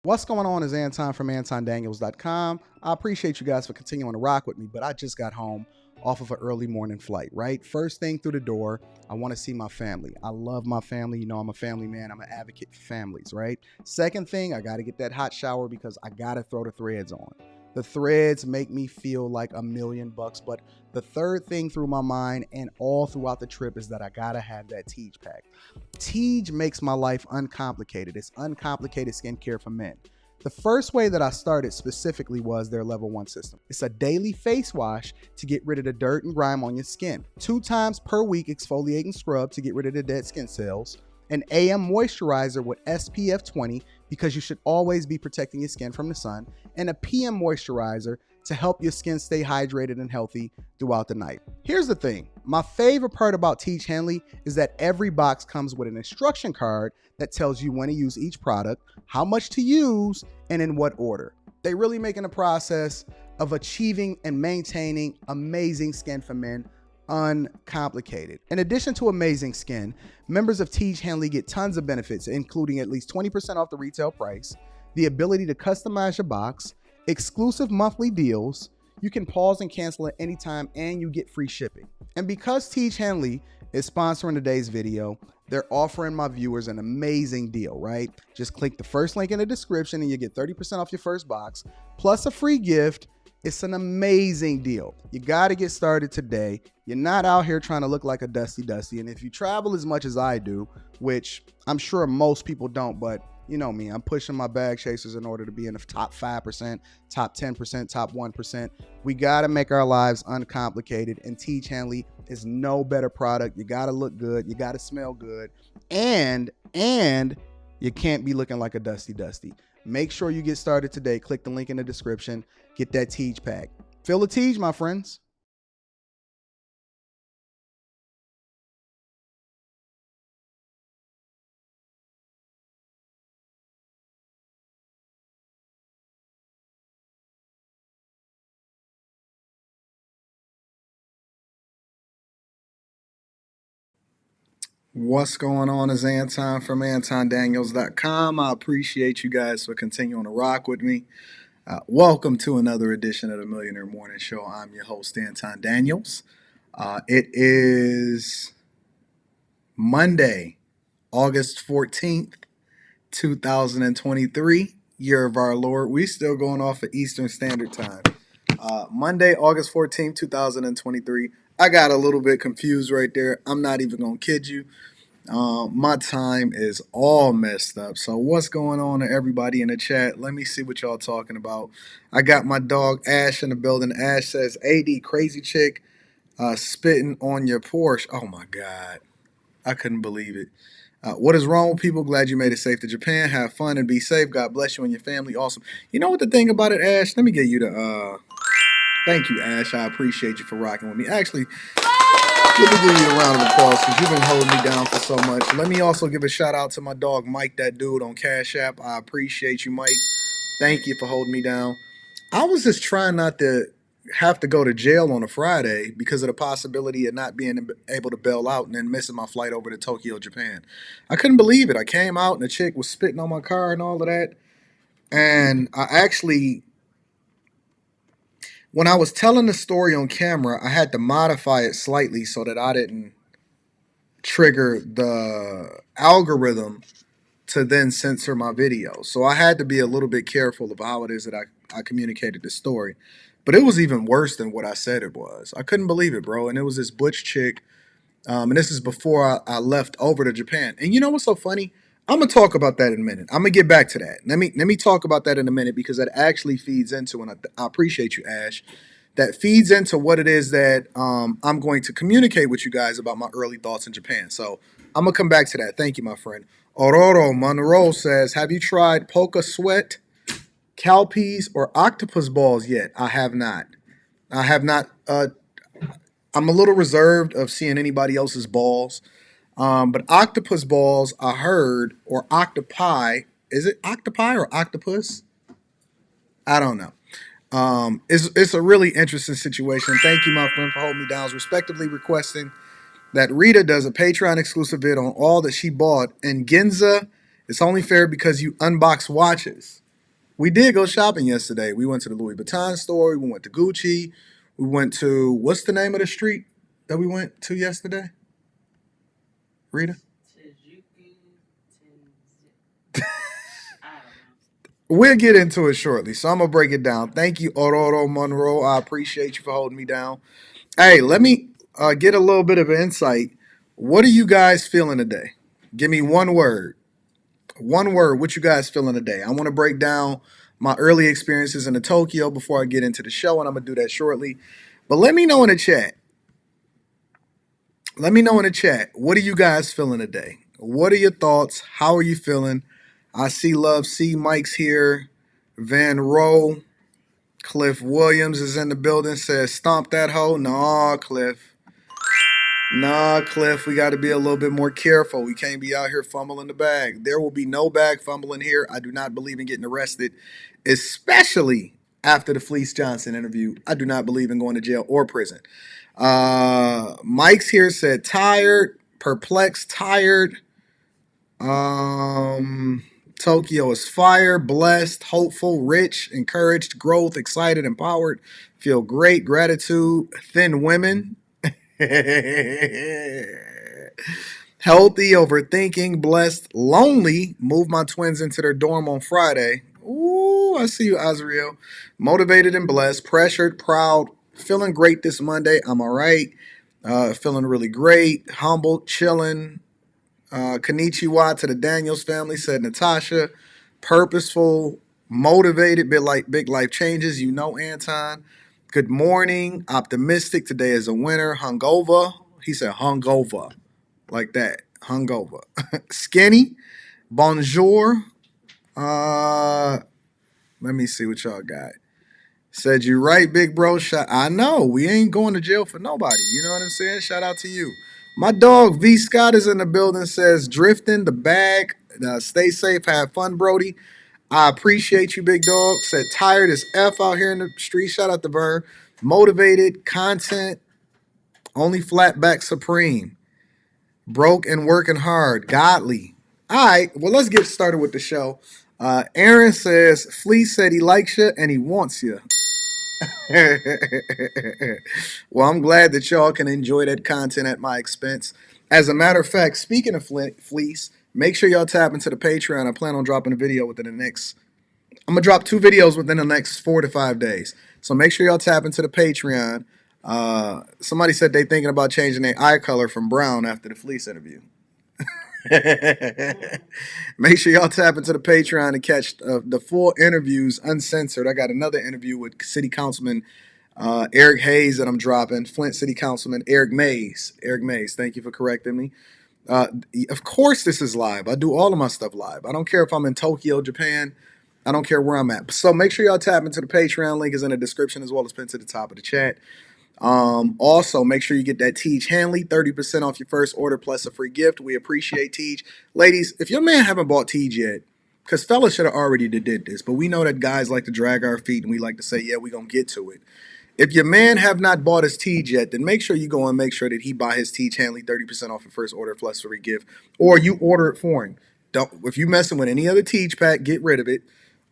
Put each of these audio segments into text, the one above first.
What's going on is Anton from AntonDaniels.com. I appreciate you guys for continuing to rock with me, but I just got home off of an early morning flight, right? First thing through the door, I want to see my family. I love my family. You know, I'm a family man. I'm an advocate for families, right? Second thing, I got to get that hot shower because I got to throw the threads on. The threads make me feel like $1,000,000, but the third thing through my mind and all throughout the trip is that I gotta have that TIEGE pack. TIEGE makes my life uncomplicated. It's uncomplicated skincare for men. The first way that I started specifically was their level 1 system. It's a daily face wash to get rid of the dirt and grime on your skin. 2 times per week exfoliating scrub to get rid of the dead skin cells. An AM moisturizer with SPF 20 because you should always be protecting your skin from the sun, and a PM moisturizer to help your skin stay hydrated and healthy throughout the night. Here's the thing, my favorite part about TIEGE HANLEY is that every box comes with an instruction card that tells you when to use each product, how much to use, and in what order. They really making the process of achieving and maintaining amazing skin for men uncomplicated. In addition to amazing skin, members of TIEGE HANLEY get tons of benefits, including at least 20% off the retail price, the ability to customize your box, exclusive monthly deals, you can pause and cancel at any time, and you get free shipping. And because TIEGE HANLEY is sponsoring today's video, they're offering my viewers an amazing deal, right? Just click the first link in the description and you get 30% off your first box, plus a free gift. It's an amazing deal. You got to get started today. You're not out here trying to look like a dusty. And if you travel as much as I do, which I'm sure most people don't, but you know me, I'm pushing my bag chasers in order to be in the top 5%, top 10%, top 1%. We got to make our lives uncomplicated, and TIEGE HANLEY is no better product. You got to look good. You got to smell good. And you can't be looking like a dusty. Make sure you get started today. Click the link in the description. Get that TIEGE pack. Feel the TIEGE, my friends. What's going on is Anton from AntonDaniels.com. I appreciate you guys for continuing to rock with me. Welcome to another edition of the Millionaire Morning Show. I'm your host, Anton Daniels. It is Monday, August 14th, 2023, year of our Lord. We still going off of Eastern Standard Time. Monday, August 14th, 2023. I got a little bit confused right there. I'm not even going to kid you. My time is all messed up. So what's going on to everybody in the chat? Let me see what y'all talking about. I got my dog Ash in the building. Ash says, AD, crazy chick spitting on your Porsche. Oh my God. I couldn't believe it. What is wrong with people? Glad you made it safe to Japan. Have fun and be safe. God bless you and your family. Awesome. You know what the thing about it, Ash? Let me get you the thank you, Ash. I appreciate you for rocking with me. Actually, let me give you a round of applause because you've been holding me down for so much. Let me also give a shout out to my dog, Mike, that dude on Cash App. I appreciate you, Mike. Thank you for holding me down. I was just trying not to have to go to jail on a Friday because of the possibility of not being able to bail out and then missing my flight over to Tokyo, Japan. I couldn't believe it. I came out and the chick was spitting on my car and all of that. And I actually, when I was telling the story on camera, I had to modify it slightly so that I didn't trigger the algorithm to then censor my video. So I had to be a little bit careful of how it is that I communicated the story. But it was even worse than what I said it was. I couldn't believe it, bro. And it was this butch chick. And this is before I left over to Japan. And you know what's so funny? I'm gonna talk about that in a minute. I'm gonna get back to that. Let me talk about that in a minute because that actually feeds into, and I appreciate you, Ash. That feeds into what it is that I'm going to communicate with you guys about my early thoughts in Japan. So I'm gonna come back to that. Thank you, my friend. Aurora Monroe says, have you tried Polka Sweat, cowpeas, or octopus balls yet? I have not. I have not. I'm a little reserved of seeing anybody else's balls. But octopus balls, I heard, or octopi. Is it octopi or octopus? I don't know. It's a really interesting situation. Thank you, my friend, for holding me down. I was respectively requesting that Rita does a Patreon exclusive vid on all that she bought. And Ginza, it's only fair because you unbox watches. We did go shopping yesterday. We went to the Louis Vuitton store. We went to Gucci. We went to, what's the name of the street that we went to yesterday? Rita? We'll get into it shortly. So I'm going to break it down. Thank you, Aurora Monroe. I appreciate you for holding me down. Hey, let me get a little bit of insight. What are you guys feeling today? Give me one word. One word. What you guys feeling today? I want to break down my early experiences in the Tokyo before I get into the show, and I'm going to do that shortly. But let me know in the chat. Let me know in the chat. What are you guys feeling today? What are your thoughts? How are you feeling? I see Love C. Mike's here. Van Rowe. Cliff Williams is in the building. Says, stomp that hoe. Nah, Cliff. Nah, Cliff, we got to be a little bit more careful. We can't be out here fumbling the bag. There will be no bag fumbling here. I do not believe in getting arrested, especially after the Fleece Johnson interview. I do not believe in going to jail or prison. Mike's here said tired, perplexed, tired. Tokyo is fire, blessed, hopeful, rich, encouraged, growth, excited, empowered, feel great, gratitude, thin women. Healthy, overthinking, blessed, lonely. Move my twins into their dorm on Friday. Ooh, I see you, Azriel. Motivated and blessed, pressured, proud, feeling great this Monday. I'm all right. Feeling really great, humbled, chilling. Konnichiwa to the Daniels family, said Natasha. Purposeful, motivated, big life changes. You know, Anton. Good morning. Optimistic. Today is a winner. Hungover. He said hungover. Like that. Hungover. Skinny. Bonjour. Let me see what y'all got. Said you right, big bro. I know. We ain't going to jail for nobody. You know what I'm saying? Shout out to you. My dog V Scott is in the building. Says drifting the bag. Stay safe. Have fun, Brody. I appreciate you, big dog. Said tired as F out here in the street. Shout out to Vern. Motivated, content, only flat back supreme. Broke and working hard. Godly. All right, well, let's get started with the show. Aaron says, Fleece said he likes you and he wants you. Well, I'm glad that y'all can enjoy that content at my expense. As a matter of fact, speaking of Fleece, make sure y'all tap into the Patreon. I plan on dropping a video within the next I'm going to drop 2 videos within the next 4 to 5 days. So make sure y'all tap into the Patreon. Somebody said they thinking about changing their eye color from brown after the Fleece interview. Make sure y'all tap into the Patreon and catch the full interviews uncensored. I got another interview with City Councilman Eric Hayes that I'm dropping. Flint City Councilman Eric Mays. Eric Mays, thank you for correcting me. Of course this is live. I do all of my stuff live. I don't care if I'm in Tokyo, Japan. I don't care where I'm at. So make sure y'all tap into the Patreon. Link is in the description as well as pinned to the top of the chat. Also, make sure you get that TIEGE HANLEY, 30% off your first order plus a free gift. We appreciate TIEGE. Ladies, if your man haven't bought TIEGE yet, because fellas should have already did this, but we know that guys like to drag our feet and we like to say, yeah, we're going to get to it. If your man have not bought his TIEGE yet, then make sure you go and make sure that he buy his TIEGE HANLEY, 30% off your first order plus a free gift, or you order it for him. If you messing with any other TIEGE pack, get rid of it.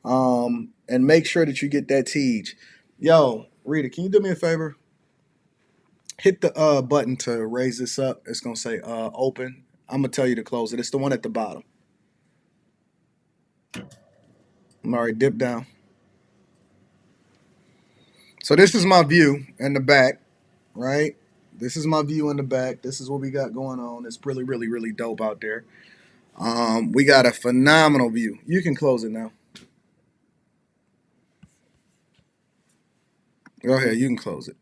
And make sure that you get that TIEGE. Yo, Rita, can you do me a favor? Hit the button to raise this up. It's going to say open. I'm going to tell you to close it. It's the one at the bottom. All right, dip down. So this is my view in the back, right? This is my view in the back. This is what we got going on. It's really, really, really dope out there. We got a phenomenal view. You can close it now. Go ahead, you can close it.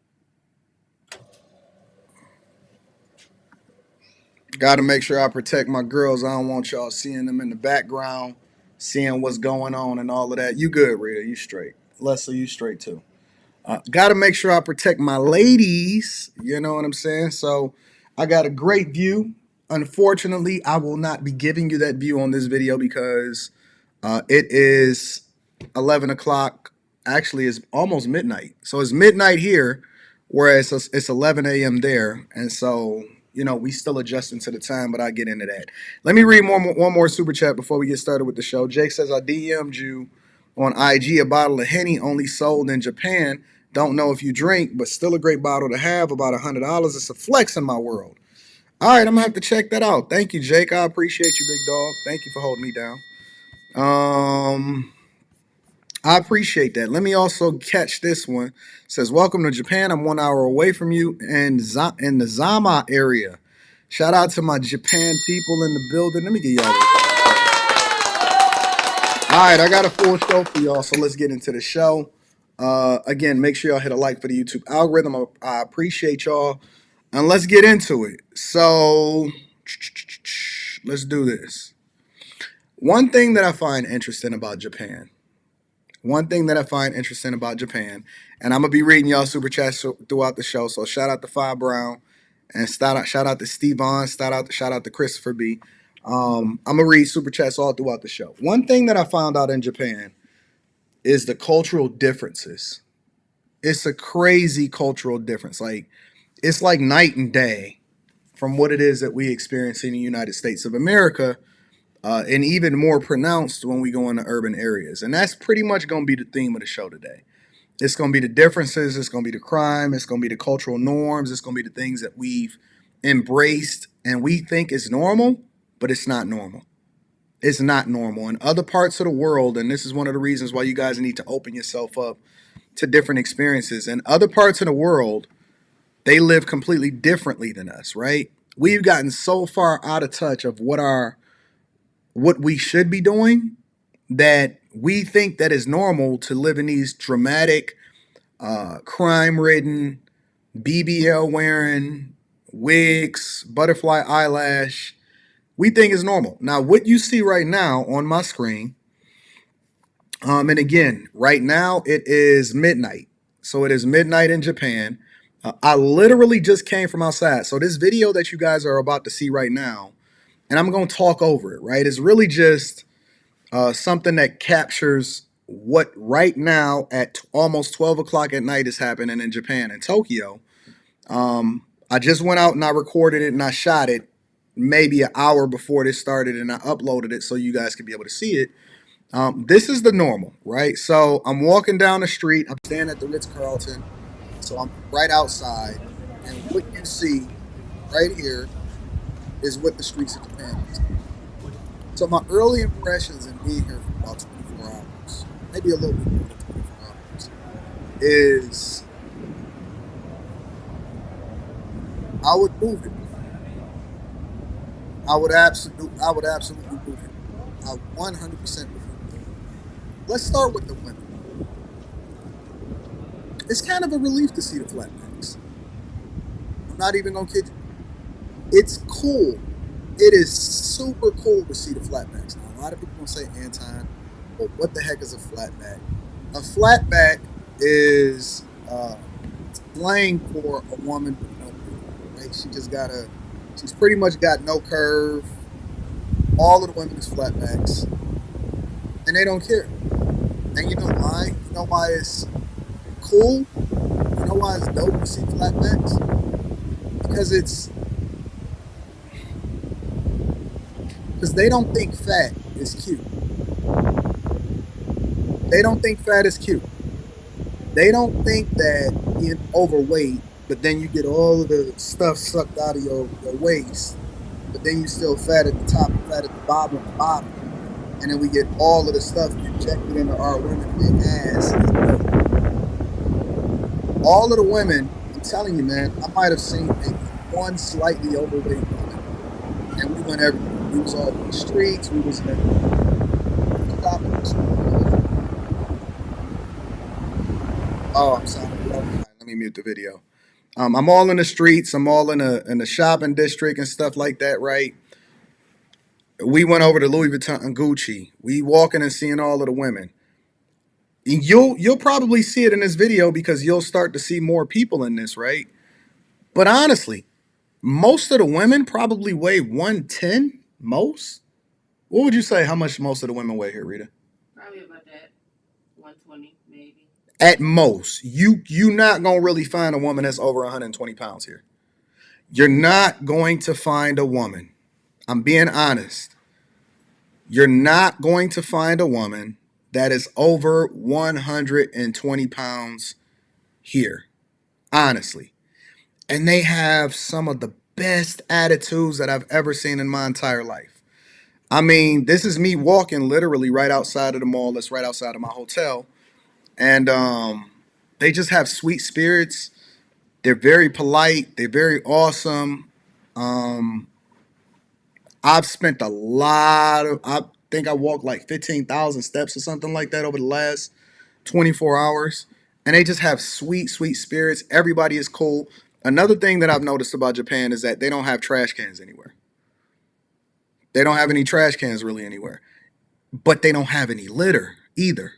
Got to make sure I protect my girls. I don't want y'all seeing them in the background, seeing what's going on and all of that. You good, Rita. You straight. Leslie, you straight too. Got to make sure I protect my ladies. You know what I'm saying? So I got a great view. Unfortunately, I will not be giving you that view on this video because it is 11 o'clock. Actually, it's almost midnight. So it's midnight here, whereas it's 11 a.m. there. And so, you know, we still adjusting to the time, but I get into that. Let me read one more super chat before we get started with the show. Jake says, I DM'd you On IG, a bottle of Henny only sold in Japan. Don't know if you drink, but still a great bottle to have. About $100. It's a flex in my world. All right, I'm gonna have to check that out. Thank you, Jake. I appreciate you, big dog. Thank you for holding me down. I appreciate that. Let me also catch this one. It says, "Welcome to Japan. I'm 1 hour away from you in the Zama area. Shout out to my Japan people in the building. Let me get y'all this. All right, I got a full show for y'all, so let's get into the show. Again, make sure y'all hit a like for the YouTube algorithm. I appreciate y'all. And let's get into it. So, let's do this. One thing that I find interesting about Japan, and I'm going to be reading y'all super chats throughout the show. So, shout out to Fi Brown, and shout out to Steve Vaughn, shout out to Christopher B. I'm going to read super chats all throughout the show. One thing that I found out in Japan is the cultural differences. It's a crazy cultural difference. Like, it's like night and day from what it is that we experience in the United States of America, and even more pronounced when we go into urban areas. And that's pretty much going to be the theme of the show today. It's going to be the differences. It's going to be the crime. It's going to be the cultural norms. It's going to be the things that we've embraced and we think is normal, but it's not normal. It's not normal. In other parts of the world, and this is one of the reasons why you guys need to open yourself up to different experiences. In other parts of the world, they live completely differently than us, right? We've gotten so far out of touch of what we should be doing that we think that it's normal to live in these dramatic, crime-ridden, BBL wearing wigs, butterfly eyelash. We think is normal. Now, what you see right now on my screen, and again, right now it is midnight. So it is midnight in Japan. I literally just came from outside. So this video that you guys are about to see right now, and I'm going to talk over it, right? It's really just something that captures what right now at almost 12 o'clock at night is happening in Japan, in Tokyo. I just went out and I recorded it and I shot it maybe an hour before this started, and I uploaded it so you guys can be able to see it. This is the normal, right? So I'm walking down the street. I'm standing at the Ritz-Carlton. So I'm right outside. And what you see right here is what the streets of Japan is. So my early impressions in being here for about 24 hours, maybe a little bit more than 24 hours, is I would move it. I would absolutely move it. I 100% would move it. Let's start with the women. It's kind of a relief to see the flatbacks. I'm not even gonna kid you. It's cool. It is super cool to see the flatbacks. Now, a lot of people gonna say, Anton, but what the heck is a flatback? A flatback is slang for a woman with no curve, right? She's pretty much got no curve. All of the women is flatbacks, and they don't care. And you know why? You know why it's cool? You know why it's dope to see flatbacks? Because they don't think fat is cute. They don't think fat is cute. They don't think that being overweight, but then you get all of the stuff sucked out of your waist, but then you still fat at the top and fat at the bottom and then we get all of the stuff injected into our women big ass. All of the women, I'm telling you, man, I might have seen maybe one slightly overweight woman, and we went everywhere. We was all in the streets. We was in Oh, I'm sorry. Let me mute the video. I'm all in the streets. I'm all in the shopping district and stuff like that, right? We went over to Louis Vuitton and Gucci. We walking and seeing all of the women. You'll probably see it in this video because you'll start to see more people in this, right? But honestly, most of the women probably weigh 110. Most. What would you say? How much most of the women weigh here, Rita? Probably about that. 120, maybe. At most. You not gonna really find a woman that's over 120 pounds here. You're not going to find a woman. I'm being honest. You're not going to find a woman that is over 120 pounds here, honestly. And they have some of the best attitudes that I've ever seen in my entire life. I mean, this is me walking literally right outside of the mall that's right outside of my hotel. And they just have sweet spirits. They're very polite. They're very awesome. Um, I've spent a lot of, I think I walked like 15,000 steps or something like that over the last 24 hours. And they just have sweet, sweet spirits. Everybody is cool. Another thing that I've noticed about Japan is that they don't have trash cans anywhere. They don't have any trash cans really anywhere. But they don't have any litter either.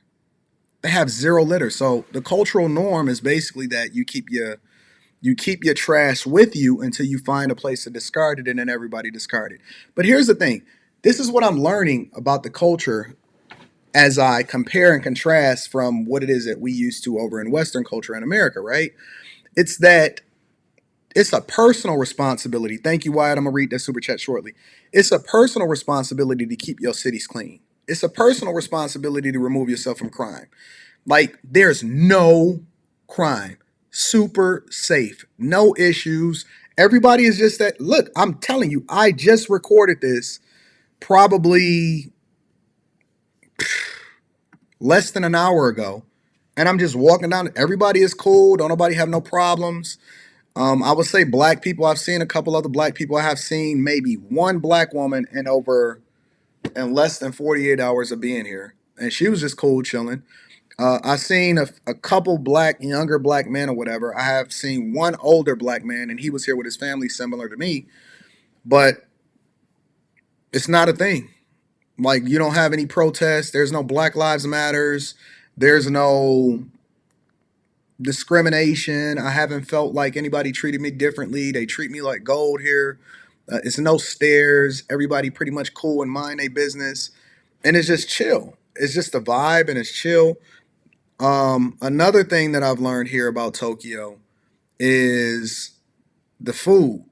They have zero litter. So the cultural norm is basically that you keep your trash with you until you find a place to discard it, and then everybody discard it. But here's the thing. This is what I'm learning about the culture as I compare and contrast from what it is that we used to over in Western culture in America, right? It's that it's a personal responsibility. Thank you, Wyatt. I'm going to read that super chat shortly. It's a personal responsibility to keep your cities clean. It's a personal responsibility to remove yourself from crime. Like, there's no crime. Super safe. No issues. Everybody is just that. Look, I'm telling you, I just recorded this probably less than an hour ago. And I'm just walking down. Everybody is cool. Don't nobody have no problems. I would say black people. I've seen a couple other black people. I have seen maybe one black woman in less than 48 hours of being here. And she was just cool, chilling. I've seen a couple younger black men or whatever. I have seen one older black man, and he was here with his family, similar to me. But it's not a thing. Like, you don't have any protests. There's no Black Lives Matters. There's no discrimination. I haven't felt like anybody treated me differently. They treat me like gold here. It's no stares. Everybody pretty much cool and mind their business, and it's just chill. It's just a vibe, and it's chill. Another thing that I've learned here about Tokyo is the food.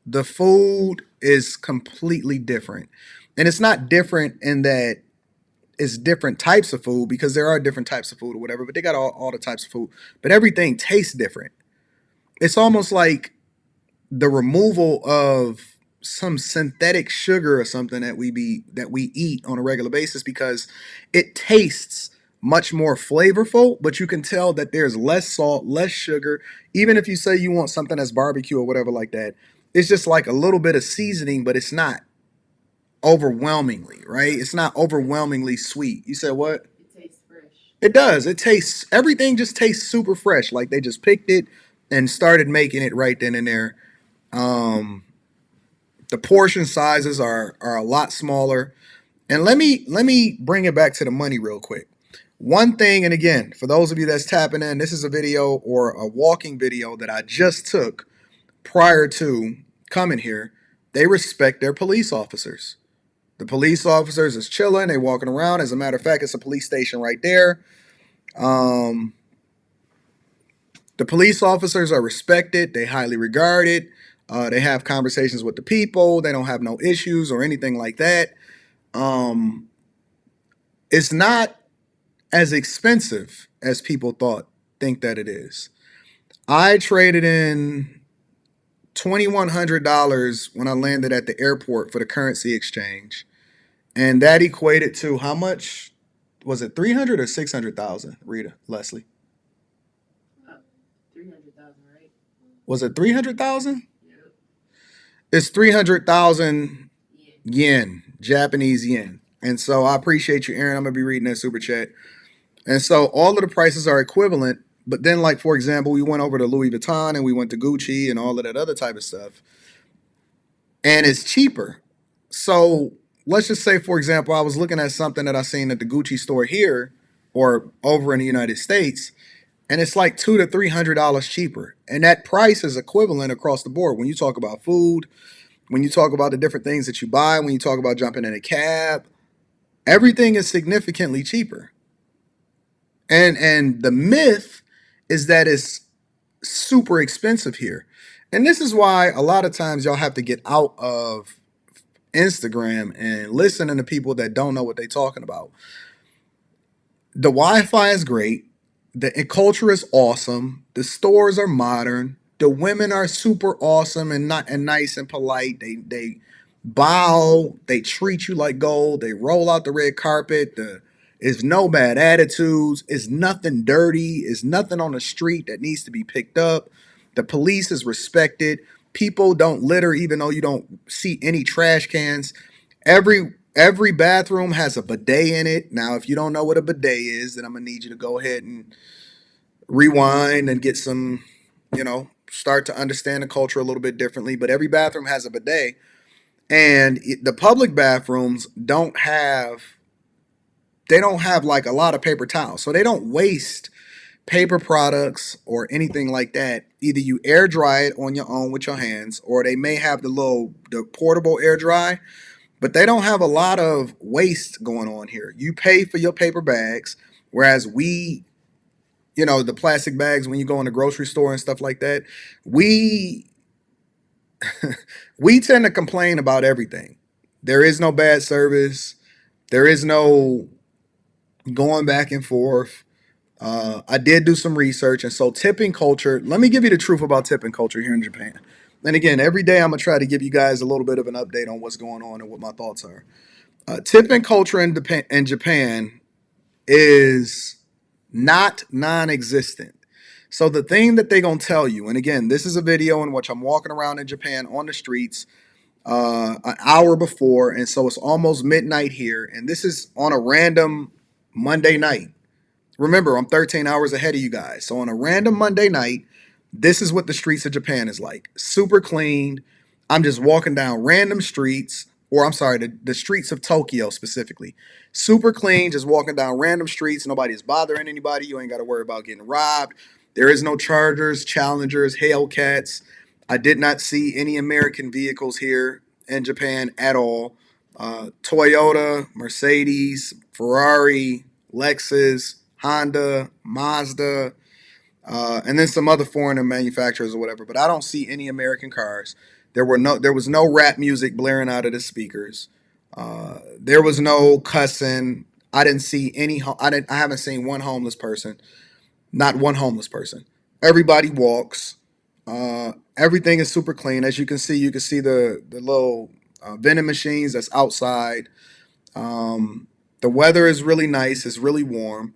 The food is completely different. And it's not different in that it's different types of food, because there are different types of food or whatever, but they got all the types of food. But everything tastes different. It's almost like the removal of some synthetic sugar or something that we eat on a regular basis, because it tastes much more flavorful, but you can tell that there's less salt, less sugar. Even if you say you want something that's barbecue or whatever like that, it's just like a little bit of seasoning, but it's not overwhelmingly, right? It's not overwhelmingly sweet. You said what? It tastes fresh. It does. It tastes, everything just tastes super fresh. Like they just picked it and started making it right then and there. Um, the portion sizes are a lot smaller. And let me bring it back to the money real quick. One thing, and again, for those of you that's tapping in, this is a video or a walking video that I just took prior to coming here. They respect their police officers. The police officers is chilling. They walking around. As a matter of fact, it's a police station right there. Um, the police officers are respected. They highly regarded. They have conversations with the people. They don't have no issues or anything like that. Um, it's not as expensive as people think that it is. I traded in $2,100 when I landed at the airport for the currency exchange, and that equated to how much? Was it 300 or 600,000? Rita, Leslie, 300,000, right? was it 300,000? Yep. It's 300,000 Yeah. yen, Japanese yen. And so I appreciate you, Aaron. I'm gonna be reading that super chat. And so all of the prices are equivalent. But then, like, for example, we went over to Louis Vuitton and we went to Gucci and all of that other type of stuff. And it's cheaper. So let's just say, for example, I was looking at something that I seen at the Gucci store here or over in the United States, and it's like $200 to $300 cheaper. And that price is equivalent across the board. When you talk about food, when you talk about the different things that you buy, when you talk about jumping in a cab, everything is significantly cheaper. And the myth is that it's super expensive here. And this is why a lot of times y'all have to get out of Instagram and listening to people that don't know what they're talking about. The Wi-Fi is great. The culture is awesome. The stores are modern. The women are super awesome and not and nice and polite. They bow. They treat you like gold. They roll out the red carpet. It's no bad attitudes. It's nothing dirty. It's nothing on the street that needs to be picked up. The police is respected. People don't litter even though you don't see any trash cans. Every bathroom has a bidet in it. Now, if you don't know what a bidet is, then I'm gonna need you to go ahead and rewind and get some, start to understand the culture a little bit differently. But every bathroom has a bidet, and the public bathrooms don't have like a lot of paper towels, so they don't waste paper products or anything like that. Either you air dry it on your own with your hands, or they may have the portable air dry, but they don't have a lot of waste going on here. You pay for your paper bags, whereas the plastic bags when you go in the grocery store and stuff like that, we we tend to complain about everything. There is no bad service. There is no going back and forth. I did do some research, and so tipping culture. Let me give you the truth about tipping culture here in Japan. And again, every day I'm gonna try to give you guys a little bit of an update on what's going on and what my thoughts are. Tipping culture in Japan is not non-existent. So the thing that they're gonna tell you, and again, this is a video in which I'm walking around in Japan on the streets an hour before, and so it's almost midnight here, and this is on a random Monday night. Remember, I'm 13 hours ahead of you guys. So on a random Monday night, this is what the streets of Japan is like. Super clean. I'm just walking down random streets, or I'm sorry, the streets of Tokyo specifically. Super clean, just walking down random streets. Nobody's bothering anybody. You ain't got to worry about getting robbed. There is no Chargers, Challengers, Hellcats. I did not see any American vehicles here in Japan at all. Toyota, Mercedes, Ferrari, Lexus, Honda, Mazda, and then some other foreign manufacturers or whatever. But I don't see any American cars. There was no rap music blaring out of the speakers. There was no cussing. I didn't see any. I haven't seen one homeless person. Not one homeless person. Everybody walks. Everything is super clean. As you can see the little vending machines that's outside. The weather is really nice. It's really warm,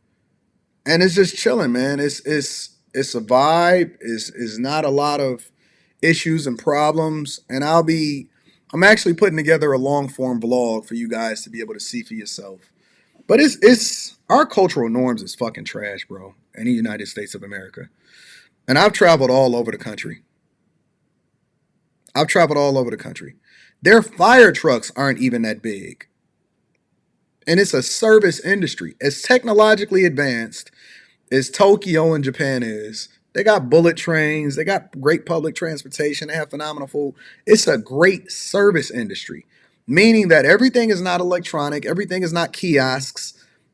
and it's just chilling, man. It's a vibe. Is not a lot of issues and problems. And I'm actually putting together a long form vlog for you guys to be able to see for yourself. But it's our cultural norms is fucking trash, bro. In the United States of America, and I've traveled all over the country. I've traveled all over the country. Their fire trucks aren't even that big. And it's a service industry. As technologically advanced as Tokyo and Japan is, they got bullet trains, they got great public transportation, they have phenomenal food. It's a great service industry, meaning that everything is not electronic, everything is not kiosks.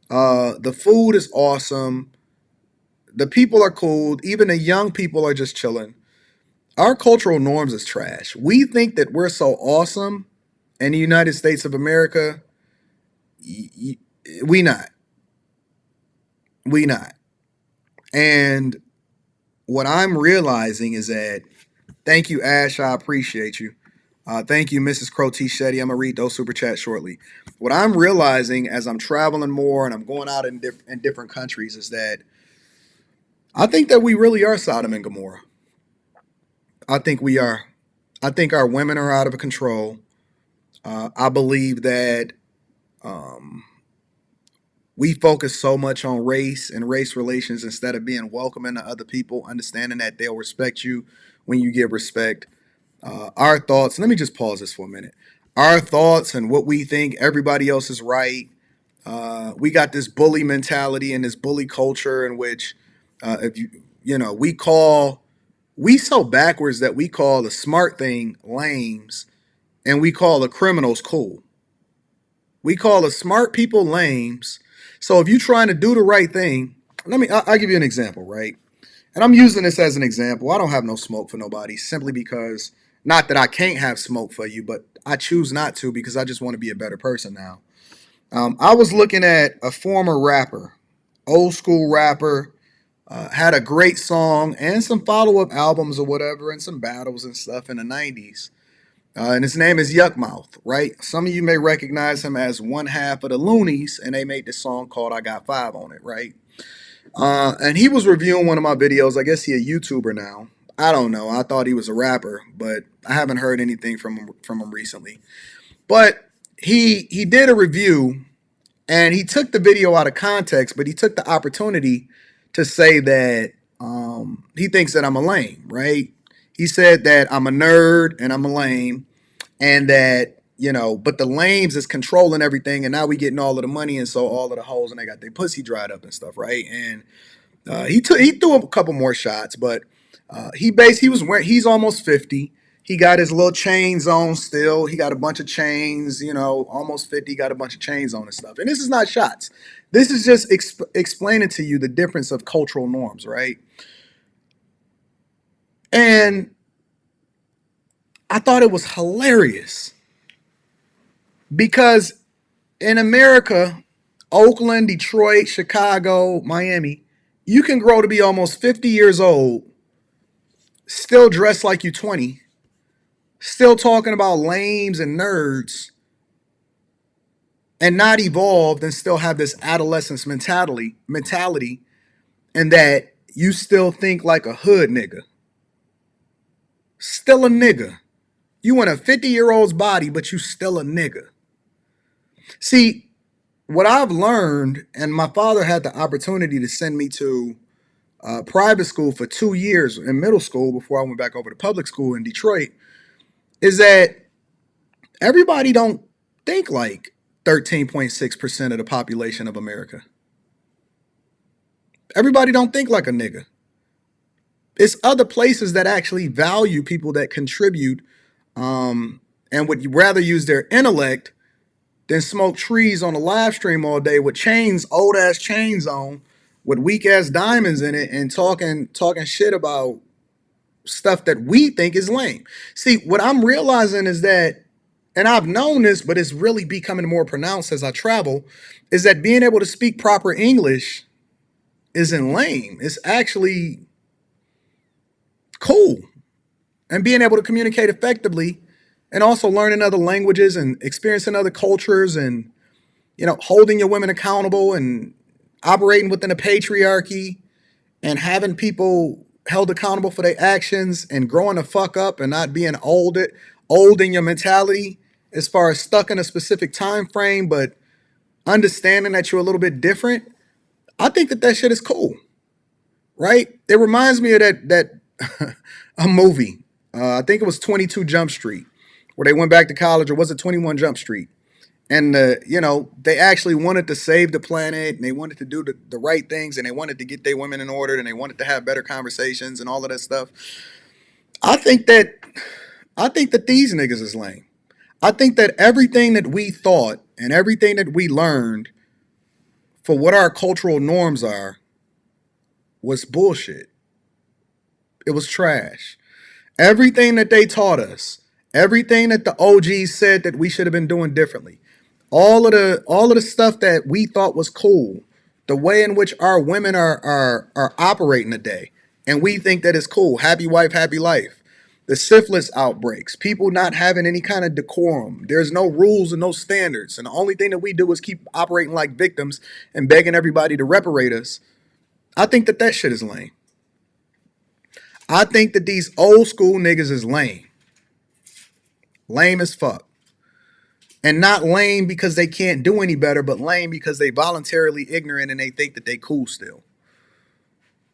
The food is awesome. The people are cool. Even the young people are just chilling. Our cultural norms is trash. We think that we're so awesome in the United States of America. We not. We not. And what I'm realizing is that, thank you, Ash. I appreciate you. Thank you, Mrs. Crow T. Shetty. I'm going to read those super chats shortly. What I'm realizing as I'm traveling more and I'm going out in different countries is that I think that we really are Sodom and Gomorrah. I think we are. I think our women are out of control. I believe that um, we focus so much on race and race relations instead of being welcoming to other people, understanding that they'll respect you when you give respect. Our thoughts, let me just pause this for a minute. Our thoughts and what we think everybody else is right. We got this bully mentality and this bully culture in which, if we so backwards that we call the smart thing lames and we call the criminals cool. We call the smart people lames. So if you're trying to do the right thing, I'll give you an example, right? And I'm using this as an example. I don't have no smoke for nobody simply because, not that I can't have smoke for you, but I choose not to because I just want to be a better person now. I was looking at a former rapper, old school rapper. Had a great song and some follow up albums or whatever, and some battles and stuff in the 90s. And his name is Yuckmouth, right? Some of you may recognize him as one half of the Loonies, and they made this song called I Got Five on it, right? And he was reviewing one of my videos. I guess he a YouTuber now. I don't know. I thought he was a rapper, but I haven't heard anything from him recently. But he did a review, and he took the video out of context, but he took the opportunity to say that he thinks that I'm a lame, right? He said that I'm a nerd and I'm a lame, and that, but the lames is controlling everything, and now we getting all of the money, and so all of the hoes and they got their pussy dried up and stuff, right? And he threw up a couple more shots, but he's almost 50. He got his little chains on still. He got a bunch of chains, almost 50, got a bunch of chains on and stuff. And this is not shots. This is just explaining to you the difference of cultural norms, right? And I thought it was hilarious because in America, Oakland, Detroit, Chicago, Miami, you can grow to be almost 50 years old, still dressed like you 20, still talking about lames and nerds, and not evolved, and still have this adolescence mentality, and that you still think like a hood nigga. Still a nigga. You in a 50-year-old's body, but you still a nigga. See, what I've learned, and my father had the opportunity to send me to private school for 2 years in middle school before I went back over to public school in Detroit, is that everybody don't think like 13.6% of the population of America. Everybody don't think like a nigga. It's other places that actually value people that contribute, and would rather use their intellect than smoke trees on a live stream all day with chains, old ass chains on, with weak ass diamonds in it, and talking shit about stuff that we think is lame. See, what I'm realizing is that, and I've known this, but it's really becoming more pronounced as I travel, is that being able to speak proper English isn't lame. It's actually cool. And being able to communicate effectively, and also learning other languages and experiencing other cultures, and holding your women accountable and operating within a patriarchy, and having people held accountable for their actions, and growing the fuck up and not being old in your mentality as far as stuck in a specific time frame, but understanding that you're a little bit different. I think that shit is cool, right? It reminds me of that a movie. I think it was 22 Jump Street, where they went back to college, or was it 21 Jump Street? And they actually wanted to save the planet, and they wanted to do the right things, and they wanted to get their women in order, and they wanted to have better conversations and all of that stuff. I think that these niggas is lame. I think that everything that we thought and everything that we learned for what our cultural norms are was bullshit. It was trash. Everything that they taught us, everything that the OGs said that we should have been doing differently, all of the stuff that we thought was cool, the way in which our women are operating today, and we think that it's cool. Happy wife, happy life. The syphilis outbreaks, people not having any kind of decorum. There's no rules and no standards, and the only thing that we do is keep operating like victims and begging everybody to reparate us. I think that shit is lame. I think that these old school niggas is lame. Lame as fuck. And not lame because they can't do any better, but lame because they voluntarily ignorant and they think that they cool still.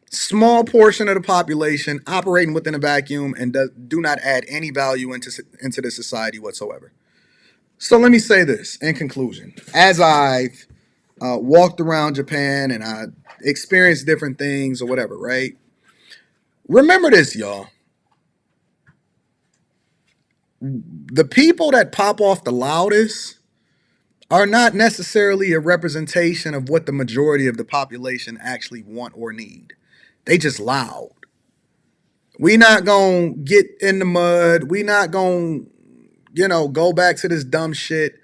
Small portion of the population operating within a vacuum and do not add any value into the society whatsoever. So let me say this in conclusion. As I've walked around Japan and I experienced different things or whatever, right? Remember this, y'all. The people that pop off the loudest are not necessarily a representation of what the majority of the population actually want or need. They just loud. We not gonna get in the mud. We not gonna, go back to this dumb shit.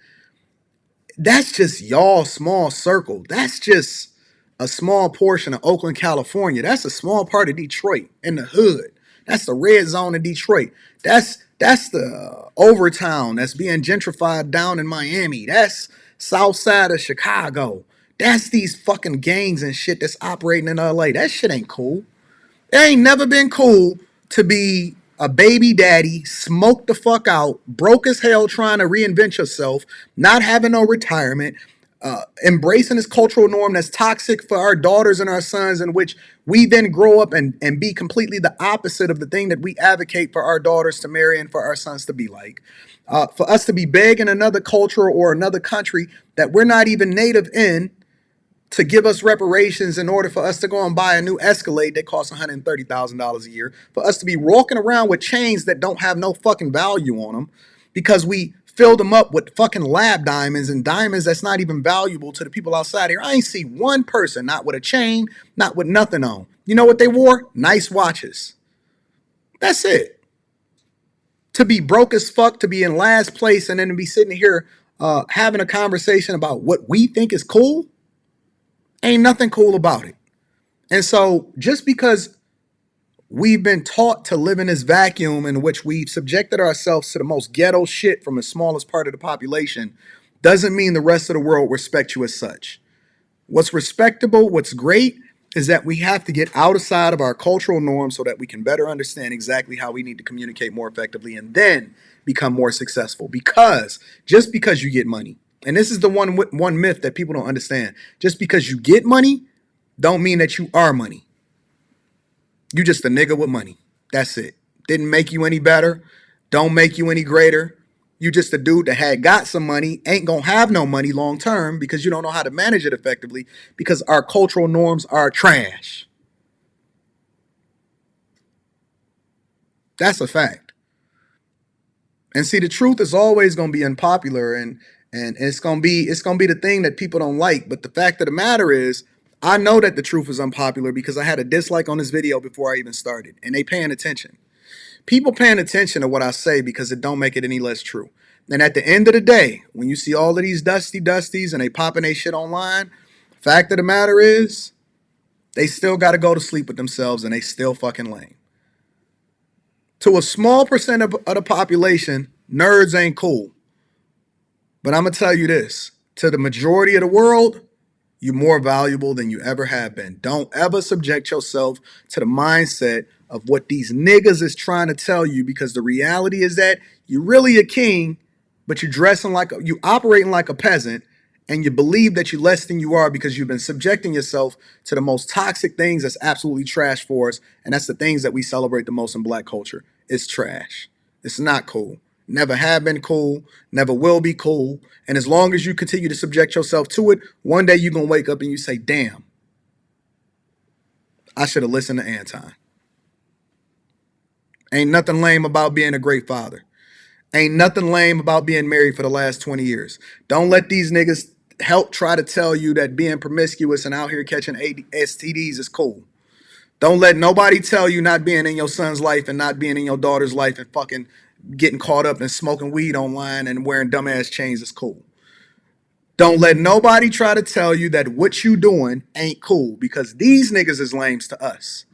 That's just y'all small circle. That's just a small portion of Oakland, California. That's a small part of Detroit in the hood. That's the red zone of Detroit. That's the Overtown that's being gentrified down in Miami. That's south side of Chicago. That's these fucking gangs and shit that's operating in LA. That shit ain't cool. It ain't never been cool to be a baby daddy, smoked the fuck out, broke as hell trying to reinvent yourself, not having no retirement, embracing this cultural norm that's toxic for our daughters and our sons, in which we then grow up and be completely the opposite of the thing that we advocate for our daughters to marry and for our sons to be like. For us to be big in another culture or another country that we're not even native in, to give us reparations in order for us to go and buy a new Escalade that costs $130,000 a year, for us to be walking around with chains that don't have no fucking value on them because we filled them up with fucking lab diamonds and diamonds that's not even valuable to the people outside here. I ain't see one person, not with a chain, not with nothing on. You know what they wore? Nice watches. That's it. To be broke as fuck, to be in last place, and then to be sitting here having a conversation about what we think is cool, ain't nothing cool about it. And so just because we've been taught to live in this vacuum in which we've subjected ourselves to the most ghetto shit from the smallest part of the population doesn't mean the rest of the world respects you as such. What's respectable, what's great, is that we have to get outside of our cultural norms so that we can better understand exactly how we need to communicate more effectively and then become more successful. Because just because you get money, and this is the one myth that people don't understand, just because you get money don't mean that you are money. You just a nigga with money. That's it. Didn't make you any better. Don't make you any greater. You just a dude that had got some money, ain't gonna have no money long term because you don't know how to manage it effectively because our cultural norms are trash. That's a fact. And see, the truth is always gonna be unpopular, and it's gonna be the thing that people don't like. But the fact of the matter is, I know that the truth is unpopular because I had a dislike on this video before I even started, and they paying attention. People paying attention to what I say because it don't make it any less true. And at the end of the day, when you see all of these dusties and they popping their shit online, fact of the matter is, they still got to go to sleep with themselves and they still fucking lame. To a small percent of the population, nerds ain't cool. But I'm going to tell you this. To the majority of the world, you're more valuable than you ever have been. Don't ever subject yourself to the mindset of what these niggas is trying to tell you, because the reality is that you're really a king, but you're you operating like a peasant, and you believe that you're less than you are because you've been subjecting yourself to the most toxic things that's absolutely trash for us, and that's the things that we celebrate the most in black culture. It's trash. It's not cool. Never have been cool, never will be cool. And as long as you continue to subject yourself to it, one day you're going to wake up and you say, damn, I should have listened to Anton. Ain't nothing lame about being a great father. Ain't nothing lame about being married for the last 20 years. Don't let these niggas help try to tell you that being promiscuous and out here catching STDs is cool. Don't let nobody tell you not being in your son's life and not being in your daughter's life and fucking getting caught up and smoking weed online and wearing dumbass chains is cool. Don't let nobody try to tell you that what you doing ain't cool, because these niggas is lames to us.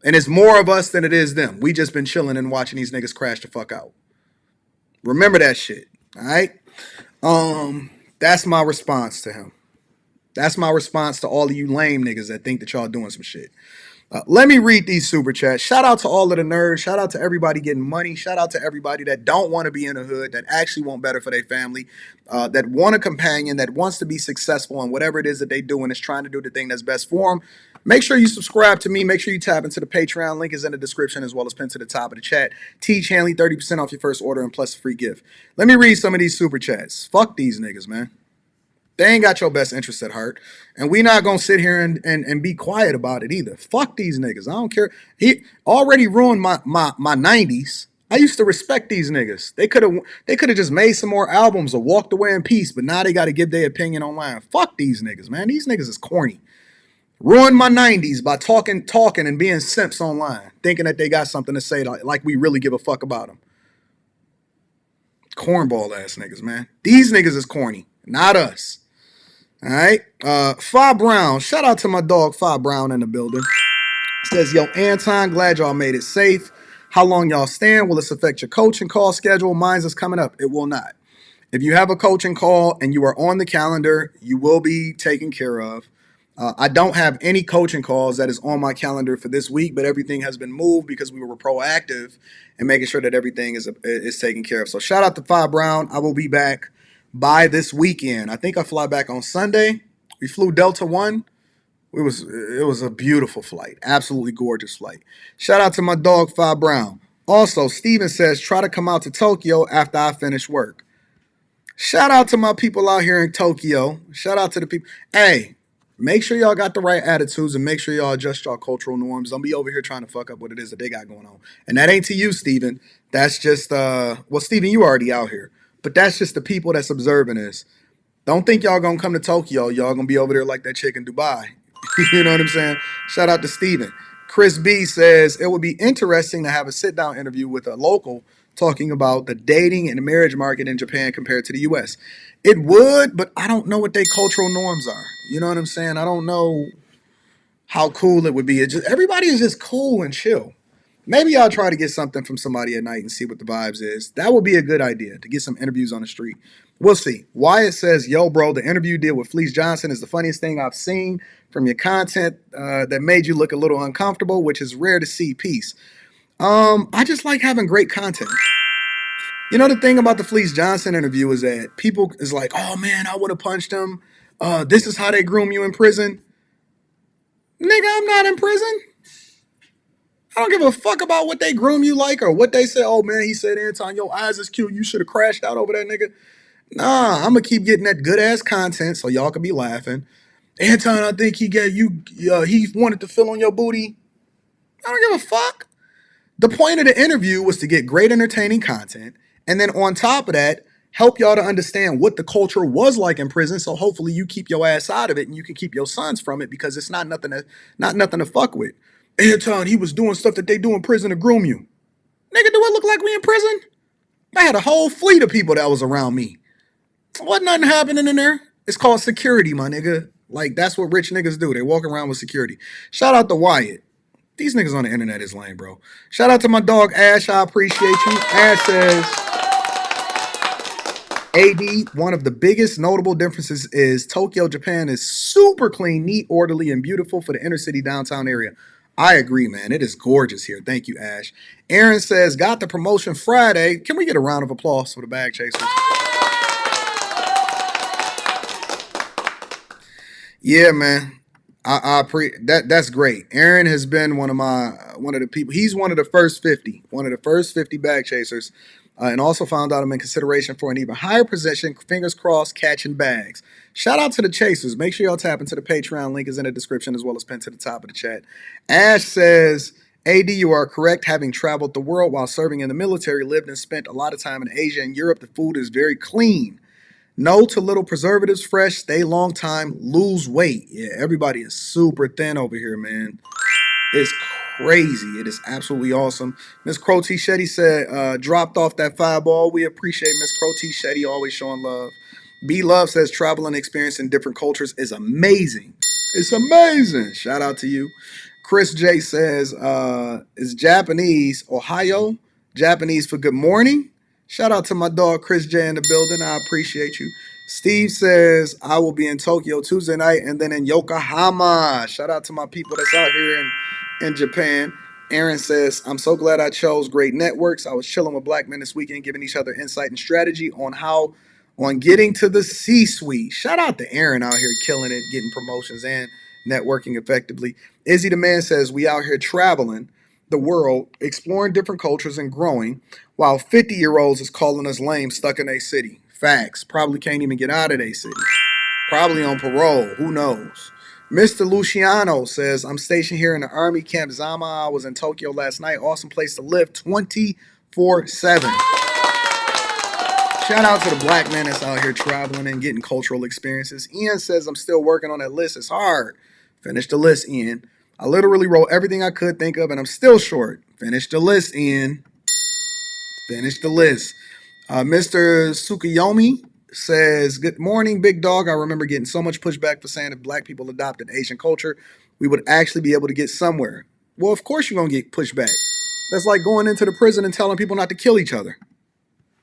And it's more of us than it is them. We just been chilling and watching these niggas crash the fuck out. Remember that shit, all right? That's my response to him. That's my response to all of you lame niggas that think that y'all doing some shit. Let me read these super chats. Shout out to all of the nerds. Shout out to everybody getting money. Shout out to everybody that don't want to be in the hood, that actually want better for their family, that want a companion, that wants to be successful in whatever it is that they do and is trying to do the thing that's best for them. Make sure you subscribe to me. Make sure you tap into the Patreon. Link is in the description as well as pinned to the top of the chat. TIEGE HANLEY, 30% off your first order and plus a free gift. Let me read some of these super chats. Fuck these niggas, man. They ain't got your best interest at heart. And we not going to sit here and be quiet about it either. Fuck these niggas. I don't care. He already ruined my 90s. I used to respect these niggas. They could have just made some more albums or walked away in peace, but now they got to give their opinion online. Fuck these niggas, man. These niggas is corny. Ruined my 90s by talking and being simps online, thinking that they got something to say like we really give a fuck about them. Cornball ass niggas, man. These niggas is corny, not us. All right. Fa Brown. Shout out to my dog Fa Brown in the building. Says, yo, Anton, glad y'all made it safe. How long y'all stand? Will this affect your coaching call schedule? Mine's is coming up. It will not. If you have a coaching call and you are on the calendar, you will be taken care of. I don't have any coaching calls that is on my calendar for this week, but everything has been moved because we were proactive in making sure that everything is taken care of. So shout out to Fi Brown. I will be back by this weekend. I think I fly back on Sunday. We flew Delta One. It was a beautiful flight, absolutely gorgeous flight. Shout out to my dog Fi Brown. Also, Steven says try to come out to Tokyo after I finish work. Shout out to my people out here in Tokyo. Shout out to the people. Hey, make sure y'all got the right attitudes and make sure y'all adjust y'all cultural norms. Don't be over here trying to fuck up what it is that they got going on. And that ain't to you, Steven. That's just well, Steven, you already out here. But that's just the people that's observing this. Don't think y'all gonna come to Tokyo. Y'all gonna be over there like that chick in Dubai. You know what I'm saying? Shout out to Steven. Chris B says it would be interesting to have a sit down interview with a local talking about the dating and the marriage market in Japan compared to the US. It would, but I don't know what their cultural norms are. You know what I'm saying? I don't know how cool it would be. It just, everybody is just cool and chill. Maybe I'll try to get something from somebody at night and see what the vibes is. That would be a good idea to get some interviews on the street. We'll see. Wyatt says, yo, bro, the interview you did with Fleece Johnson is the funniest thing I've seen from your content that made you look a little uncomfortable, which is rare to see. Peace. I just like having great content. You know, the thing about the Fleece Johnson interview is that people is like, oh, man, I would have punched him. This is how they groom you in prison. Nigga, I'm not in prison. I don't give a fuck about what they groom you like or what they say. Oh man, he said, Anton, your eyes is cute. You should have crashed out over that nigga. Nah, I'm gonna keep getting that good ass content so y'all can be laughing. Anton, I think he got you. He wanted to fill on your booty. I don't give a fuck. The point of the interview was to get great entertaining content, and then on top of that, help y'all to understand what the culture was like in prison. So hopefully you keep your ass out of it and you can keep your sons from it because it's not nothing to fuck with. Anton, he was doing stuff that they do in prison to groom you. Nigga, do it look like we in prison? I had a whole fleet of people that was around me. Wasn't nothing happening in there. It's called security, my nigga. Like, that's what rich niggas do. They walk around with security. Shout out to Wyatt. These niggas on the internet is lame, bro. Shout out to my dog, Ash. I appreciate you. Ash says, AD, one of the biggest notable differences is Tokyo, Japan is super clean, neat, orderly, and beautiful for the inner city downtown area. I agree, man. It is gorgeous here. Thank you, Ash. Aaron says, got the promotion Friday. Can we get a round of applause for the bag chasers? Yeah, man. That's great. Aaron has been one of the people. He's one of the first 50 bag chasers, and also found out I'm in consideration for an even higher position. Fingers crossed, catching bags. Shout out to the chasers. Make sure y'all tap into the Patreon. Link is in the description as well as pinned to the top of the chat. Ash says, AD, you are correct. Having traveled the world while serving in the military, lived and spent a lot of time in Asia and Europe, the food is very clean. No to little preservatives, fresh, stay long time, lose weight. Yeah, everybody is super thin over here, man. It's crazy. It is absolutely awesome. Miss Crow T. Shetty said, dropped off that fireball. We appreciate Miss Crow T. Shetty always showing love. B Love says, travel and experience in different cultures is amazing. It's amazing. Shout out to you. Chris J says, is Japanese, Ohio, Japanese for good morning? Shout out to my dog Chris J in the building. I appreciate you. Steve says, I will be in Tokyo Tuesday night and then in Yokohama. Shout out to my people that's out here in Japan. Aaron says, I'm so glad I chose great networks. I was chilling with black men this weekend, giving each other insight and strategy on getting to the C-suite. Shout out to Aaron out here killing it, getting promotions and networking effectively. Izzy the Man says, we out here traveling the world, exploring different cultures and growing, while 50-year-olds is calling us lame stuck in a city. Facts. Probably can't even get out of a city. Probably on parole. Who knows? Mr. Luciano says, I'm stationed here in the Army Camp Zama. I was in Tokyo last night. Awesome place to live 24/7. Shout out to the black man that's out here traveling and getting cultural experiences. Ian says, I'm still working on that list. It's hard. Finish the list, Ian. I literally wrote everything I could think of, and I'm still short. Finish the list, Ian. Finish the list. Mr. says, good morning, big dog. I remember getting so much pushback for saying if black people adopted Asian culture, we would actually be able to get somewhere. Well, of course you're going to get pushback. That's like going into the prison and telling people not to kill each other.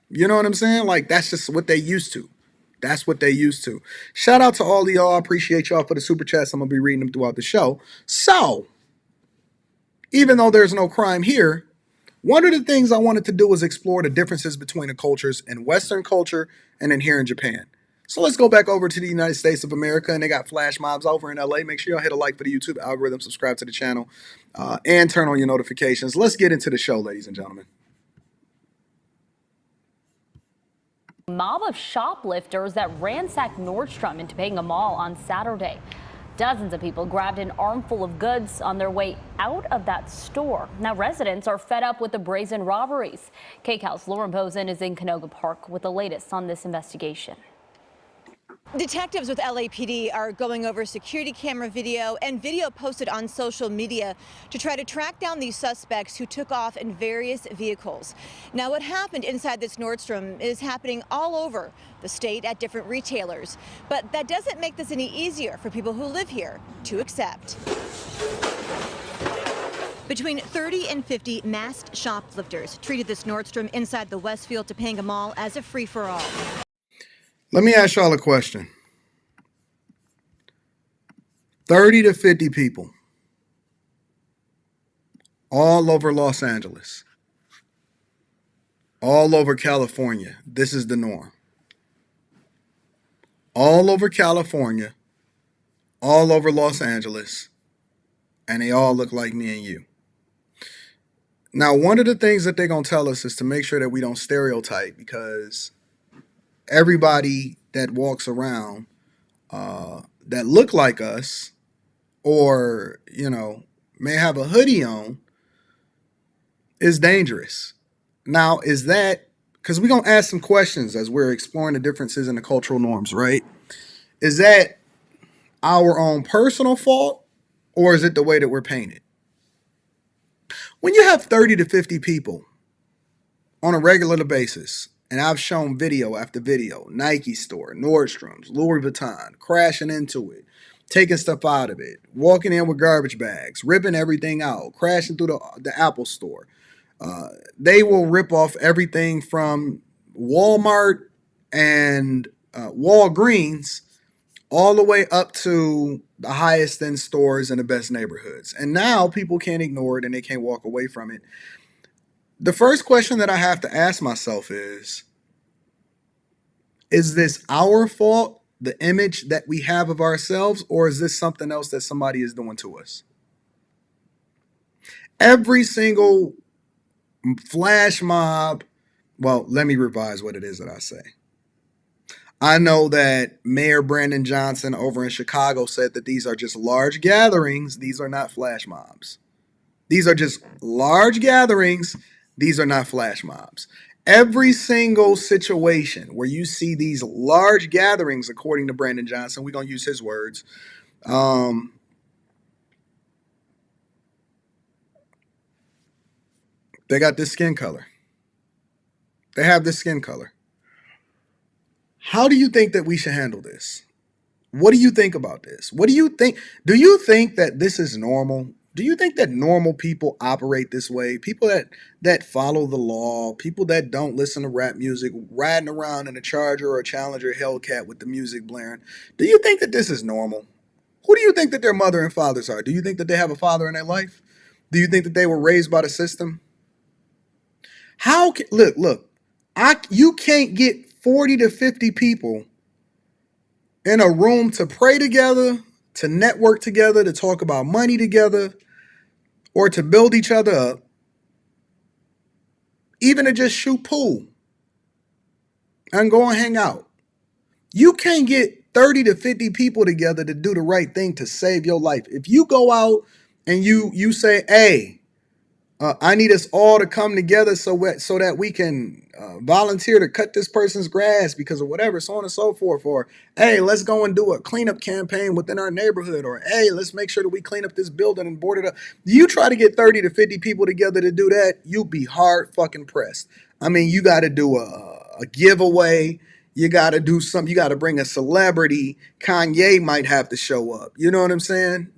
You know what I'm saying? Like, that's just what they used to. That's what they used to. Shout out to all of y'all. I appreciate y'all for the super chats. I'm going to be reading them throughout the show. So, even though there's no crime here, one of the things I wanted to do was explore the differences between the cultures in Western culture and in here in Japan. So let's go back over to the United States of America, and they got flash mobs over in LA. Make sure y'all hit a like for the YouTube algorithm, subscribe to the channel, and turn on your notifications. Let's get into the show, ladies and gentlemen. Mob of shoplifters that ransacked Nordstrom in Topanga Mall on Saturday. Dozens of people grabbed an armful of goods on their way out of that store. Now residents are fed up with the brazen robberies. KCAL's Lauren Posen is in Canoga Park with the latest on this investigation. Detectives with LAPD are going over security camera video and video posted on social media to try to track down these suspects who took off in various vehicles. Now, what happened inside this Nordstrom is happening all over the state at different retailers. But that doesn't make this any easier for people who live here to accept. Between 30 and 50 masked shoplifters treated this Nordstrom inside the Westfield Topanga Mall as a free-for-all. Let me ask y'all a question. 30 to 50 people all over Los Angeles, all over California. This is the norm. All over California, all over Los Angeles, and they all look like me and you. Now, one of the things that they're going to tell us is to make sure that we don't stereotype, because everybody that walks around that look like us, or, you know, may have a hoodie on, is dangerous. Now, is that, because we're going to ask some questions as we're exploring the differences in the cultural norms, right? Is that our own personal fault, or is it the way that we're painted? When you have 30 to 50 people on a regular basis, and I've shown video after video, Nike store, Nordstrom's, Louis Vuitton, crashing into it, taking stuff out of it, walking in with garbage bags, ripping everything out, crashing through the Apple store. They will rip off everything from Walmart and Walgreens all the way up to the highest end stores in the best neighborhoods. And now people can't ignore it and they can't walk away from it. The first question that I have to ask myself is this our fault, the image that we have of ourselves, or is this something else that somebody is doing to us? Every single flash mob, well, let me revise what it is that I say. I know that Mayor Brandon Johnson over in Chicago said that these are just large gatherings. These are not flash mobs. These are just large gatherings. These are not flash mobs. Every single situation where you see these large gatherings, according to Brandon Johnson, we're going to use his words, they got this skin color. They have this skin color. How do you think that we should handle this? What do you think about this? What do you think? Do you think that this is normal? Do you think that normal people operate this way? People that follow the law, people that don't listen to rap music, riding around in a Charger or a Challenger Hellcat with the music blaring. Do you think that this is normal? Who do you think that their mother and fathers are? Do you think that they have a father in their life? Do you think that they were raised by the system? Look, you can't get 40 to 50 people in a room to pray together, to network together, to talk about money together, or to build each other up, even to just shoot pool and go and hang out. You can't get 30 to 50 people together to do the right thing to save your life. If you go out and you say, hey, I need us all to come together so that we can volunteer to cut this person's grass because of whatever, so on and so forth. Or, hey, let's go and do a cleanup campaign within our neighborhood. Or, hey, let's make sure that we clean up this building and board it up. You try to get 30 to 50 people together to do that, you'll be hard fucking pressed. I mean, you got to do a giveaway. You got to do something. You got to bring a celebrity. Kanye might have to show up. You know what I'm saying?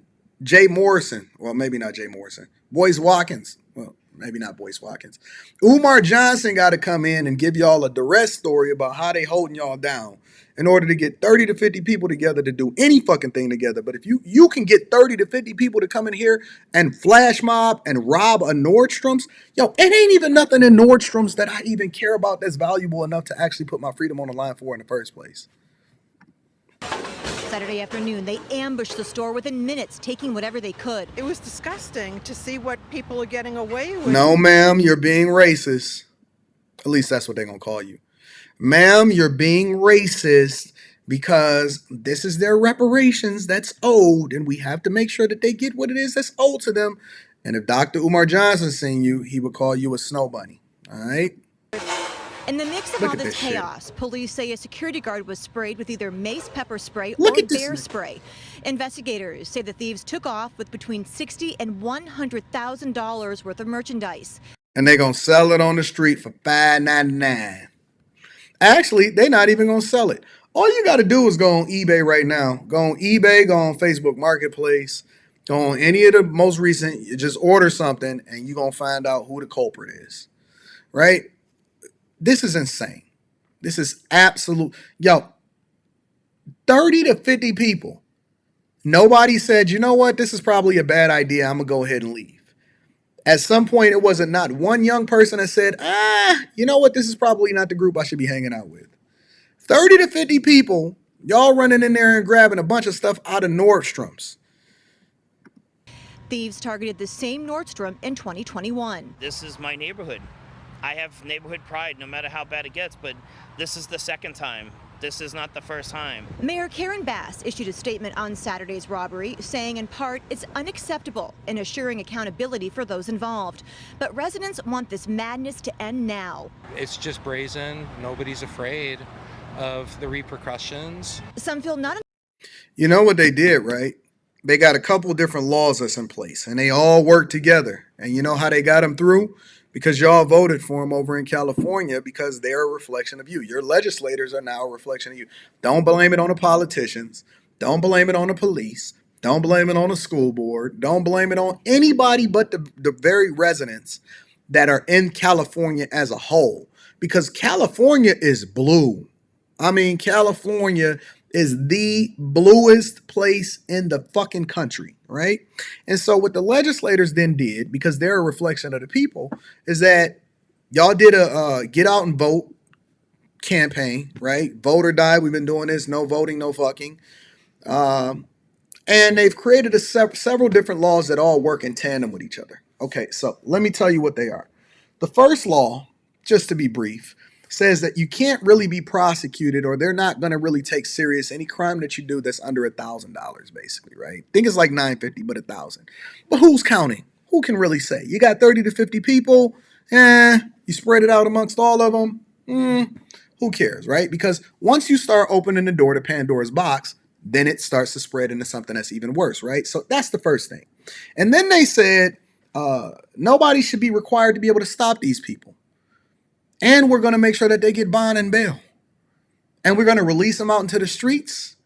Jay Morrison. Well, maybe not Jay Morrison. Boyce Watkins. Well, maybe not Boyce Watkins. Umar Johnson got to come in and give y'all a duress story about how they holding y'all down in order to get 30 to 50 people together to do any fucking thing together. But if you can get 30 to 50 people to come in here and flash mob and rob a Nordstrom's, yo, it ain't even nothing in Nordstrom's that I even care about that's valuable enough to actually put my freedom on the line for in the first place. Saturday afternoon, they ambushed the store within minutes, taking whatever they could. It was disgusting to see what people are getting away with. No, ma'am, you're being racist. At least that's what they're going to call you. Ma'am, you're being racist because this is their reparations that's owed, and we have to make sure that they get what it is that's owed to them. And if Dr. Umar Johnson seen you, he would call you a snow bunny. All right? In the mix of Look all at this this chaos, police say a security guard was sprayed with either mace pepper spray Look or at this bear man. spray. Investigators say the thieves took off with between $60,000 and $100,000 worth of merchandise. And they're going to sell it on the street for $5.99. Actually, they're not even going to sell it. All you got to do is go on eBay right now. Go on eBay, go on Facebook Marketplace, go on any of the most recent. You just order something and you're going to find out who the culprit is. Right? This is insane. This is absolute. Yo, 30 to 50 people. Nobody said, you know what? This is probably a bad idea. I'm going to go ahead and leave. At some point, it wasn't not one young person that said, you know what? This is probably not the group I should be hanging out with. 30 to 50 people, y'all running in there and grabbing a bunch of stuff out of Nordstrom's. Thieves targeted the same Nordstrom in 2021. This is my neighborhood. I have neighborhood pride no matter how bad it gets, but this is the second time. This is not the first time. Mayor Karen Bass issued a statement on Saturday's robbery, saying in part it's unacceptable and assuring accountability for those involved. But residents want this madness to end now. It's just brazen. Nobody's afraid of the repercussions. Some feel not. You know what they did, right? They got a couple different laws that's in place, and they all work together. And you know how they got them through? Because y'all voted for them over in California because they're a reflection of you. Your legislators are now a reflection of you. Don't blame it on the politicians. Don't blame it on the police. Don't blame it on the school board. Don't blame it on anybody but the very residents that are in California as a whole. Because California is blue. I mean, California is the bluest place in the fucking country, right? And so what the legislators then did, because they're a reflection of the people, is that y'all did a get out and vote campaign, right? Vote or die. We've been doing this. No voting, no fucking. And they've created several different laws that all work in tandem with each other. Okay, so let me tell you what they are. The first law, just to be brief, says that you can't really be prosecuted, or they're not going to really take serious any crime that you do that's under $1,000, basically, right? I think it's like $950, but $1,000. But who's counting? Who can really say? You got 30 to 50 people. You spread it out amongst all of them. Who cares, right? Because once you start opening the door to Pandora's box, then it starts to spread into something that's even worse, right? So that's the first thing. And then they said nobody should be required to be able to stop these people. And we're going to make sure that they get bond and bail. And we're going to release them out into the streets.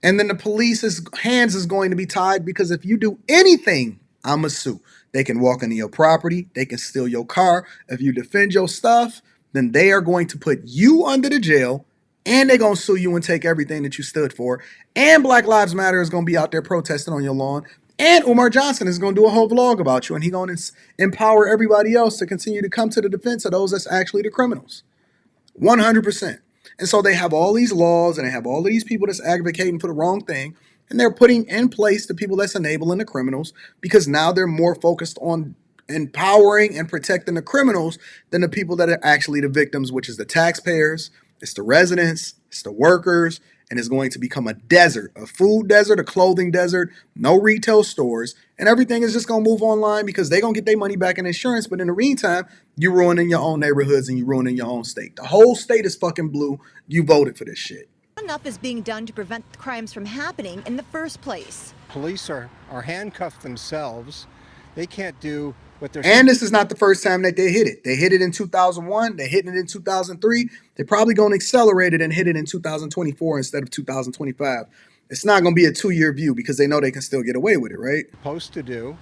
And then the police's hands is going to be tied, because if you do anything, I'm a sue. They can walk into your property. They can steal your car. If you defend your stuff, then they are going to put you under the jail, and they're going to sue you and take everything that you stood for. And Black Lives Matter is going to be out there protesting on your lawn. And Umar Johnson is going to do a whole vlog about you, and he's going to empower everybody else to continue to come to the defense of those that's actually the criminals. 100%. And so they have all these laws, and they have all of these people that's advocating for the wrong thing, and they're putting in place the people that's enabling the criminals, because now they're more focused on empowering and protecting the criminals than the people that are actually the victims, which is the taxpayers, it's the residents, it's the workers. And it's going to become a desert, a food desert, a clothing desert, no retail stores, and everything is just going to move online, because they're going to get their money back in insurance. But in the meantime, you're ruining your own neighborhoods and you're ruining your own state. The whole state is fucking blue. You voted for this shit. Enough is being done to prevent crimes from happening in the first place. Police are handcuffed themselves They can't do what they're And this is not the first time that they hit it. They hit it in 2001. They hit it in 2003. They're probably going to accelerate it and hit it in 2024 instead of 2025. It's not going to be a 2-year view because they know they can still get away with it, right? supposed to do.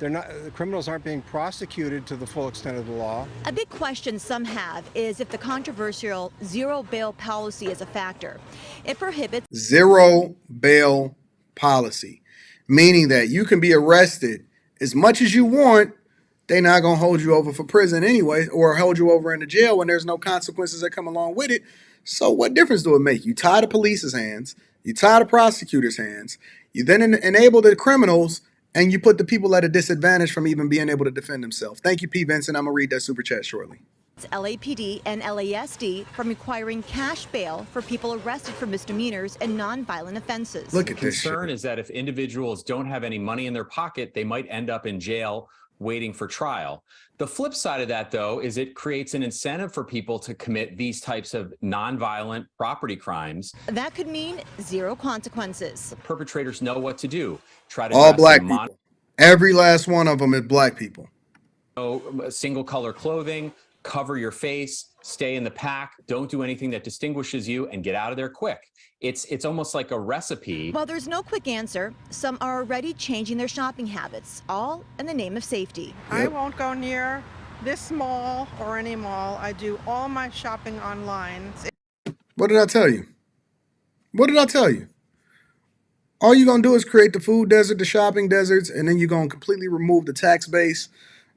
They're not. The criminals aren't being prosecuted to the full extent of the law. A big question some have is if the controversial zero bail policy is a factor. It prohibits Zero bail policy, meaning that you can be arrested as much as you want. They're not going to hold you over for prison anyway, or hold you over in the jail when there's no consequences that come along with it. So what difference do it make? You tie the police's hands, you tie the prosecutor's hands, you then enable the criminals, and you put the people at a disadvantage from even being able to defend themselves. Thank you, P. Vincent. I'm going to read that super chat shortly. LAPD and LASD from requiring cash bail for people arrested for misdemeanors and nonviolent offenses. Look at this shit. The concern is that if individuals don't have any money in their pocket, they might end up in jail waiting for trial. The flip side of that, though, is it creates an incentive for people to commit these types of nonviolent property crimes. That could mean zero consequences. The perpetrators know what to do. Try to All black people. Every last one of them is black people. Single color clothing, cover your face, stay in the pack, don't do anything that distinguishes you, and get out of there quick. It's almost like a recipe. While there's no quick answer, some are already changing their shopping habits, all in the name of safety. I won't go near this mall or any mall. I do all my shopping online. What did I tell you? What did I tell you? All you're going to do is create the food desert, the shopping deserts, and then you're going to completely remove the tax base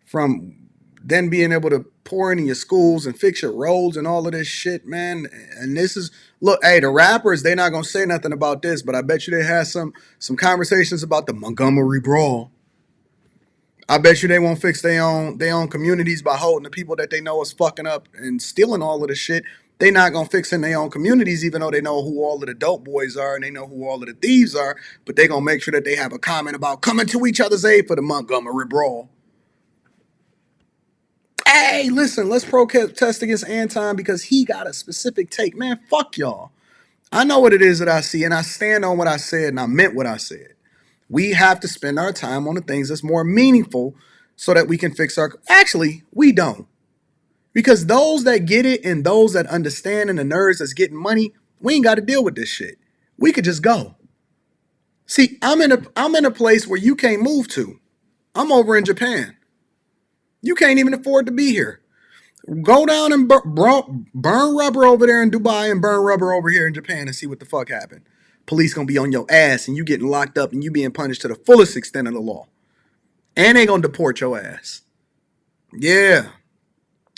from then being able to pour into your schools and fix your roads and all of this shit, man. And this is, look, hey, the rappers, they're not going to say nothing about this, but I bet you they had some conversations about the Montgomery Brawl. I bet you they won't fix their own communities by holding the people that they know is fucking up and stealing all of the shit. They not going to fix in their own communities, even though they know who all of the dope boys are and they know who all of the thieves are, but they going to make sure that they have a comment about coming to each other's aid for the Montgomery Brawl. Hey, listen, let's protest against Anton because he got a specific take. Man, fuck y'all. I know what it is that I see, and I stand on what I said, and I meant what I said. We have to spend our time on the things that's more meaningful so that we can fix our... Actually, we don't. Because those that get it and those that understand and the nerds that's getting money, we ain't got to deal with this shit. We could just go. See, I'm in a place where you can't move to. I'm over in Japan. You can't even afford to be here. Go down and burn rubber over there in Dubai and burn rubber over here in Japan and see what the fuck happened. Police gonna be on your ass and you getting locked up and you being punished to the fullest extent of the law. And they gonna deport your ass. Yeah.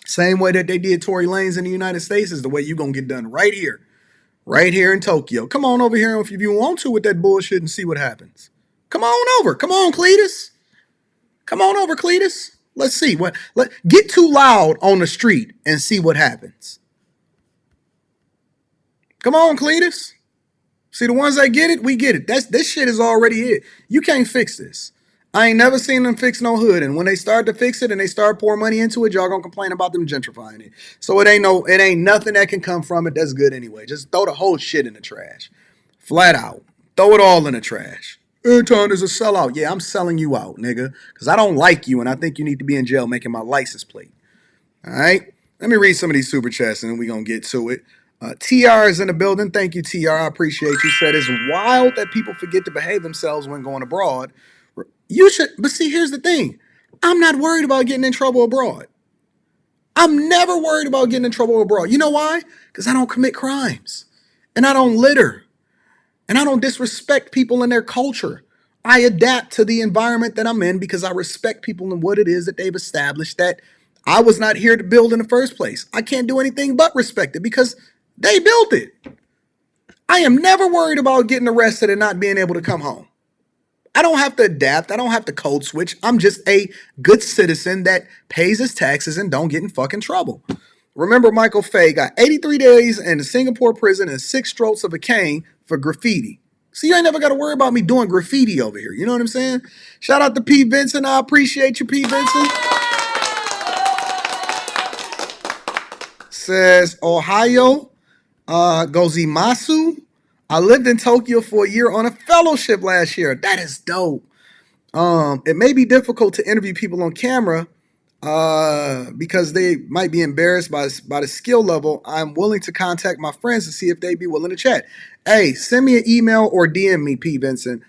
Same way that they did Tory Lanez in the United States is the way you gonna get done right here. Right here in Tokyo. Come on over here if you want to with that bullshit and see what happens. Come on over. Come on, Cletus. Come on over, Cletus. Let's see. Get too loud on the street and see what happens. Come on, Cletus. See, the ones that get it, we get it. This shit is already it. You can't fix this. I ain't never seen them fix no hood. And when they start to fix it and they start pouring money into it, y'all gonna complain about them gentrifying it. So it ain't nothing that can come from it that's good anyway. Just throw the whole shit in the trash. Flat out. Throw it all in the trash. Anton is a sellout. Yeah, I'm selling you out, nigga. Because I don't like you and I think you need to be in jail making my license plate. All right? Let me read some of these super chats and then we're going to get to it. TR is in the building. Thank you, TR. I appreciate you. Said it's wild that people forget to behave themselves when going abroad. You should, but see, here's the thing. I'm not worried about getting in trouble abroad. I'm never worried about getting in trouble abroad. You know why? Because I don't commit crimes. And I don't litter. And I don't disrespect people and their culture. I adapt to the environment that I'm in because I respect people and what it is that they've established that I was not here to build in the first place. I can't do anything but respect it because they built it. I am never worried about getting arrested and not being able to come home. I don't have to adapt. I don't have to code switch. I'm just a good citizen that pays his taxes and don't get in fucking trouble. Remember, Michael Fay got 83 days in a Singapore prison and 6 strokes of a cane for graffiti. See, you ain't never got to worry about me doing graffiti over here. You know what I'm saying? Shout out to P. Vincent. I appreciate you, P. Vincent. Says Ohio, Gozimasu. I lived in Tokyo for a year on a fellowship last year. That is dope. It may be difficult to interview people on camera because they might be embarrassed by the skill level. I'm willing to contact my friends to see if they'd be willing to chat. Hey, send me an email or DM me, P. Vincent,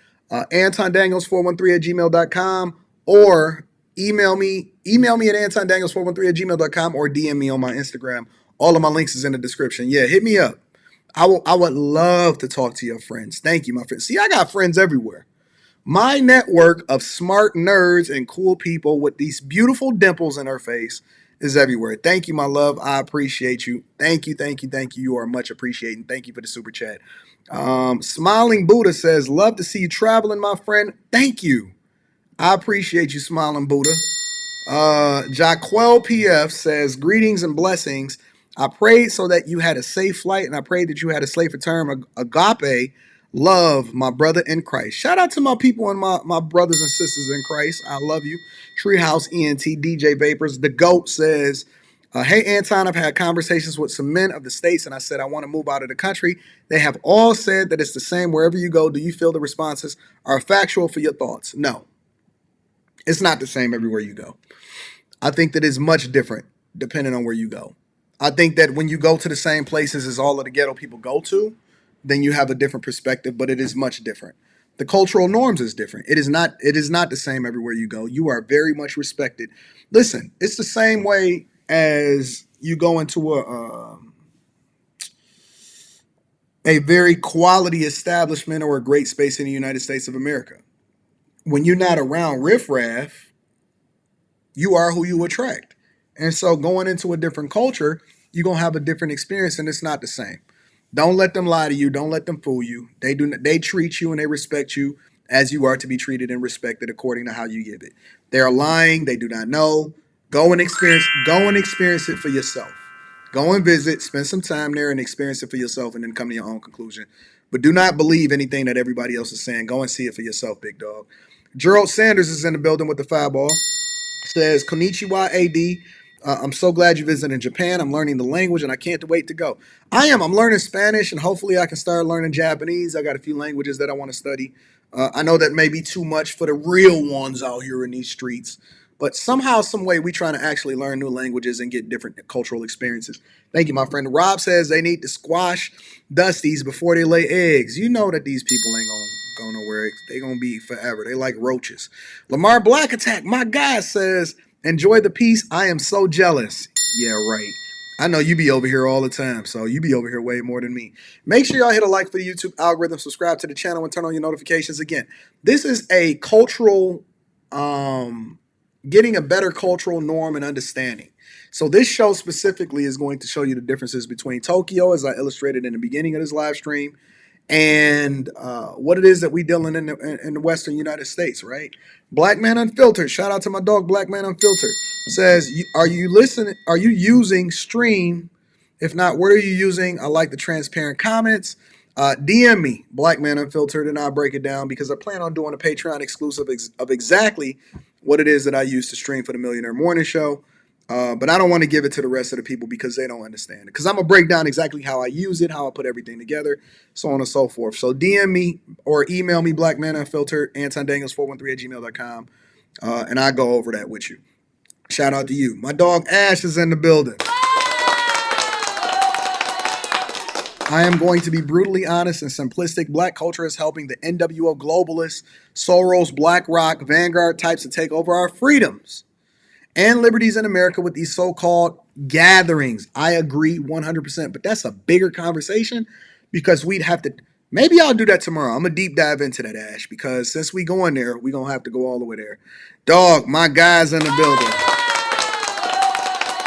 Anton Daniels 413@gmail.com, or email me at Anton Daniels 413@gmail.com, or DM me on my Instagram. All of my links is in the description. Yeah, hit me up. I would love to talk to your friends. Thank you, my friends. See, I got friends everywhere. My network of smart nerds and cool people with these beautiful dimples in her face is everywhere. Thank you, my love. I appreciate you. Thank you, thank you, thank you. You are much appreciated. Thank you for the super chat. Smiling Buddha says, love to see you traveling, my friend. Thank you. I appreciate you, Smiling Buddha. Jaquel PF says, greetings and blessings. I prayed so that you had a safe flight, and I prayed that you had a safe return. Agape love, my brother in Christ. Shout out to my people and my brothers and sisters in Christ. I love you. Treehouse ENT, DJ Vapors. The GOAT says, hey, Anton, I've had conversations with some men of the States, and I said I want to move out of the country. They have all said that it's the same wherever you go. Do you feel the responses are factual for your thoughts? No. It's not the same everywhere you go. I think that it's much different depending on where you go. I think that when you go to the same places as all of the ghetto people go to, then you have a different perspective, but it is much different. The cultural norms is different. It is not the same everywhere you go. You are very much respected. Listen, it's the same way as you go into a very quality establishment or a great space in the United States of America. When you're not around riffraff, you are who you attract. And so going into a different culture, you're going to have a different experience, and it's not the same. Don't let them lie to you. Don't let them fool you. They treat you and they respect you as you are to be treated and respected according to how you give it. They are lying. They do not know. Go and experience it for yourself. Go and visit, spend some time there and experience it for yourself, and then come to your own conclusion. But do not believe anything that everybody else is saying. Go and see it for yourself, big dog. Gerald Sanders is in the building with the fireball. Says, Konnichiwa, AD. I'm so glad you visited in Japan. I'm learning the language and I can't wait to go. I'm learning Spanish, and hopefully I can start learning Japanese. I got a few languages that I want to study. I know that may be too much for the real ones out here in these streets, but somehow, some way, we trying to actually learn new languages and get different cultural experiences. Thank you, my friend. Rob says they need to squash Dusties before they lay eggs. You know that these people ain't gonna go nowhere. They gonna be forever. They like roaches. Lamar Black Attack, my guy, says, enjoy the peace. I am so jealous. Yeah, right. I know you be over here all the time, so you be over here way more than me. Make sure y'all hit a like for the YouTube algorithm, subscribe to the channel, and turn on your notifications. Again, this is a cultural, getting a better cultural norm and understanding. So this show specifically is going to show you the differences between Tokyo, as I illustrated in the beginning of this live stream, and what it is that we dealing in the Western United States, right? Black Man Unfiltered, shout out to my dog Black Man Unfiltered, says, are you using Stream? If not, what are you using? I like the transparent comments. DM me, Black Man Unfiltered, and I'll break it down, because I plan on doing a Patreon exclusive of exactly what it is that I use to stream for the Millionaire Morning Show. But I don't want to give it to the rest of the people because they don't understand it. Because I'm going to break down exactly how I use it, how I put everything together, so on and so forth. So DM me or email me, Black Man Unfiltered, AntonDaniels413@gmail.com, and I go over that with you. Shout out to you. My dog Ash is in the building. I am going to be brutally honest and simplistic. Black culture is helping the NWO globalists, Soros, BlackRock, Vanguard types to take over our freedoms and liberties in America with these so-called gatherings. I agree 100%, but that's a bigger conversation, because we'd have to, maybe I'll do that tomorrow. I'm going to deep dive into that, Ash, because since we going there, we're going to have to go all the way there. Dog, my guy's in the building.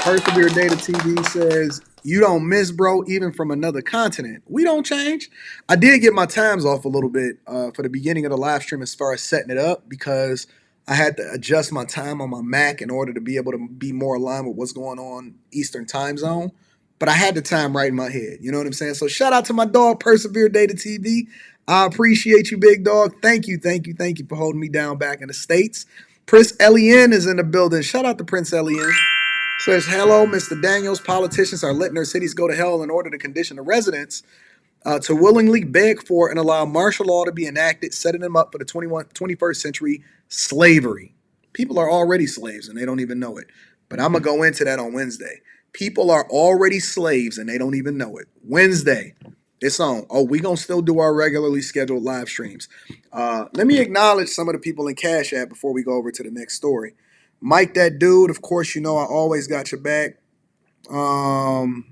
Persevere Data TV says, you don't miss, bro, even from another continent. We don't change. I did get my times off a little bit for the beginning of the live stream as far as setting it up, because I had to adjust my time on my Mac in order to be able to be more aligned with what's going on Eastern time zone. But I had the time right in my head. You know what I'm saying? So shout out to my dog, Persevere Data TV. I appreciate you, big dog. Thank you for holding me down back in the States. Prince Elian is in the building. Shout out to Prince Elian. Says, hello, Mr. Daniels. Politicians are letting their cities go to hell in order to condition the residents to willingly beg for and allow martial law to be enacted, setting them up for the 21st century Slavery. People are already slaves and they don't even know it. But I'm going to go into that on Wednesday. People are already slaves and they don't even know it. Wednesday, it's on. Oh, we going to still do our regularly scheduled live streams. Let me acknowledge some of the people in Cash App before we go over to the next story. Mike, that dude, of course, you know I always got your back. Hold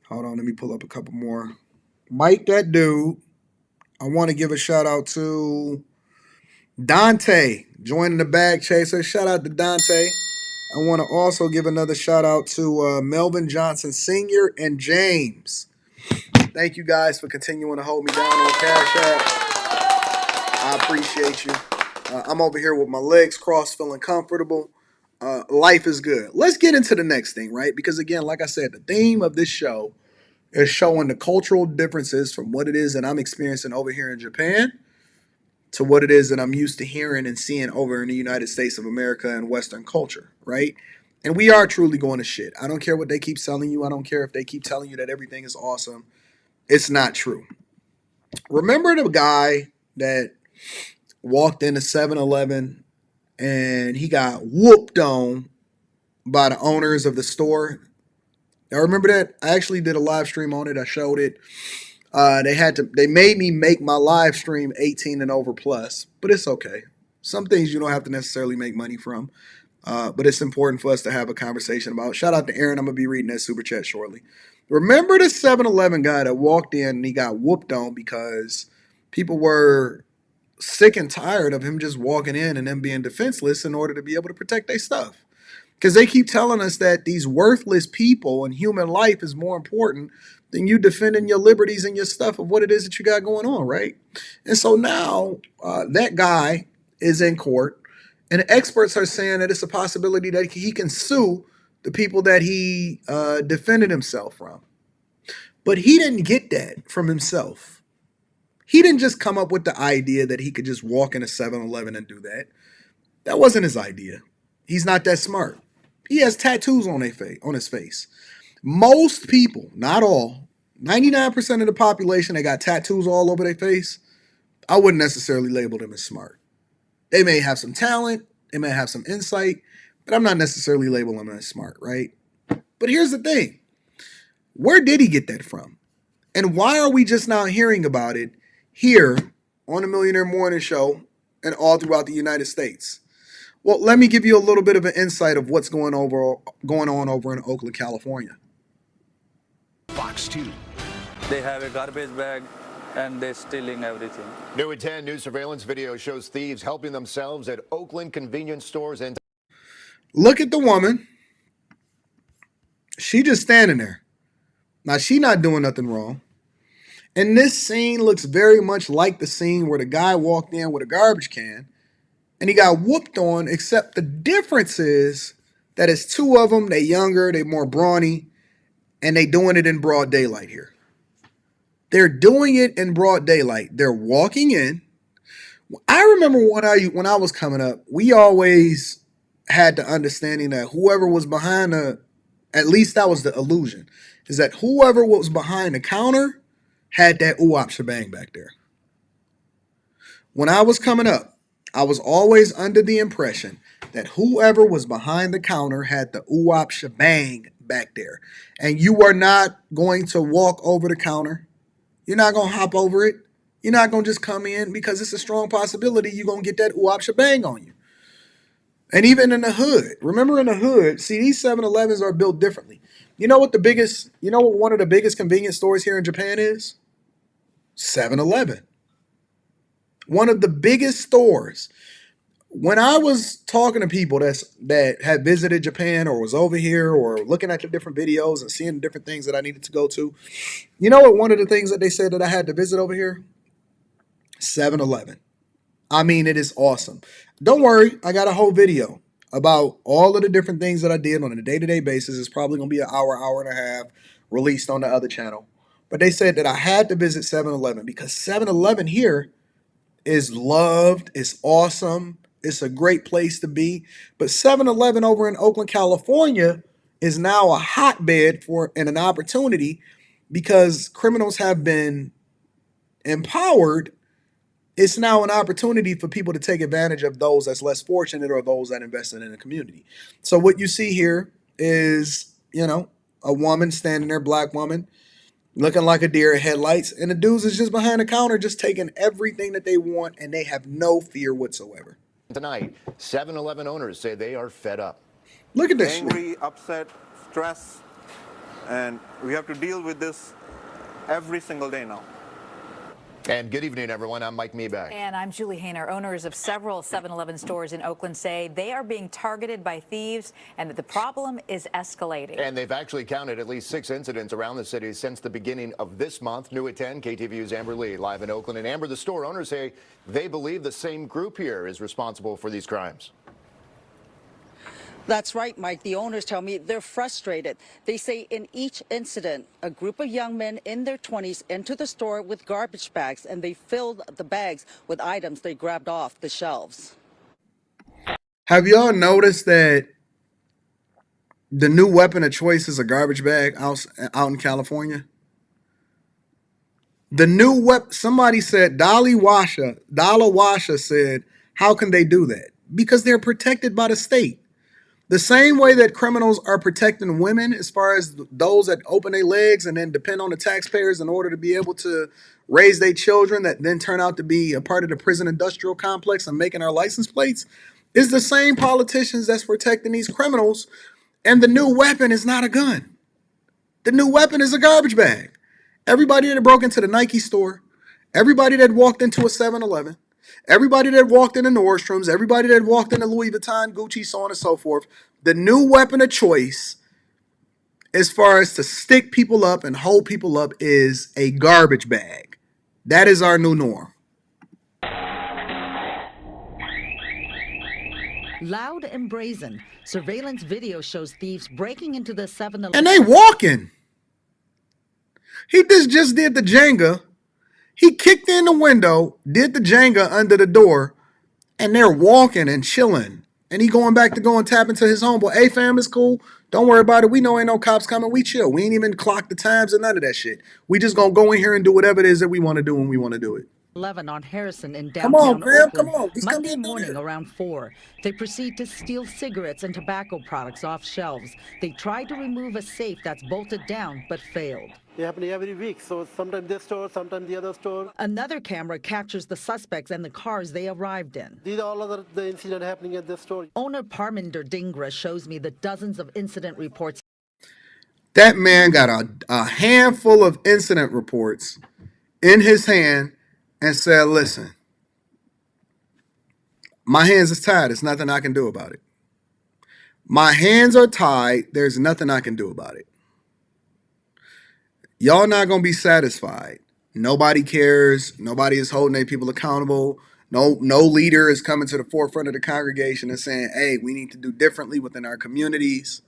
on, let me pull up a couple more. Mike, that dude. I want to give a shout out to Dante, joining the Bag Chaser. Shout out to Dante. I want to also give another shout out to Melvin Johnson Sr. and James. Thank you guys for continuing to hold me down on Cash App. I appreciate you. I'm over here with my legs crossed, feeling comfortable. Life is good. Let's get into the next thing, right? Because again, like I said, the theme of this show is showing the cultural differences from what it is that I'm experiencing over here in Japan to what it is that I'm used to hearing and seeing over in the United States of America and Western culture, right? And we are truly going to shit. I don't care what they keep telling you. I don't care if they keep telling you that everything is awesome. It's not true. Remember the guy that walked into 7-Eleven and he got whooped on by the owners of the store? I remember that. I actually did a live stream on it. I showed it. They made me make my live stream 18 and over plus, but it's okay. Some things you don't have to necessarily make money from, but it's important for us to have a conversation about. Shout out to Aaron. I'm going to be reading that super chat shortly. Remember the 7-Eleven guy that walked in and he got whooped on because people were sick and tired of him just walking in and them being defenseless in order to be able to protect their stuff. Because they keep telling us that these worthless people and human life is more important than you defending your liberties and your stuff of what it is that you got going on, right? And so now that guy is in court, and the experts are saying that it's a possibility that he can sue the people that he defended himself from. But he didn't get that from himself. He didn't just come up with the idea that he could just walk in a 7-Eleven and do that. That wasn't his idea. He's not that smart. He has tattoos on his face. Most people, not all, 99% of the population that got tattoos all over their face, I wouldn't necessarily label them as smart. They may have some talent, they may have some insight, but I'm not necessarily labeling them as smart, right? But here's the thing. Where did he get that from? And why are we just now hearing about it here on the Millionaire Morning Show and all throughout the United States? Well, let me give you a little bit of an insight of what's going on over in Oakland, California. Fox 2. They have a garbage bag and they're stealing everything. New at 10, new surveillance video shows thieves helping themselves at Oakland convenience stores. And look at the woman. She just standing there. Now, she not doing nothing wrong. And this scene looks very much like the scene where the guy walked in with a garbage can and he got whooped on, except the difference is that it's two of them. They younger, they more brawny, and they doing it in broad daylight here. They're doing it in broad daylight. They're walking in. I remember when I was coming up, we always had the understanding that whoever was behind at least that was the illusion, is that whoever was behind the counter had that ooh-op shebang back there. When I was coming up, I was always under the impression that whoever was behind the counter had the ooh-op shebang back there. And you are not going to walk over the counter. You're not going to hop over it. You're not going to just come in, because it's a strong possibility you're going to get that ooh-op shebang on you. And even in the hood. Remember, in the hood, see, these 7-Elevens are built differently. You know what one of the biggest convenience stores here in Japan is? 7-Eleven. One of the biggest stores. When I was talking to people that had visited Japan or was over here or looking at the different videos and seeing the different things that I needed to go to, you know what one of the things that they said that I had to visit over here? 7-Eleven. I mean, it is awesome. Don't worry, I got a whole video about all of the different things that I did on a day-to-day basis. It's probably going to be an hour and a half released on the other channel. But they said that I had to visit 7-Eleven because 7-Eleven here is loved, it's awesome, it's a great place to be. But 7-Eleven over in Oakland, California is now a hotbed for and an opportunity because criminals have been empowered it's now an opportunity for people to take advantage of those that's less fortunate or those that invested in the community. So what you see here is, a woman standing there, black woman, looking like a deer in headlights, and the dudes is just behind the counter just taking everything that they want, and they have no fear whatsoever. Tonight, 7-Eleven owners say they are fed up. Look at this angry, upset, stress, and we have to deal with this every single day now. And good evening, everyone. I'm Mike Meeback. And I'm Julie Hayner. Owners of several 7-Eleven stores in Oakland say they are being targeted by thieves and that the problem is escalating. And they've actually counted at least 6 incidents around the city since the beginning of this month. New at 10, KTVU's Amber Lee live in Oakland. And Amber, the store owners say they believe the same group here is responsible for these crimes. That's right, Mike. The owners tell me they're frustrated. They say in each incident, a group of young men in their 20s entered the store with garbage bags, and they filled the bags with items they grabbed off the shelves. Have y'all noticed that the new weapon of choice is a garbage bag out in California? The new weapon, somebody said, Dala Washa said, how can they do that? Because they're protected by the state. The same way that criminals are protecting women as far as those that open their legs and then depend on the taxpayers in order to be able to raise their children that then turn out to be a part of the prison industrial complex and making our license plates, is the same politicians that's protecting these criminals. And the new weapon is not a gun. The new weapon is a garbage bag. Everybody that broke into the Nike store, everybody that walked into a 7-Eleven, everybody that walked into Nordstrom's, everybody that walked into Louis Vuitton, Gucci, so on and so forth, the new weapon of choice as far as to stick people up and hold people up is a garbage bag. That is our new norm. Loud and brazen, surveillance video shows thieves breaking into the 7-Eleven. And they walking. He just did the Jenga. He kicked in the window, did the Jenga under the door, and they're walking and chilling. And he going back to go and tap into his homeboy. Hey, fam, it's cool. Don't worry about it. We know ain't no cops coming. We chill. We ain't even clock the times or none of that shit. We just gonna go in here and do whatever it is that we want to do when we want to do it. 11 on Harrison in Come downtown on, fam. Oakland, Come on. Just Monday come in morning there. around 4. They proceed to steal cigarettes and tobacco products off shelves. They tried to remove a safe that's bolted down, but failed. They happen every week, so sometimes this store, sometimes the other store. Another camera captures the suspects and the cars they arrived in. These are all of the incidents happening at this store. Owner Parminder Dhingra shows me the dozens of incident reports. That man got a handful of incident reports in his hand and said, listen, my hands is tied. There's nothing I can do about it. My hands are tied. There's nothing I can do about it. Y'all not going to be satisfied. Nobody cares. Nobody is holding their people accountable. No leader is coming to the forefront of the congregation and saying, hey, we need to do differently within our communities.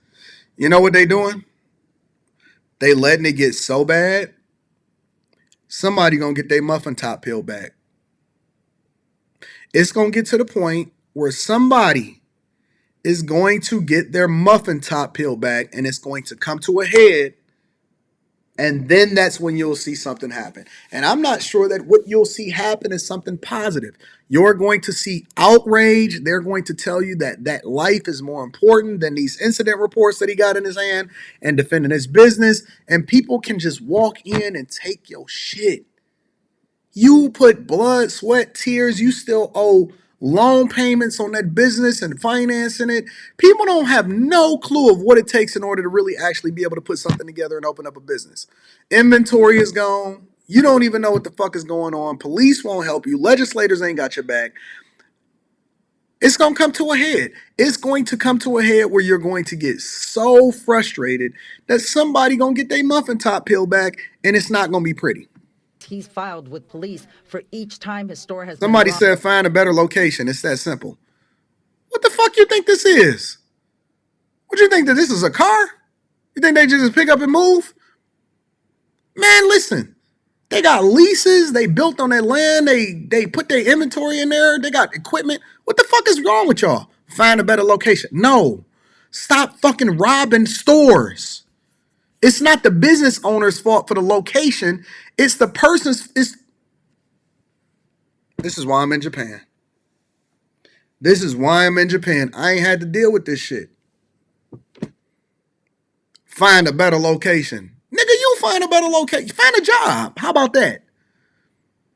You know what they doing? They letting it get so bad, somebody going to get their muffin top peeled back. It's going to get to the point where somebody is going to get their muffin top peeled back, and it's going to come to a head. And then that's when you'll see something happen. And I'm not sure that what you'll see happen is something positive. You're going to see outrage. They're going to tell you that life is more important than these incident reports that he got in his hand and defending his business. And people can just walk in and take your shit. You put blood, sweat, tears. You still owe loan payments on that business and financing it. People don't have no clue of what it takes in order to really actually be able to put something together and open up a business. Inventory is gone. You don't even know what the fuck is going on. Police won't help you. Legislators ain't got your back. It's going to come to a head. It's going to come to a head where you're going to get so frustrated that somebody going to get their muffin top peeled back, and it's not going to be pretty. He's filed with police for each time his store has Somebody been said find a better location. It's that simple. What the fuck you think this is? What you think that this is a car? You think they just pick up and move? Man, listen. They got leases. They built on that land. They put their inventory in there. They got equipment. What the fuck is wrong with y'all? Find a better location. No. Stop fucking robbing stores. It's not the business owner's fault for the location. It's the person's. This is why I'm in Japan. This is why I'm in Japan. I ain't had to deal with this shit. Find a better location. Nigga, you find a better location. Find a job. How about that?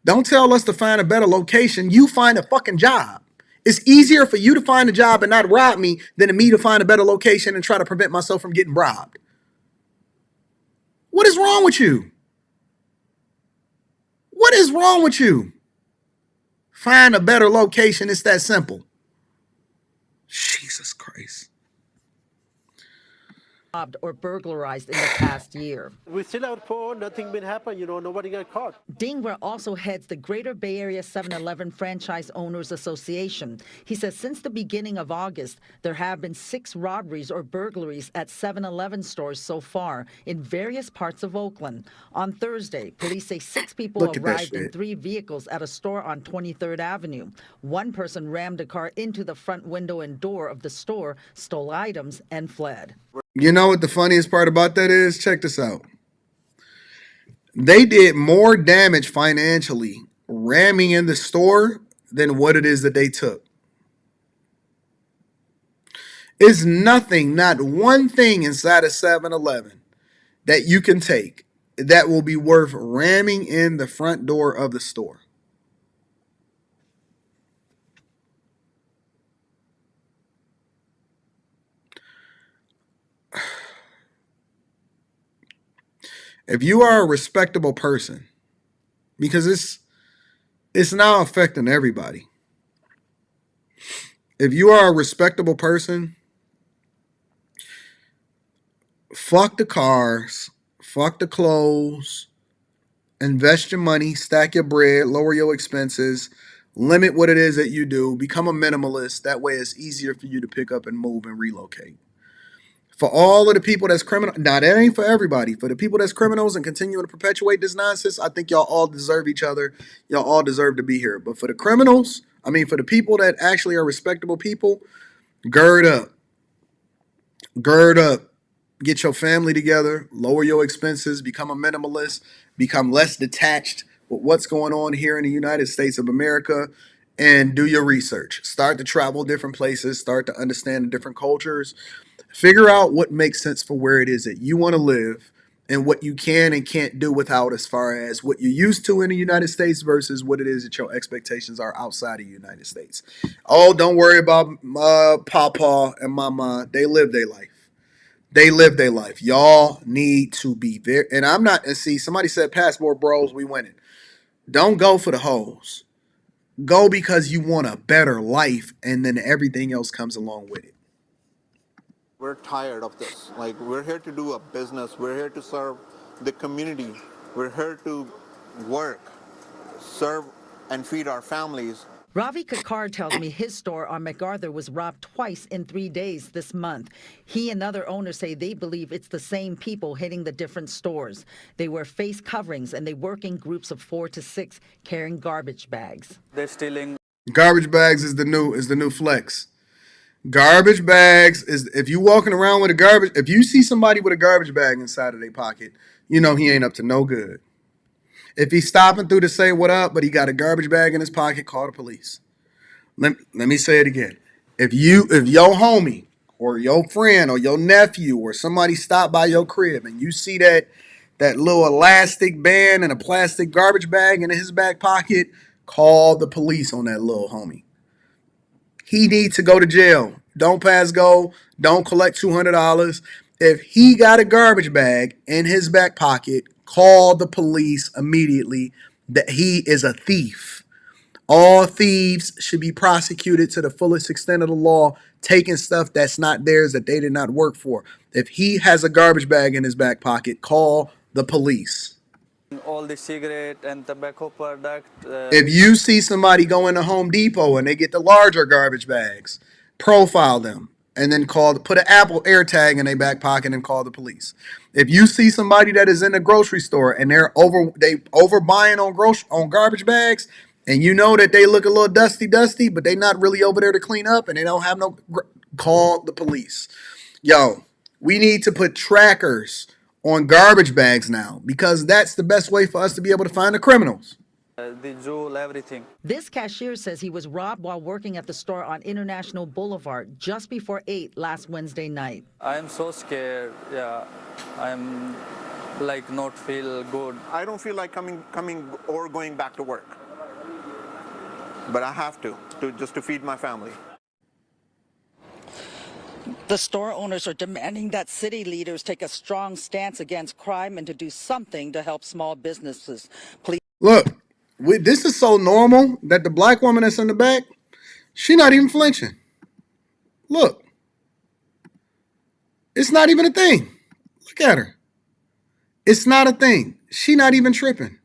Don't tell us to find a better location. You find a fucking job. It's easier for you to find a job and not rob me than for me to find a better location and try to prevent myself from getting robbed. What is wrong with you? What is wrong with you? Find a better location. It's that simple. Jesus Christ. Robbed or burglarized in the past year. We still out for nothing been happened, nobody got caught. Dingler also heads the Greater Bay Area 7-Eleven Franchise Owners Association. He says since the beginning of August, there have been 6 robberies or burglaries at 7-Eleven stores so far in various parts of Oakland. On Thursday, police say 6 people arrived in 3 vehicles at a store on 23rd Avenue. One person rammed a car into the front window and door of the store, stole items, and fled. You know what the funniest part about that is? Check this out. They did more damage financially ramming in the store than what it is that they took. It's nothing, not one thing inside of 7-Eleven that you can take that will be worth ramming in the front door of the store. If you are a respectable person, because it's now affecting everybody. If you are a respectable person, fuck the cars, fuck the clothes, invest your money, stack your bread, lower your expenses, limit what it is that you do, become a minimalist. That way it's easier for you to pick up and move and relocate. For all of the people that's criminal, now that ain't for everybody. For the people that's criminals and continuing to perpetuate this nonsense, I think y'all all deserve each other. Y'all all deserve to be here. But for the criminals, for the people that actually are respectable people, gird up. Gird up. Get your family together, lower your expenses, become a minimalist, become less detached with what's going on here in the United States of America, and do your research. Start to travel different places, start to understand the different cultures. Figure out what makes sense for where it is that you want to live and what you can and can't do without, as far as what you're used to in the United States versus what it is that your expectations are outside of the United States. Oh, don't worry about Papa and Mama. They live their life. They live their life. Y'all need to be there. And I'm not, and see, somebody said passport bros, we winning. Don't go for the hoes. Go because you want a better life, and then everything else comes along with it. We're tired of this. Like, we're here to do a business. We're here to serve the community. We're here to work, serve, and feed our families. Ravi Kakar tells me his store on MacArthur was robbed twice in 3 days this month. He and other owners say they believe it's the same people hitting the different stores. They wear face coverings and they work in groups of 4 to 6 carrying garbage bags. They're stealing. Garbage bags is the new flex. Garbage bags is, if you walking around with a garbage, if you see somebody with a garbage bag inside of their pocket, you know he ain't up to no good. If he's stopping through to say what up, but he got a garbage bag in his pocket, call the police. Let me say it again. If your homie or your friend or your nephew or somebody stop by your crib and you see that little elastic band and a plastic garbage bag in his back pocket, call the police on that little homie. He needs to go to jail. Don't pass go. Don't collect $200. If he got a garbage bag in his back pocket, call the police immediately that he is a thief. All thieves should be prosecuted to the fullest extent of the law, taking stuff that's not theirs, that they did not work for. If he has a garbage bag in his back pocket, call the police. All the cigarette and tobacco product. If you see somebody go into Home Depot and they get the larger garbage bags, profile them and then put an Apple AirTag in their back pocket and call the police. If you see somebody that is in a grocery store and they overbuying on garbage bags, and you know that they look a little dusty, but they not really over there to clean up and they don't have call the police. Yo, we need to put trackers on garbage bags now, because that's the best way for us to be able to find the criminals. The jewel, everything. This cashier says he was robbed while working at the store on International Boulevard just before 8 last Wednesday night. I'm so scared. Yeah, I'm like not feel good. I don't feel like coming or going back to work, but I have to just to feed my family. The store owners are demanding that city leaders take a strong stance against crime and to do something to help small businesses. Please. Look, this is so normal that the black woman that's in the back, she not even flinching. Look, it's not even a thing. Look at her. It's not a thing. She not even tripping.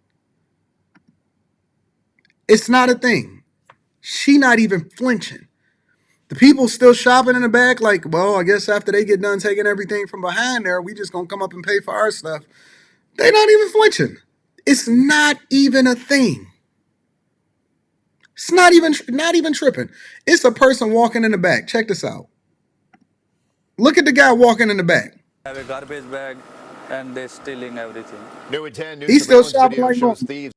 It's not a thing. She not even flinching. The people still shopping in the back like, well, I guess after they get done taking everything from behind there, we just gonna come up and pay for our stuff. They not even flinching. It's not even a thing. It's not even tripping. It's a person walking in the back. Check this out. Look at the guy walking in the back. I have a garbage bag and they're stealing everything. New at 10, new He's still surveillance shopping video like shows normal. thieves.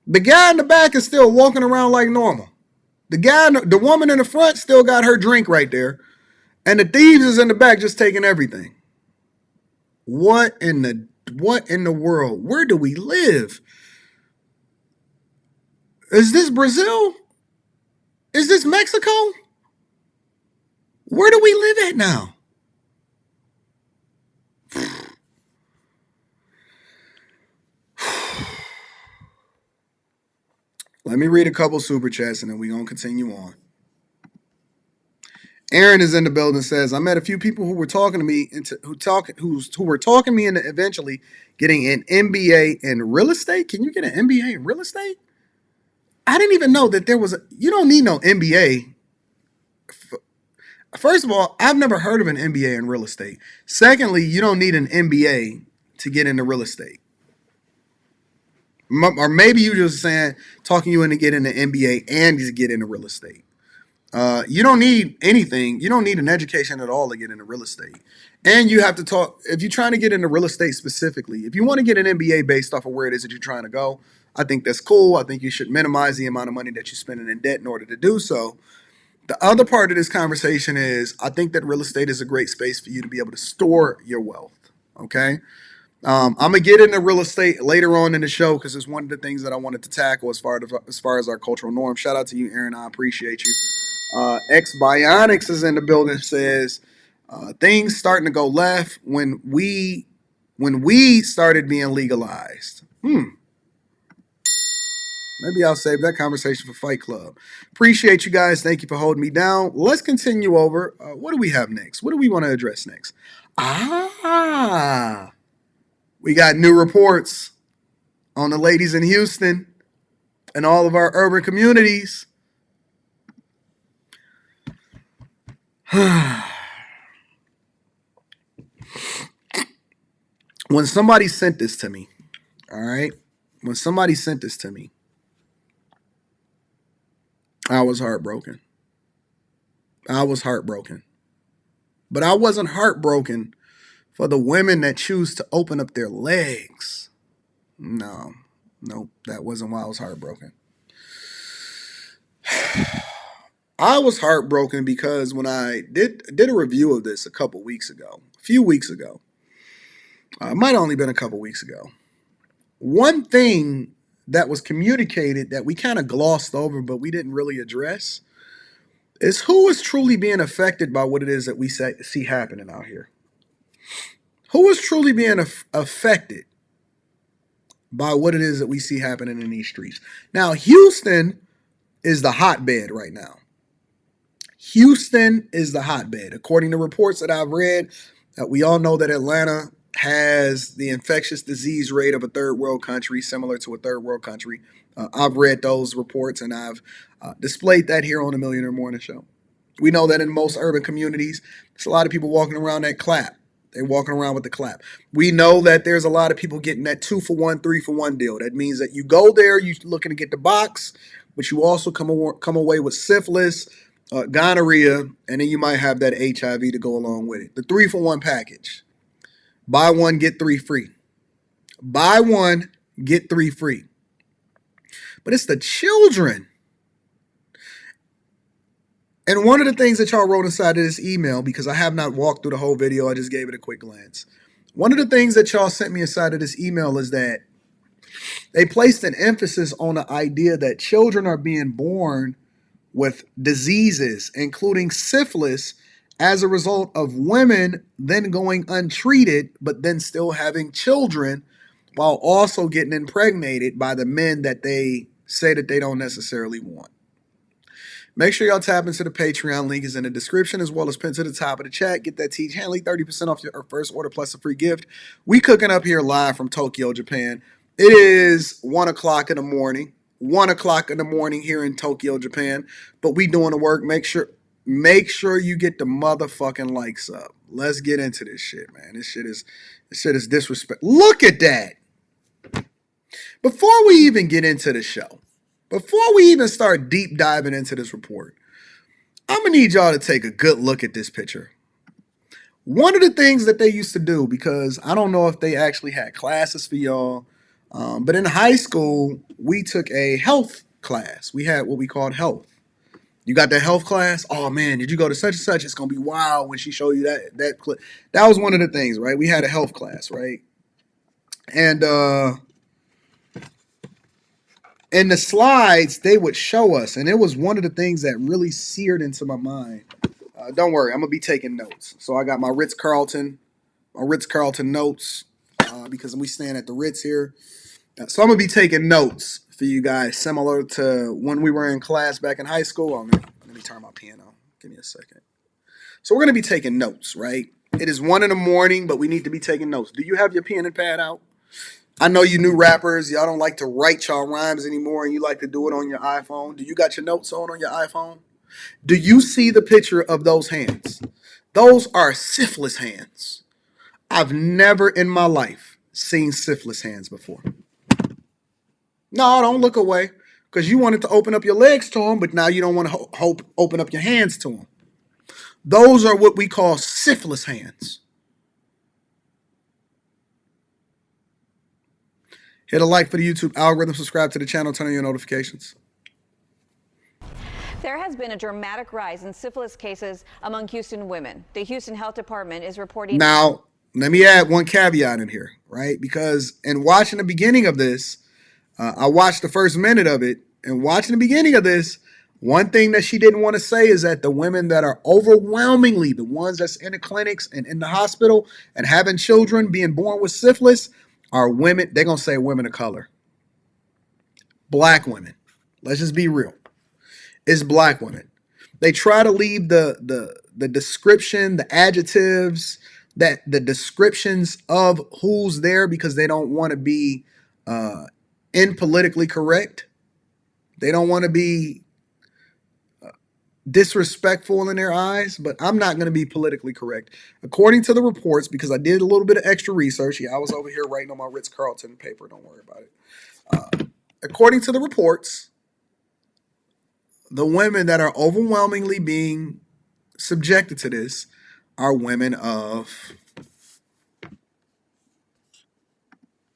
The guy in the back is still walking around like normal. The woman in the front still got her drink right there. And the thieves is in the back just taking everything. What in the world? Where do we live? Is this Brazil? Is this Mexico? Where do we live at now? Let me read a couple super chats and then we're going to continue on. Aaron is in the building, says, I met a few people who were talking to me who were talking me into eventually getting an MBA in real estate. Can you get an MBA in real estate? I didn't even know that you don't need no MBA. First of all, I've never heard of an MBA in real estate. Secondly, you don't need an MBA to get into real estate. Or maybe you just talking you into getting an MBA and just get into real estate. You don't need anything. You don't need an education at all to get into real estate. And you have to talk, if you're trying to get into real estate specifically, if you want to get an MBA based off of where it is that you're trying to go, I think that's cool. I think you should minimize the amount of money that you're spending in debt in order to do so. The other part of this conversation is I think that real estate is a great space for you to be able to store your wealth. Okay. I'm going to get into real estate later on in the show because it's one of the things that I wanted to tackle as far as our cultural norm. Shout out to you, Aaron. I appreciate you. X Bionics is in the building, says things starting to go left when we started being legalized. Maybe I'll save that conversation for Fight Club. Appreciate you guys. Thank you for holding me down. Let's continue over. What do we have next? What do we want to address next? We got new reports on the ladies in Houston and all of our urban communities. When somebody sent this to me, all right? When somebody sent this to me, I was heartbroken. But I wasn't heartbroken for the women that choose to open up their legs. No, that wasn't why I was heartbroken. I was heartbroken because when I did a review of this a few weeks ago, it might have only been a couple weeks ago. One thing that was communicated that we kind of glossed over, but we didn't really address, is who is truly being affected by what it is that we see happening out here. Who is truly being affected by what it is that we see happening in these streets? Now, Houston is the hotbed right now. Houston is the hotbed. According to reports that I've read, we all know that Atlanta has the infectious disease rate of a third world country, similar to a third world country. I've read those reports and I've displayed that here on the Millionaire Morning Show. We know that in most urban communities, there's a lot of people walking around that clap. They're walking around with the clap. We know that there's a lot of people getting that 2-for-1, 3-for-1 deal. That means that you go there, you're looking to get the box, but you also come away with syphilis, gonorrhea, and then you might have that HIV to go along with it. The 3-for-1 package. Buy one, get 3 free. Buy one, get 3 free. but it's the children. And one of the things that y'all wrote inside of this email, because I have not walked through the whole video, I just gave it a quick glance. One of the things that y'all sent me inside of this email is that they placed an emphasis on the idea that children are being born with diseases, including syphilis, as a result of women then going untreated, but then still having children while also getting impregnated by the men that they say that they don't necessarily want. Make sure y'all tap into the Patreon. Link is in the description as well as pinned to the top of the chat. Get that TIEGE HANLEY 30% off your first order plus a free gift. We cooking up here live from Tokyo, Japan. It is 1 o'clock in the morning. 1 o'clock in the morning here in Tokyo, Japan. But we doing the work. Make sure you get the motherfucking likes up. Let's get into this shit, man. This shit is disrespect. Look at that. Before we even get into the show, before we even start deep diving into this report, I'm going to need y'all to take a good look at this picture. One of the things that they used to do, because I don't know if they actually had classes for y'all, but in high school, we took a health class. We had what we called health. You got that health class? Oh, man, did you go to such and such? It's going to be wild when she show you that clip. That was one of the things, right? We had a health class, right? And in the slides, they would show us, and it was one of the things that really seared into my mind. Don't worry, I'm going to be taking notes. So I got my Ritz-Carlton notes because we stand at the Ritz here. So I'm going to be taking notes for you guys, similar to when we were in class back in high school. Oh, let me turn my piano. Give me a second. So we're going to be taking notes, right? It is 1 in the morning, but we need to be taking notes. Do you have your pen and pad out? I know you new rappers, y'all don't like to write y'all rhymes anymore, and you like to do it on your iPhone. Do you got your notes on your iPhone? Do you see the picture of those hands? Those are syphilis hands. I've never in my life seen syphilis hands before. No, don't look away, because you wanted to open up your legs to them, but now you don't want to open up your hands to them. Those are what we call syphilis hands. Hit a like for the YouTube algorithm, subscribe to the channel, turn on your notifications. There has been a dramatic rise in syphilis cases among Houston women. The Houston Health Department is reporting. Now, let me add one caveat in here, right? Because in watching the beginning of this, I watched the first minute of it, and watching the beginning of this, one thing that she didn't want to say is that the women that are overwhelmingly the ones that's in the clinics and in the hospital and having children being born with syphilis are women. They're going to say women of color. Black women. Let's just be real. It's black women. They try to leave the description, the adjectives, that the descriptions of who's there because they don't want to be impolitically correct. They don't want to be disrespectful in their eyes, but I'm not going to be politically correct. According to the reports, because I did a little bit of extra research. Yeah, I was over here writing on my Ritz-Carlton paper. Don't worry about it. According to the reports, the women that are overwhelmingly being subjected to this are women of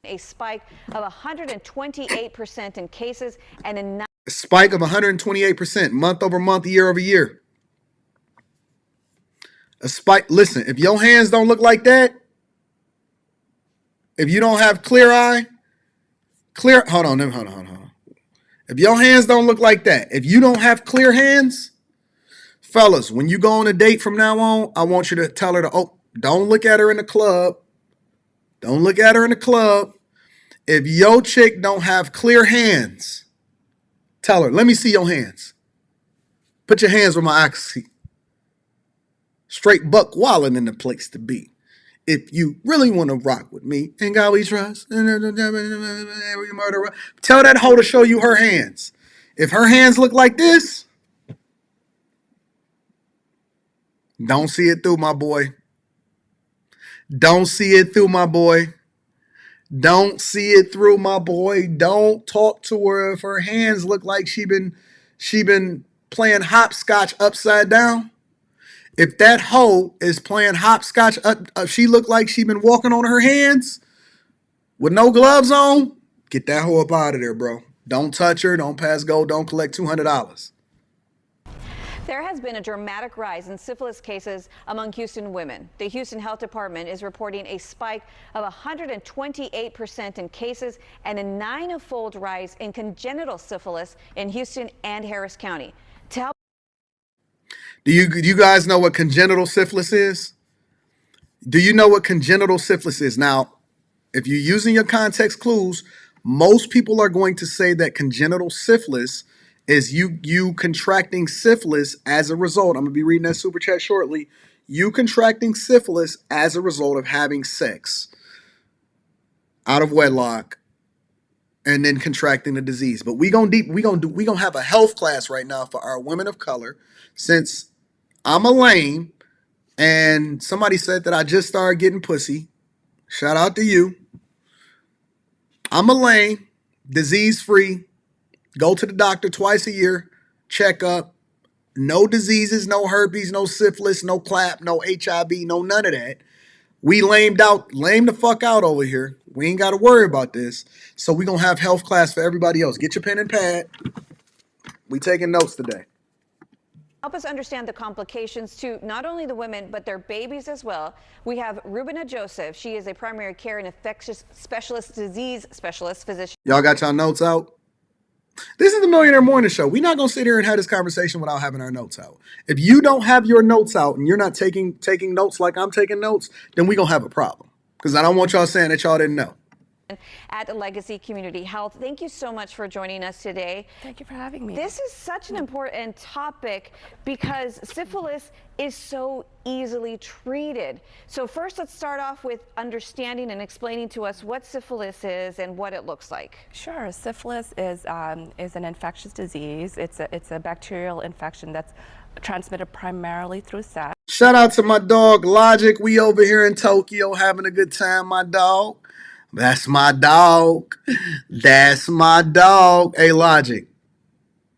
a spike of 128% in cases and a spike of 128% month over month, year over year. A spike. Listen, if your hands don't look like that, if you don't have hold on. If your hands don't look like that, if you don't have clear hands, fellas, when you go on a date from now on, I want you to tell her don't look at her in the club. Don't look at her in the club. If your chick don't have clear hands, tell her, let me see your hands. Put your hands where my eyes see. Straight buck wallin' in the place to be. If you really want to rock with me, and God we trust, tell that hoe to show you her hands. If her hands look like this, don't see it through, my boy. Don't see it through, my boy. Don't see it through, my boy. Don't talk to her if her hands look like she been playing hopscotch upside down. If that hoe is playing hopscotch, she look like she been walking on her hands with no gloves on, get that hoe up out of there, bro. Don't touch her. Don't pass go. Don't collect $200. There has been a dramatic rise in syphilis cases among Houston women. The Houston Health Department is reporting a spike of 128% in cases and a 9-fold rise in congenital syphilis in Houston and Harris County. To help Do you guys know what congenital syphilis is? Do you know what congenital syphilis is? Now, if you're using your context clues, most people are going to say that congenital syphilis is you contracting syphilis as a result. I'm going to be reading that super chat shortly. You contracting syphilis as a result of having sex out of wedlock and then contracting the disease. But we gonna have a health class right now for our women of color, since I'm a lame and somebody said that I just started getting pussy. Shout out to you. I'm a lame, disease free. Go to the doctor twice a year, check up. No diseases, no herpes, no syphilis, no clap, no HIV, no none of that. We lame the fuck out over here. We ain't got to worry about this. So we going to have health class for everybody else. Get your pen and pad. We taking notes today. help us understand the complications to not only the women, but their babies as well. We have Rubina Joseph. She is a primary care and infectious specialist, disease specialist physician. Y'all got y'all notes out? This is the Millionaire Morning Show. We're not going to sit here and have this conversation without having our notes out. If you don't have your notes out and you're not taking notes like I'm taking notes, then we're going to have a problem. Because I don't want y'all saying that y'all didn't know. At Legacy Community Health. Thank you so much for joining us today. Thank you for having me. This is such an important topic because syphilis is so easily treated. So first, let's start off with understanding and explaining to us what syphilis is and what it looks like. Sure. Syphilis is an infectious disease. It's a bacterial infection that's transmitted primarily through sex. Shout out to my dog Logic. We over here in Tokyo having a good time, my dog. That's my dog. That's my dog. Hey, Logic.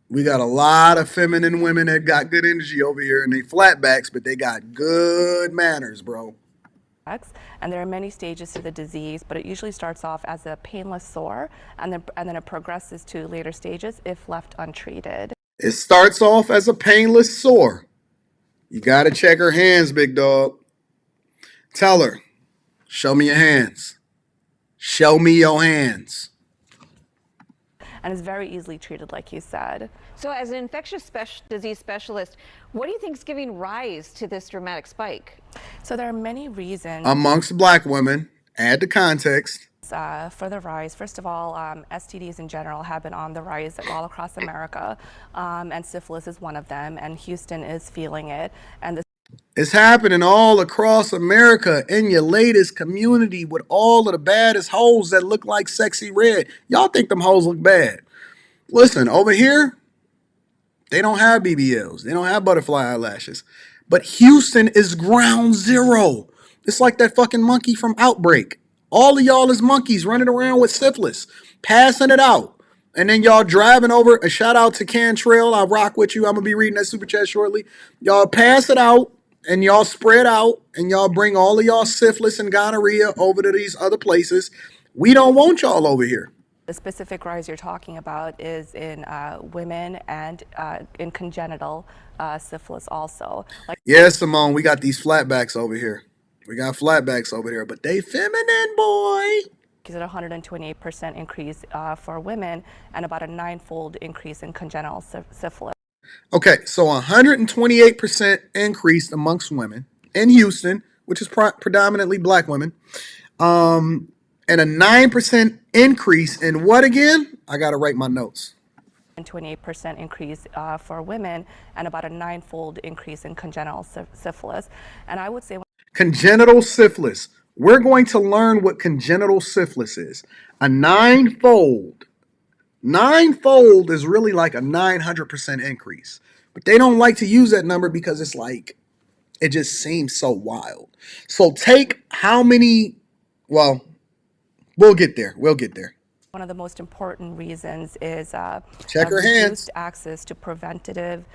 We got a lot of feminine women that got good energy over here, and they flatbacks, but they got good manners, bro. And there are many stages to the disease, but it usually starts off as a painless sore, and then it progresses to later stages if left untreated. It starts off as a painless sore. You got to check her hands, big dog. Tell her, show me your hands. Show me your hands. And it's very easily treated, like you said. So as an infectious disease specialist, what do you think is giving rise to this dramatic spike? So there are many reasons. Amongst black women, add the context. For the rise, first of all, STDs in general have been on the rise all across America, and syphilis is one of them, and Houston is feeling it. And it's happening all across America in your latest community with all of the baddest hoes that look like Sexy Red. Y'all think them hoes look bad. Listen, over here, they don't have BBLs. They don't have butterfly eyelashes. But Houston is ground zero. It's like that fucking monkey from Outbreak. All of y'all is monkeys running around with syphilis, passing it out. And then y'all driving over. A shout out to Cantrell. I rock with you. I'm going to be reading that super chat shortly. Y'all pass it out. And y'all spread out and y'all bring all of y'all syphilis and gonorrhea over to these other places. We don't want y'all over here. The specific rise you're talking about is in women and in congenital syphilis also. Yeah, Simone, we got these flatbacks over here. We got flatbacks over here, but they feminine, boy. Is at 128% increase for women and about a 9-fold increase in congenital syphilis. Okay, so 128% increase amongst women in Houston, which is predominantly black women, and a 9% increase in what again? I got to write my notes. 28% increase for women and about a 9-fold increase in congenital syphilis. And I would say congenital syphilis. We're going to learn what congenital syphilis is. A 9-fold. 9-fold is really like a 900% increase. But they don't like to use that number because it's like, it just seems so wild. So take how many, well, we'll get there. We'll get there. One of the most important reasons is check her hands. Reduced access to preventative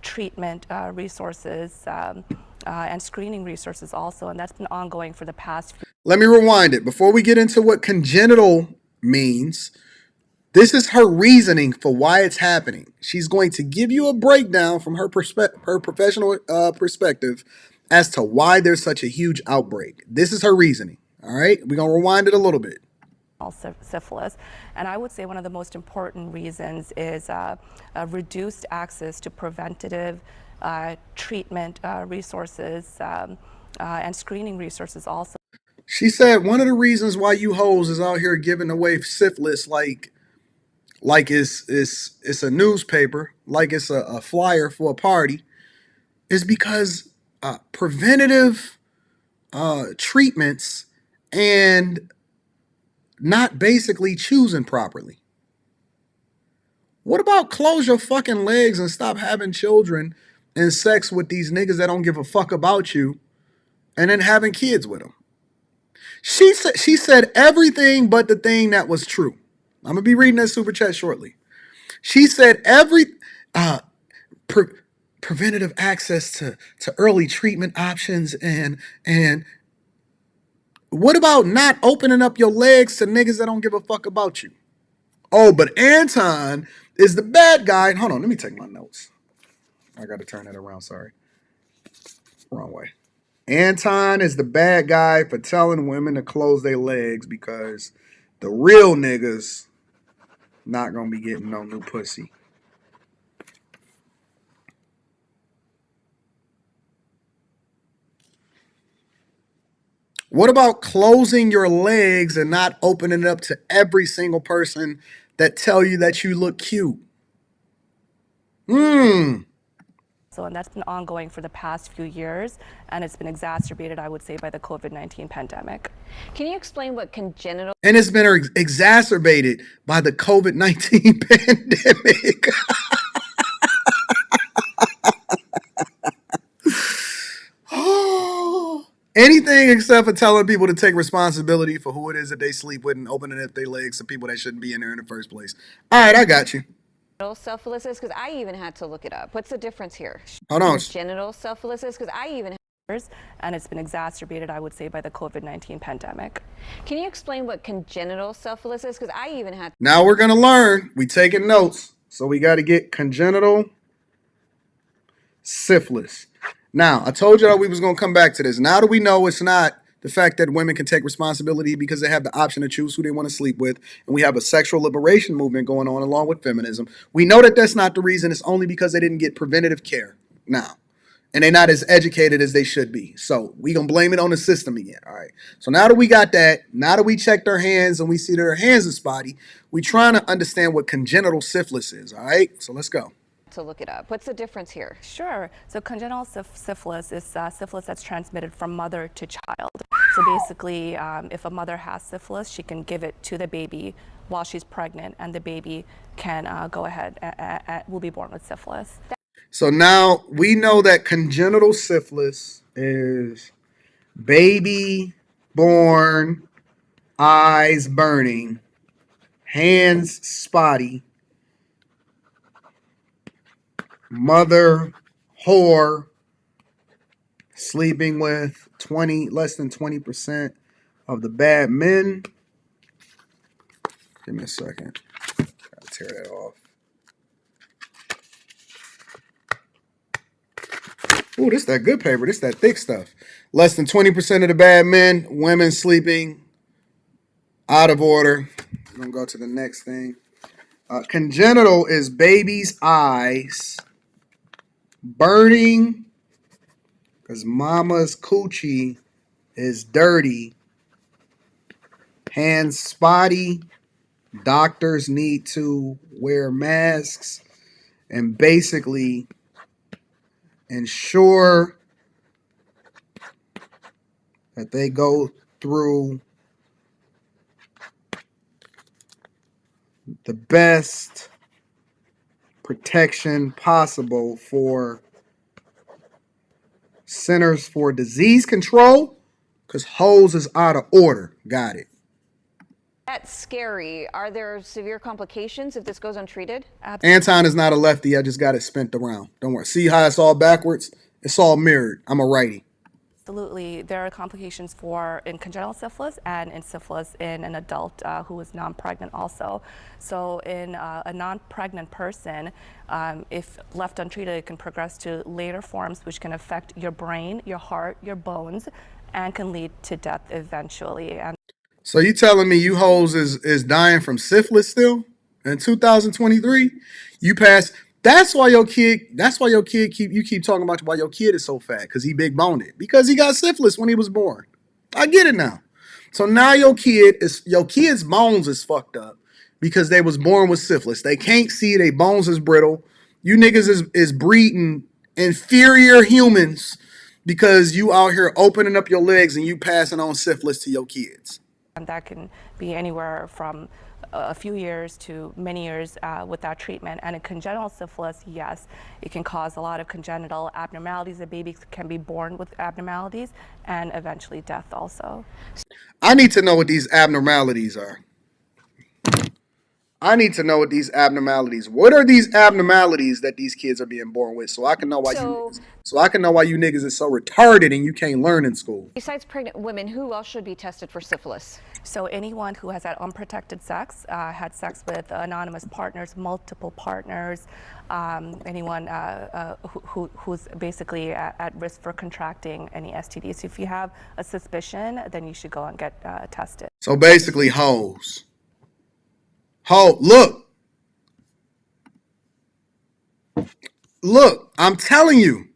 treatment resources and screening resources also. And that's been ongoing for the past few. Let me rewind it. Before we get into what congenital means, This is her reasoning for why it's happening. She's going to give you a breakdown from her professional perspective as to why there's such a huge outbreak. This is her reasoning. All right, we're going to rewind it a little bit. Syphilis. And I would say one of the most important reasons is reduced access to preventative treatment resources and screening resources also. She said one of the reasons why you hoes is out here giving away syphilis like it's a newspaper, like it's a flyer for a party, is because preventative treatments and not basically choosing properly. What about close your fucking legs and stop having children and sex with these niggas that don't give a fuck about you and then having kids with them? She said everything but the thing that was true. I'm going to be reading that super chat shortly. She said preventative access to early treatment options and what about not opening up your legs to niggas that don't give a fuck about you? Oh, but Anton is the bad guy. Hold on, let me take my notes. I got to turn that around, sorry. Wrong way. Anton is the bad guy for telling women to close their legs because the real niggas not going to be getting no new pussy. What about closing your legs and not opening it up to every single person that tell you that you look cute? So, and that's been ongoing for the past few years, and it's been exacerbated, I would say, by the COVID-19 pandemic. Can you explain what congenital... And it's been exacerbated by the COVID-19 pandemic. Anything except for telling people to take responsibility for who it is that they sleep with and opening up their legs to people that shouldn't be in there in the first place. All right, I got you. Syphilis is, because I even had to look it up. What's the difference here? Hold on. Genital syphilis is, because I even... And it's been exacerbated, I would say, by the COVID-19 pandemic. Can you explain what congenital syphilis is? Because I even had... Now we're going to learn. We taking notes. So we got to get congenital syphilis. Now, I told y'all we was going to come back to this. Now that we know it's not the fact that women can take responsibility because they have the option to choose who they want to sleep with, and we have a sexual liberation movement going on along with feminism, we know that that's not the reason. It's only because they didn't get preventative care now, and they're not as educated as they should be. So we going to blame it on the system again, all right? So now that we got that, now that we checked their hands and we see that their hands are spotty, we trying to understand what congenital syphilis is, all right? So let's go. To look it up. What's the difference here? Sure. So congenital syphilis is syphilis that's transmitted from mother to child. So basically, if a mother has syphilis, she can give it to the baby while she's pregnant, and the baby can go ahead and will be born with syphilis. So now we know that congenital syphilis is baby born, eyes burning, hands spotty, mother whore, sleeping with less than 20% of the bad men. Give me a second. Gotta tear that off. Ooh, this that good paper. This that thick stuff. Less than 20% of the bad men, women sleeping out of order. I'm gonna go to the next thing. Congenital is baby's eyes burning because mama's coochie is dirty, hands spotty, doctors need to wear masks and basically ensure that they go through the best protection possible for Centers for Disease Control, because hoes is out of order. Got it. That's scary. Are there severe complications if this goes untreated? Anton is not a lefty. I just got it spent around. Don't worry. See how it's all backwards? It's all mirrored. I'm a righty. Absolutely. There are complications in congenital syphilis and in syphilis in an adult who is non-pregnant also. So in a non-pregnant person, if left untreated, it can progress to later forms which can affect your brain, your heart, your bones, and can lead to death eventually. And So you telling me you hoes is dying from syphilis still in 2023? You pass. That's why your kid keep talking about why your kid is so fat, because he big boned, because he got syphilis when he was born. I get it now. So now your kid's bones is fucked up because they was born with syphilis. They can't see, their bones is brittle. You niggas is breeding inferior humans because you out here opening up your legs and you passing on syphilis to your kids. And that can be anywhere from a few years to many years without treatment. And in congenital syphilis, yes, it can cause a lot of congenital abnormalities. The babies can be born with abnormalities and eventually death also. I need to know what these abnormalities are. What are these abnormalities that these kids are being born with, so I can know why you niggas is so retarded and you can't learn in school. Besides pregnant women, who else should be tested for syphilis? So anyone who has had unprotected sex, had sex with anonymous partners, multiple partners, anyone who's basically at risk for contracting any STDs. So if you have a suspicion, then you should go and get tested. So basically, hoes. Look, I'm telling you.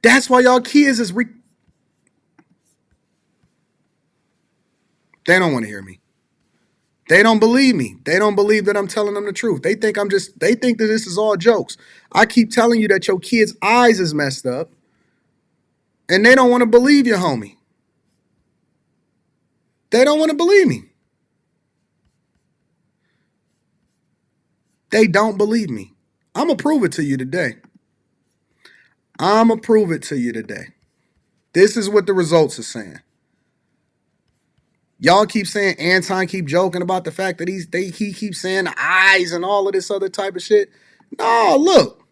That's why y'all kids is They don't want to hear me. They don't believe me. They don't believe that I'm telling them the truth. They think they think that this is all jokes. I keep telling you that your kids' eyes is messed up, and they don't want to believe you, homie. They don't want to believe me. They don't believe me. I'm going to prove it to you today. This is what the results are saying. Y'all keep saying, Anton keep joking about the fact that he keeps saying the eyes and all of this other type of shit. No, look.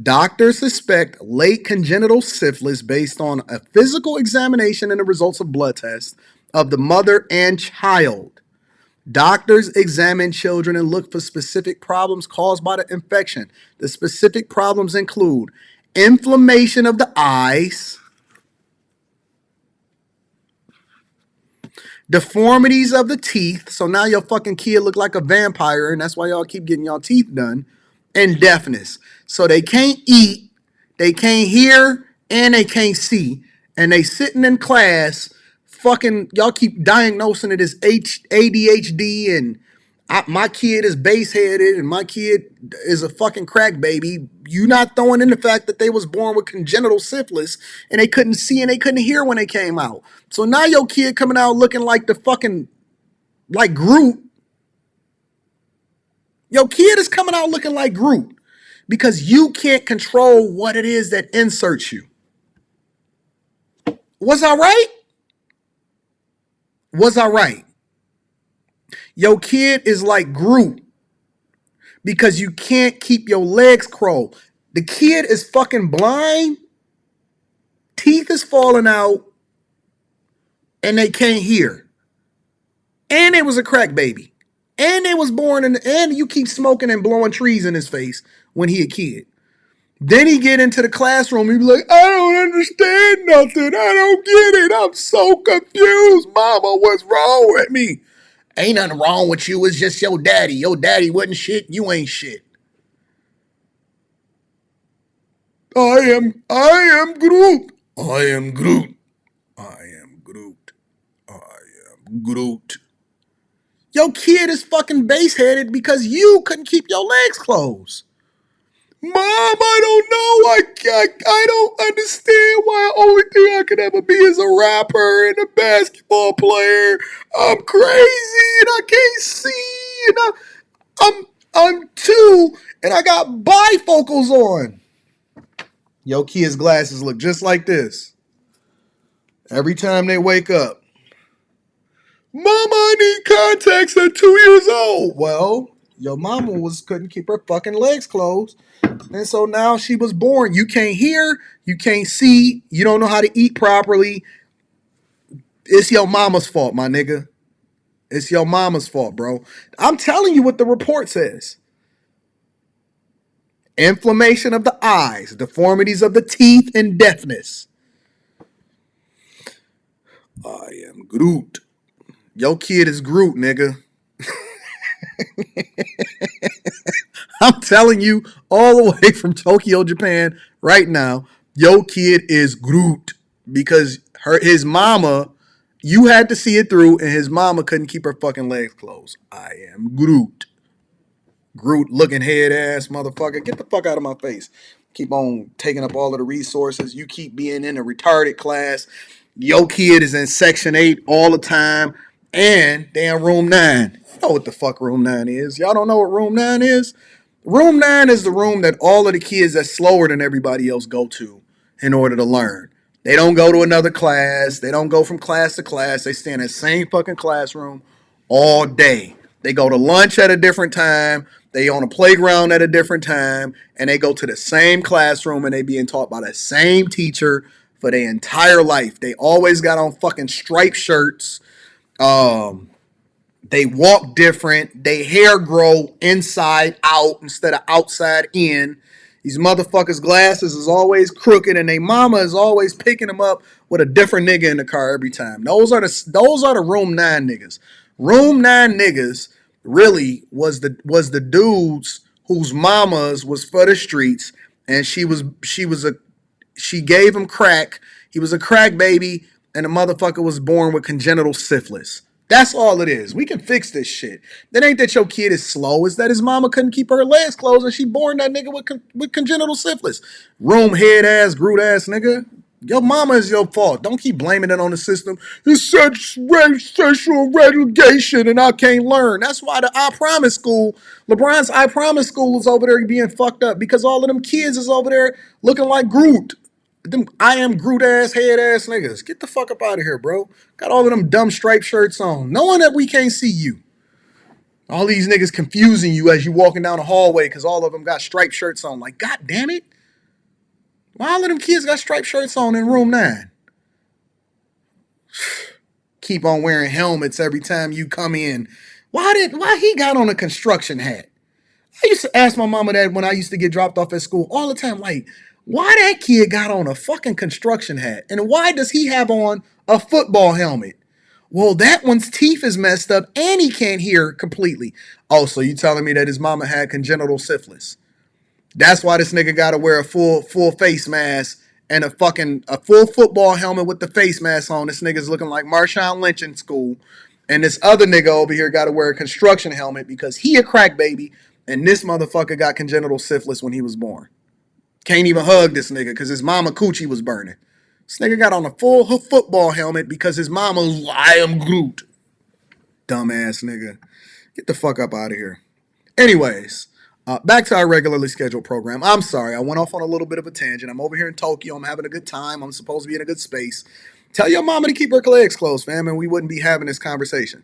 Doctors suspect late congenital syphilis based on a physical examination and the results of blood tests of the mother and child. Doctors examine children and look for specific problems caused by the infection. The specific problems include inflammation of the eyes, deformities of the teeth. So now your fucking kid look like a vampire, and that's why y'all keep getting y'all teeth done. And deafness. So they can't eat, they can't hear, and they can't see. And they sitting in class, fucking, y'all keep diagnosing it as ADHD, and my kid is base-headed, and my kid is a fucking crack baby. You not throwing in the fact that they was born with congenital syphilis, and they couldn't see and they couldn't hear when they came out. So now your kid coming out looking like the fucking, like Groot. Your kid is coming out looking like Groot because you can't control what it is that inserts you. Was I right? Your kid is like Groot because you can't keep your legs curled. The kid is fucking blind, teeth is falling out, and they can't hear. And it was a crack baby. And they was born and you keep smoking and blowing trees in his face when he a kid. Then he get into the classroom, he be like, I don't understand nothing. I don't get it. I'm so confused. Mama, what's wrong with me? Ain't nothing wrong with you. It's just your daddy. Your daddy wasn't shit. You ain't shit. I am Groot. I am Groot. Your kid is fucking base-headed because you couldn't keep your legs closed. Mom, I don't know. I don't understand why the only thing I could ever be is a rapper and a basketball player. I'm crazy and I can't see and I'm 2 and I got bifocals on. Your kids' glasses look just like this. Every time they wake up. Mama, I need contacts at 2 years old. Well, your mama couldn't keep her fucking legs closed And so now she was born. You can't hear, you can't see, you don't know how to eat properly. It's your mama's fault, my nigga. It's your mama's fault, bro. I'm telling you what the report says. Inflammation of the eyes, deformities of the teeth, and deafness. I am Groot. Your kid is Groot, nigga. I'm telling you all the way from Tokyo, Japan right now, your kid is Groot because his mama, you had to see it through, and his mama couldn't keep her fucking legs closed. I am Groot. Groot looking head ass motherfucker. Get the fuck out of my face. Keep on taking up all of the resources. You keep being in a retarded class. Your kid is in section 8 all the time. And damn room 9. You know what the fuck room 9 is. Y'all don't know what room 9 is? Room 9 is the room that all of the kids that's slower than everybody else go to in order to learn. They don't go to another class. They don't go from class to class. They stay in the same fucking classroom all day. They go to lunch at a different time. They on a playground at a different time. And they go to the same classroom and they being taught by the same teacher for their entire life. They always got on fucking striped shirts. They walk different. They hair grow inside out instead of outside in. These motherfuckers' glasses is always crooked, and they mama is always picking them up with a different nigga in the car every time. Those are the room 9 niggas. Room 9 niggas really was the dudes whose mamas was for the streets, and she gave him crack. He was a crack baby, and the motherfucker was born with congenital syphilis. That's all it is. We can fix this shit. That ain't that your kid is slow. It's that his mama couldn't keep her legs closed and she born that nigga with congenital syphilis. Room head ass, Groot ass nigga. Your mama is your fault. Don't keep blaming it on the system. It's such sexual relegation and I can't learn. That's why the I Promise School, LeBron's I Promise School is over there being fucked up because all of them kids is over there looking like Groot. Them I am Groot ass head ass niggas. Get the fuck up out of here, bro. Got all of them dumb striped shirts on, knowing that we can't see you. All these niggas confusing you as you walking down the hallway because all of them got striped shirts on. Like, god damn it. Why all of them kids got striped shirts on in room 9? Keep on wearing helmets every time you come in. Why he got on a construction hat? I used to ask my mama that when I used to get dropped off at school all the time. Like, why that kid got on a fucking construction hat? And why does he have on a football helmet? Well, that one's teeth is messed up and he can't hear completely. Oh, so you telling me that his mama had congenital syphilis? That's why this nigga got to wear a full face mask and a full football helmet with the face mask on. This nigga's looking like Marshawn Lynch in school. And this other nigga over here got to wear a construction helmet because he a crack baby and this motherfucker got congenital syphilis when he was born. Can't even hug this nigga because his mama coochie was burning. This nigga got on a full football helmet because his mama was, I am Groot. Dumbass nigga. Get the fuck up out of here. Anyways, back to our regularly scheduled program. I'm sorry, I went off on a little bit of a tangent. I'm over here in Tokyo. I'm having a good time. I'm supposed to be in a good space. Tell your mama to keep her legs closed, fam, and we wouldn't be having this conversation.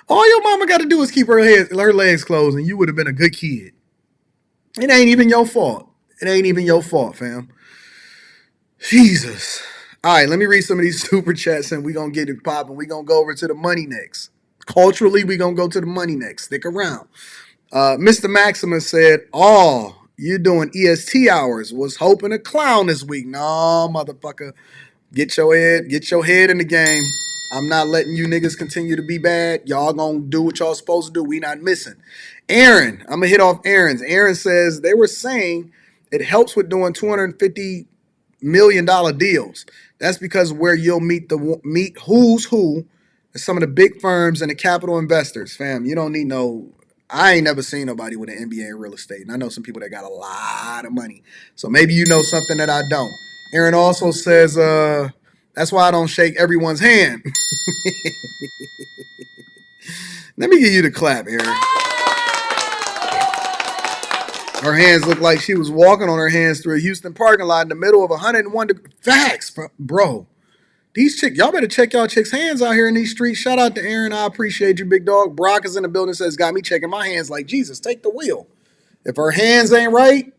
All your mama got to do is keep her legs closed, and you would have been a good kid. It ain't even your fault. It ain't even your fault, fam. Jesus. All right, let me read some of these super chats, and we're going to get it popping. We're going to go over to the money next. Culturally, we're going to go to the money next. Stick around. Mr. Maximus said, oh, you're doing EST hours. Was hoping to clown this week. No, motherfucker. Get your head in the game. I'm not letting you niggas continue to be bad. Y'all gonna do what y'all supposed to do. We not missing. Aaron, I'm gonna hit off Aaron's. Aaron says they were saying it helps with doing $250 million deals. That's because where you'll meet who's who, some of the big firms and the capital investors. Fam, you don't need no. I ain't never seen nobody with an MBA in real estate, and I know some people that got a lot of money. So maybe you know something that I don't. Aaron also says, that's why I don't shake everyone's hand. Let me give you the clap, Aaron. Her hands look like she was walking on her hands through a Houston parking lot in the middle of 101 degrees. Facts, bro. These chicks, y'all better check y'all chicks' hands out here in these streets. Shout out to Aaron. I appreciate you, big dog. Brock is in the building, says, got me checking my hands like, Jesus, take the wheel. If her hands ain't right,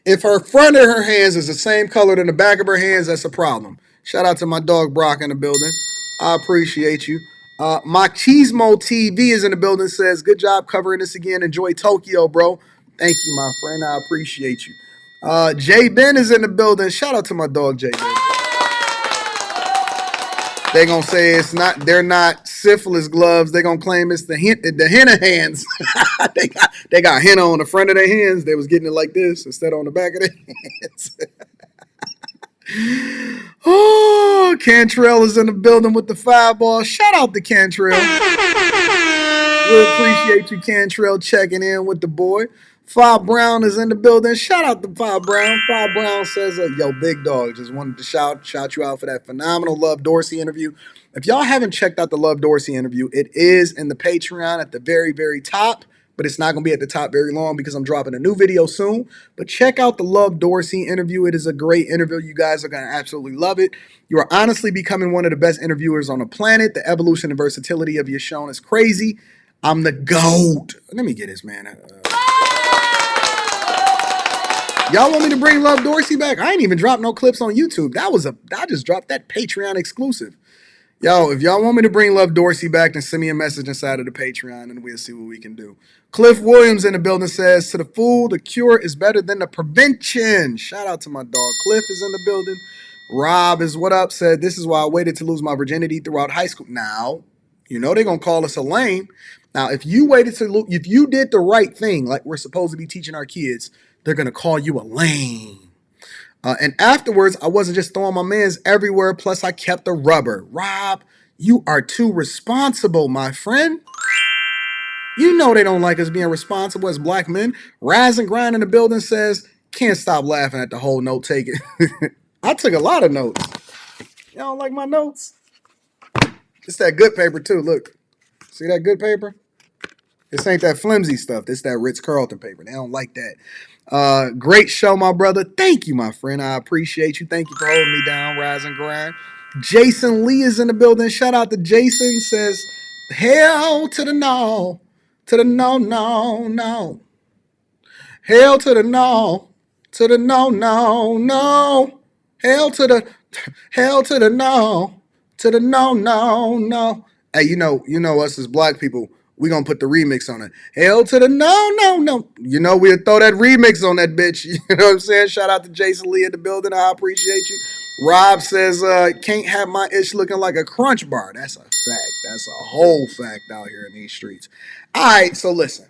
if her front of her hands is the same color than the back of her hands, that's a problem. Shout out to my dog Brock in the building. I appreciate you. Machismo TV is in the building, says, good job covering this again. Enjoy Tokyo, bro. Thank you, my friend. I appreciate you. Jay Ben is in the building. Shout out to my dog Jay Ben. They gonna say they're not syphilis gloves. They gonna claim it's the henna hands. they got henna on the front of their hands. They was getting it like this instead of on the back of their hands. Oh, Cantrell is in the building with the fireball. Shout out to Cantrell. We appreciate you, Cantrell, checking in with the boy. Fob Brown is in the building. Shout out to Fob Brown. Fob Brown says, yo, big dog, just wanted to shout you out for that phenomenal Love Dorsey interview. If y'all haven't checked out the Love Dorsey interview, it is in the Patreon at the very, very top, but it's not going to be at the top very long because I'm dropping a new video soon. But check out the Love Dorsey interview. It is a great interview. You guys are going to absolutely love it. You are honestly becoming one of the best interviewers on the planet. The evolution and versatility of your show is crazy. I'm the GOAT. Let me get this, man. Y'all want me to bring Love Dorsey back? I ain't even dropped no clips on YouTube. I just dropped that Patreon exclusive. Yo, if y'all want me to bring Love Dorsey back, then send me a message inside of the Patreon and we'll see what we can do. Cliff Williams in the building says, to the fool, the cure is better than the prevention. Shout out to my dog. Cliff is in the building. Rob is what up, said, this is why I waited to lose my virginity throughout high school. Now, you know they're going to call us a lame. Now, if you did the right thing, like we're supposed to be teaching our kids, they're going to call you a lame. And afterwards, I wasn't just throwing my mans everywhere. Plus, I kept the rubber. Rob, you are too responsible, my friend. You know they don't like us being responsible as black men. Rise and Grind in the building says, can't stop laughing at the whole note taking. I took a lot of notes. Y'all don't like my notes? It's that good paper, too. Look. See that good paper? This ain't that flimsy stuff. This that Ritz-Carlton paper. They don't like that. Great show, my brother. Thank you, my friend. I appreciate you. Thank you for holding me down. Rise and Grind. Jason Lee is in the building. Shout out to Jason. Says, hell to the no. To the no, no, no. Hell to the no. To the no, no, no. Hell to the no. To the no, no, no. Hey, you know us as black people, we gonna put the remix on it. Hell to the no, no, no. You know we'll throw that remix on that bitch. You know what I'm saying? Shout out to Jason Lee in the building. I appreciate you. Rob says, can't have my ish looking like a crunch bar. That's a fact. That's a whole fact out here in these streets. All right, so listen.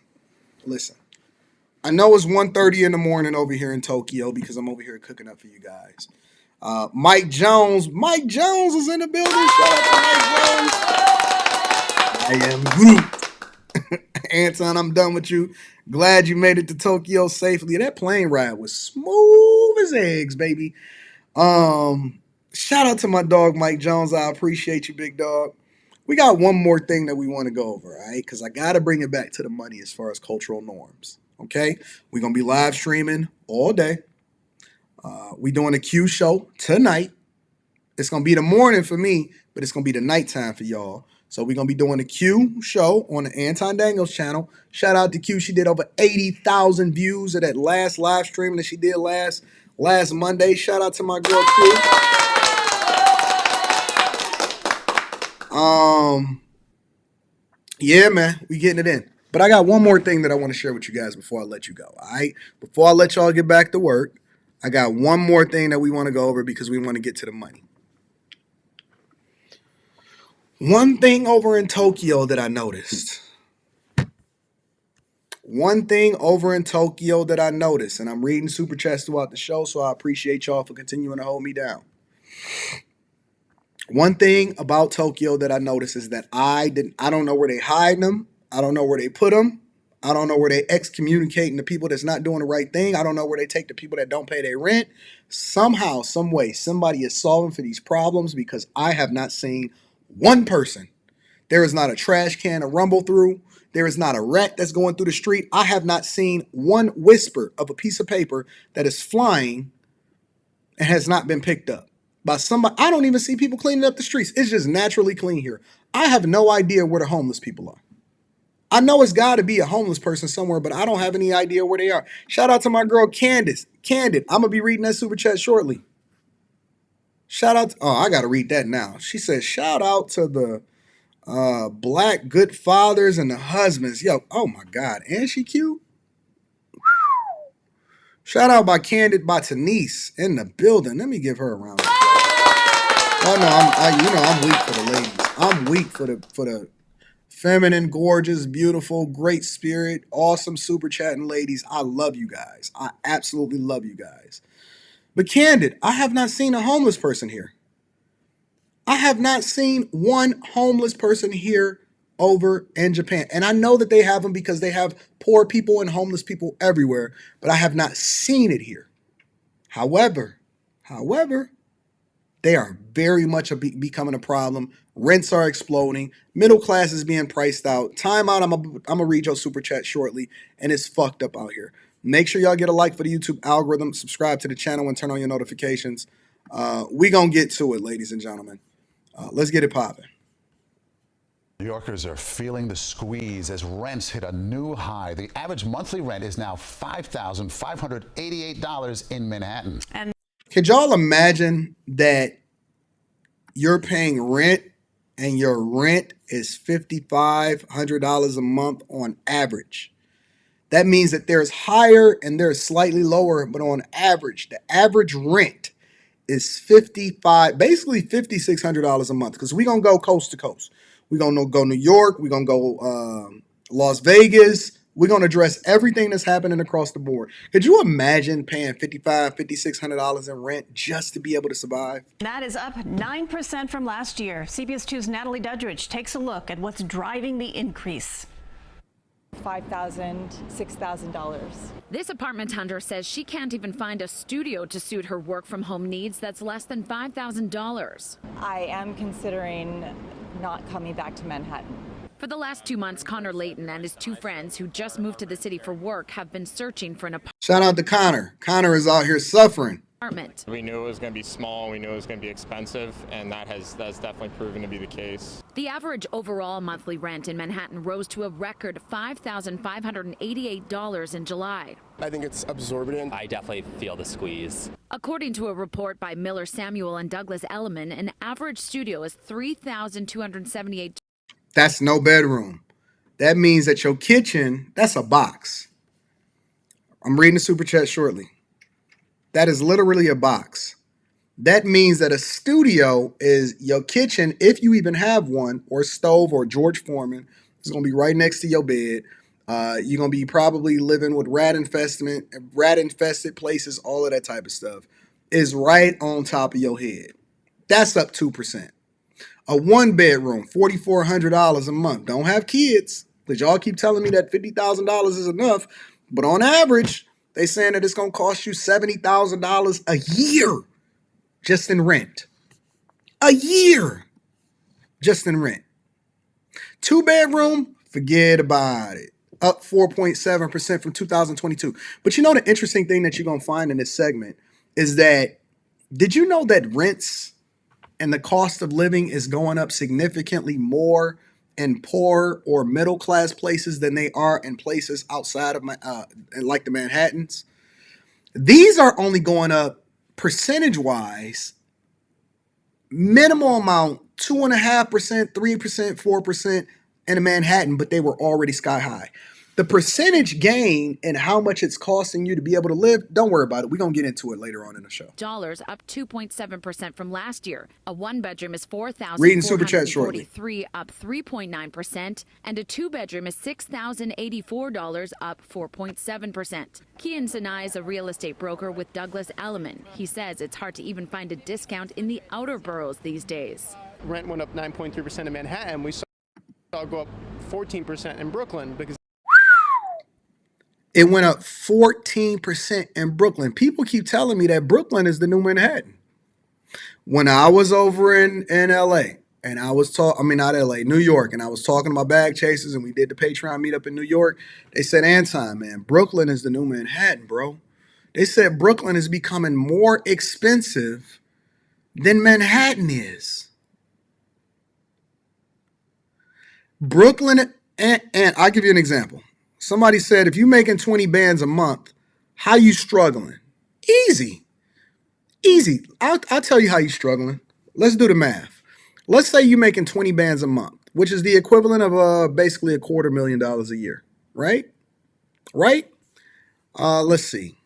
I know it's 1:30 in the morning over here in Tokyo because I'm over here cooking up for you guys. Mike Jones is in the building. Shout out to Mike Jones. I am Groot. Anton, I'm done with you. Glad you made it to Tokyo safely. That plane ride was smooth as eggs, baby. Shout out to my dog, Mike Jones. I appreciate you, big dog. We got one more thing that we want to go over, all right? Because I got to bring it back to the money as far as cultural norms, okay? We're going to be live streaming all day. We doing a Q show tonight. It's going to be the morning for me, but it's going to be the nighttime for y'all. So we're going to be doing a Q show on the Anton Daniels channel. Shout out to Q. She did over 80,000 views of that last live stream that she did last Monday. Shout out to my girl Q. Yeah, man, we getting it in. But I got one more thing that I want to share with you guys before I let you go, all right? Before I let y'all get back to work, I got one more thing that we want to go over because we want to get to the money. One thing over in Tokyo that I noticed. And I'm reading super chats throughout the show, so I appreciate y'all for continuing to hold me down. One thing about Tokyo that I noticed is that I don't know where they hide them. I don't know where they put them. I don't know where they excommunicating the people that's not doing the right thing. I don't know where they take the people that don't pay their rent. Somehow, some way, somebody is solving for these problems because I have not seen one person. There is not a trash can to rumble through. There is not a rat that's going through the street. I have not seen one whisper of a piece of paper that is flying and has not been picked up. by somebody. I don't even see people cleaning up the streets. It's just naturally clean here. I have no idea where the homeless people are. I know it's got to be a homeless person somewhere, but I don't have any idea where they are. Shout out to my girl Candace. Candid, I'm going to be reading that super chat shortly. Shout out. I got to read that now. She said, shout out to the black good fathers and the husbands. Yo, oh my God. And she cute? Shout out by Candid by Denise in the building. Let me give her a round of applause. Oh no, I'm weak for the ladies. I'm weak for the feminine, gorgeous, beautiful, great spirit, awesome super chatting ladies. I love you guys. I absolutely love you guys. But Candid, I have not seen a homeless person here. I have not seen one homeless person here over in Japan. And I know that they have them because they have poor people and homeless people everywhere, but I have not seen it here. However, they are very much becoming a problem. Rents are exploding. Middle class is being priced out. Time out. I'm gonna read your super chat shortly, and it's fucked up out here. Make sure y'all get a like for the YouTube algorithm, subscribe to the channel, and turn on your notifications. We gonna get to it, ladies and gentlemen. Let's get it popping. New Yorkers are feeling the squeeze as rents hit a new high. The average monthly rent is now $5,588 in Manhattan. And could y'all imagine that you're paying rent and your rent is $5,500 a month on average? That means that there's higher and there's slightly lower, but on average, the average rent is basically $5,600 a month, because we're going to go coast to coast. We're going to go New York. We're going to go Las Vegas. We're going to address everything that's happening across the board. Could you imagine paying $5,500, $5,600 in rent just to be able to survive? That is up 9% from last year. CBS 2's Natalie Dudridge takes a look at what's driving the increase. $5,000, $6,000. This apartment hunter says she can't even find a studio to suit her work from home needs that's less than $5,000. I am considering not coming back to Manhattan. For the last 2 months, Connor Layton and his two friends who just moved to the city for work have been searching for an apartment. Shout out to Connor. Connor is out here suffering. We knew it was going to be small, we knew it was going to be expensive, and that's definitely proven to be the case. The average overall monthly rent in Manhattan rose to a record $5,588 in July. I think it's absorbent. I definitely feel the squeeze. According to a report by Miller Samuel and Douglas Elliman, an average studio is $3,278. That's no bedroom. That means that your kitchen, that's a box. I'm reading the super chat shortly. That is literally a box. That means that a studio is your kitchen, if you even have one, or stove, or George Foreman. It's going to be right next to your bed. You're going to be probably living with rat-infested places, all of that type of stuff. Is right on top of your head. That's up 2%. A one-bedroom, $4,400 a month. Don't have kids, because y'all keep telling me that $50,000 is enough. But on average, they saying that it's going to cost you $70,000 a year just in rent. A year just in rent. Two-bedroom, forget about it. Up 4.7% from 2022. But you know the interesting thing that you're going to find in this segment is that, did you know that rents and the cost of living is going up significantly more in poor or middle class places than they are in places outside of like the Manhattans? These are only going up percentage wise, minimal amount, 2.5%, 3%, 4% in a Manhattan, but they were already sky high. The percentage gain and how much it's costing you to be able to live, don't worry about it. We're going to get into it later on in the show. Dollars up 2.7% from last year. A one-bedroom is $4,443, up 3.9%, and a two-bedroom is $6,084, up 4.7%. Kian Sinai is a real estate broker with Douglas Elliman. He says it's hard to even find a discount in the outer boroughs these days. Rent went up 9.3% in Manhattan. We saw it go up 14% in Brooklyn because it went up 14% in Brooklyn. People keep telling me that Brooklyn is the new Manhattan. When I was over in LA, and I was not LA, New York, and I was talking to my bag chasers, and we did the Patreon meetup in New York, they said, Anton, man, Brooklyn is the new Manhattan, bro. They said Brooklyn is becoming more expensive than Manhattan is. Brooklyn, and I'll give you an example. Somebody said, if you're making 20 bands a month, how you struggling? Easy. I'll tell you how you struggling. Let's do the math. Let's say you're making 20 bands a month, which is the equivalent of basically $250,000 a year, right? Right? Let's see.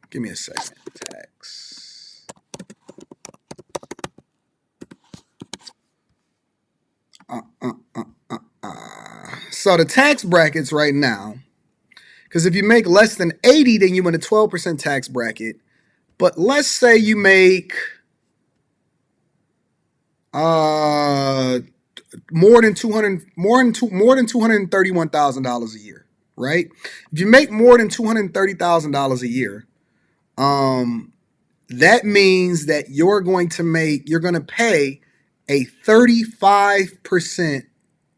Give me a second. Tax. So the tax brackets right now, because if you make less than 80, then you're in a 12% tax bracket. But let's say you make more than $231,000 a year, right? If you make more than $230,000 a year, that means that you're going to pay a 35%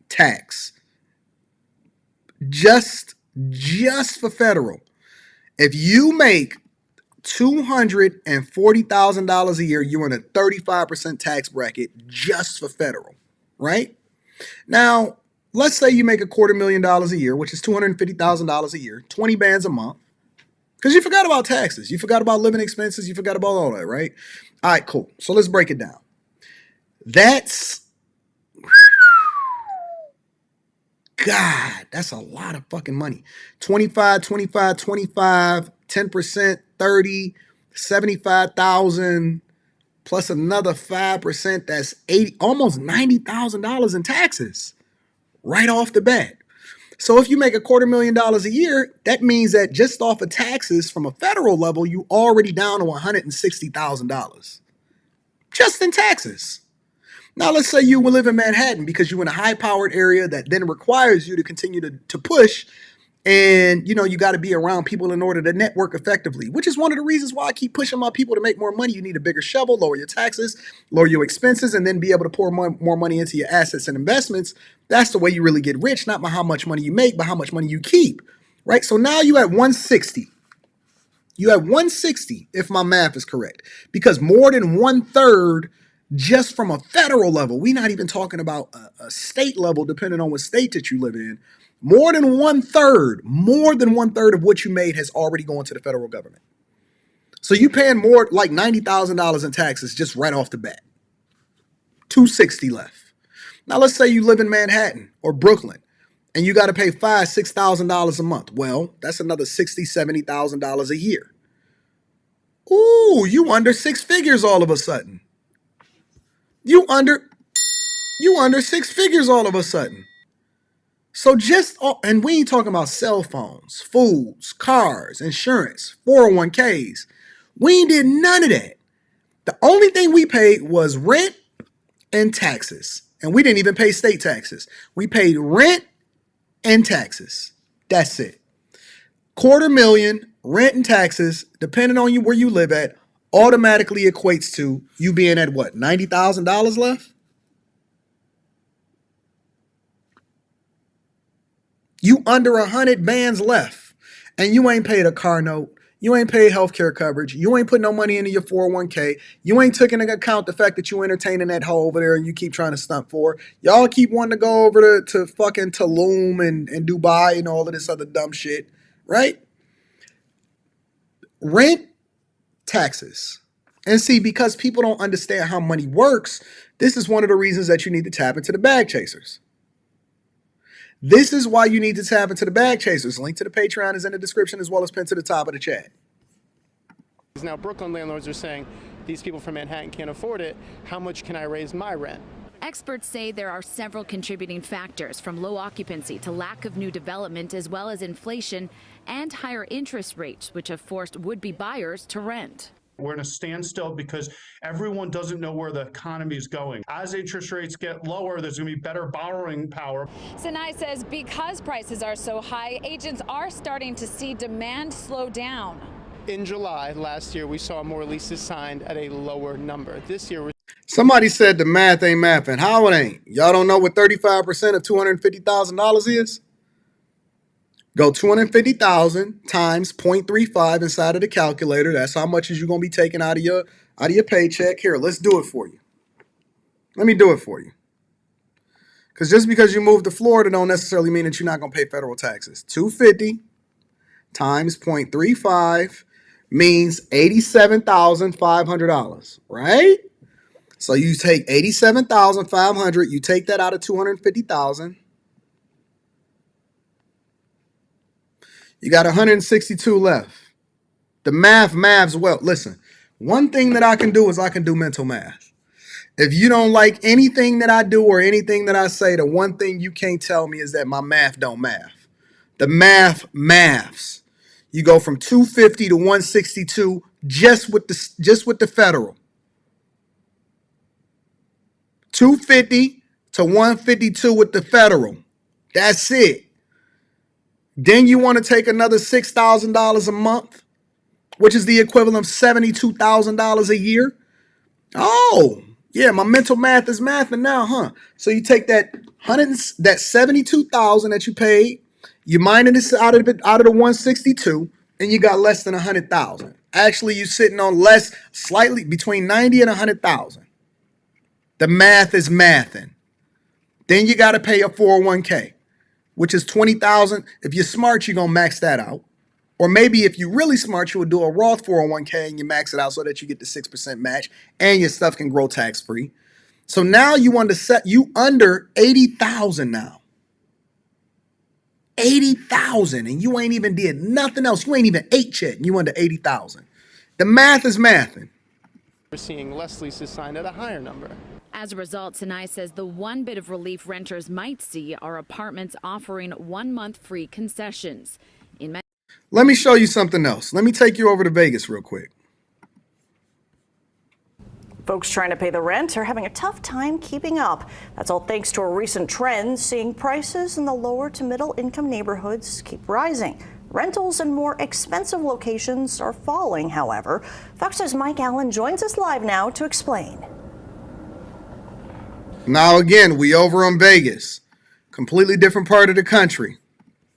tax just for federal. If you make $240,000 a year, you're in a 35% tax bracket just for federal, right? Now, let's say you make $250,000 a year, which is $250,000 a year, 20 bands a month, because you forgot about taxes. You forgot about living expenses. You forgot about all that, right? All right, cool. So let's break it down. That's a lot of fucking money. 25, 10%, 30, 75,000 plus another 5%, that's almost $90,000 in taxes right off the bat. So if you make $250,000 a year, that means that just off of taxes from a federal level, you already down to $160,000 just in taxes. Now, let's say you will live in Manhattan because you're in a high-powered area that then requires you to continue to push. And, you got to be around people in order to network effectively, which is one of the reasons why I keep pushing my people to make more money. You need a bigger shovel, lower your taxes, lower your expenses, and then be able to pour more money into your assets and investments. That's the way you really get rich, not by how much money you make, but how much money you keep, right? So now you at 160. You have 160, if my math is correct, because more than 1/3 just from a federal level. We're not even talking about a state level, depending on what state that you live in. More than 1/3 of what you made has already gone to the federal government. So you paying more like $90,000 in taxes just right off the bat. 260 left. Now let's say you live in Manhattan or Brooklyn and you got to pay $6,000 a month. Well, that's another $60,000, $70,000 a year. Ooh, you under six figures all of a sudden. You under six figures all of a sudden. So and we ain't talking about cell phones, foods, cars, insurance, 401ks. We ain't did none of that. The only thing we paid was rent and taxes. And we didn't even pay state taxes. We paid rent and taxes. That's it. $250,000 rent and taxes, depending on where you live at, automatically equates to you being at what, $90,000 left? You under 100 bands left, and you ain't paid a car note. You ain't paid healthcare coverage. You ain't put no money into your 401k. You ain't taking into account the fact that you entertaining that hoe over there and you keep trying to stunt for. Y'all keep wanting to go over to fucking Tulum and Dubai and all of this other dumb shit, right? Rent, taxes. And see, because people don't understand how money works, this is one of the reasons that you need to tap into the bag chasers. This is why you need to tap into the bag chasers. Link to the Patreon is in the description as well as pinned to the top of the chat. Now Brooklyn landlords are saying these people from Manhattan can't afford it. How much can I raise my rent? Experts say there are several contributing factors, from low occupancy to lack of new development, as well as inflation and higher interest rates, which have forced would-be buyers to rent. We're in a standstill because everyone doesn't know where the economy is going. As interest rates get lower, there's going to be better borrowing power. Sinai says because prices are so high, agents are starting to see demand slow down. In July last year, we saw more leases signed at a lower number. This year, somebody said the math ain't mathing. How it ain't? Y'all don't know what 35% of $250,000 is? Go 250,000 times 0.35 inside of the calculator. That's how much is you gonna be taking out of your out of your paycheck. Here, let's do it for you. Let me do it for you. Because just because you moved to Florida don't necessarily mean that you're not going to pay federal taxes. $250 times 0.35 means $87,500, right? So you take $87,500, you take that out of $250,000. You got 162 left. The maths well. Listen, one thing that I can do is I can do mental math. If you don't like anything that I do or anything that I say, the one thing you can't tell me is that my math don't math. The maths. You go from 250 to 162 just with the federal. 250 to 152 with the federal. That's it. Then you want to take another $6,000 a month, which is the equivalent of $72,000 a year. Oh, yeah, my mental math is mathing now, huh? So you take that $72,000 that you paid, you minus it out of the 162, and you got less than $100,000. Actually, you're sitting on less, slightly between 90 and 100,000. The math is mathing. Then you got to pay a 401k, which is $20,000. If you're smart, you're gonna max that out. Or maybe if you're really smart, you would do a Roth 401k and you max it out so that you get the 6% match and your stuff can grow tax-free. So now you want to set you under 80,000 now. 80,000, and you ain't even did nothing else. You ain't even ate yet, and you under 80,000. The math is mathing. We're seeing less leases signed at a higher number. As a result, Sinai says the one bit of relief renters might see are apartments offering 1 month free concessions. Let me show you something else. Let me take you over to Vegas real quick. Folks trying to pay the rent are having a tough time keeping up. That's all thanks to a recent trend seeing prices in the lower to middle income neighborhoods keep rising. Rentals in more expensive locations are falling, however. Fox News' Mike Allen joins us live now to explain. Now again, we over on Vegas. Completely different part of the country.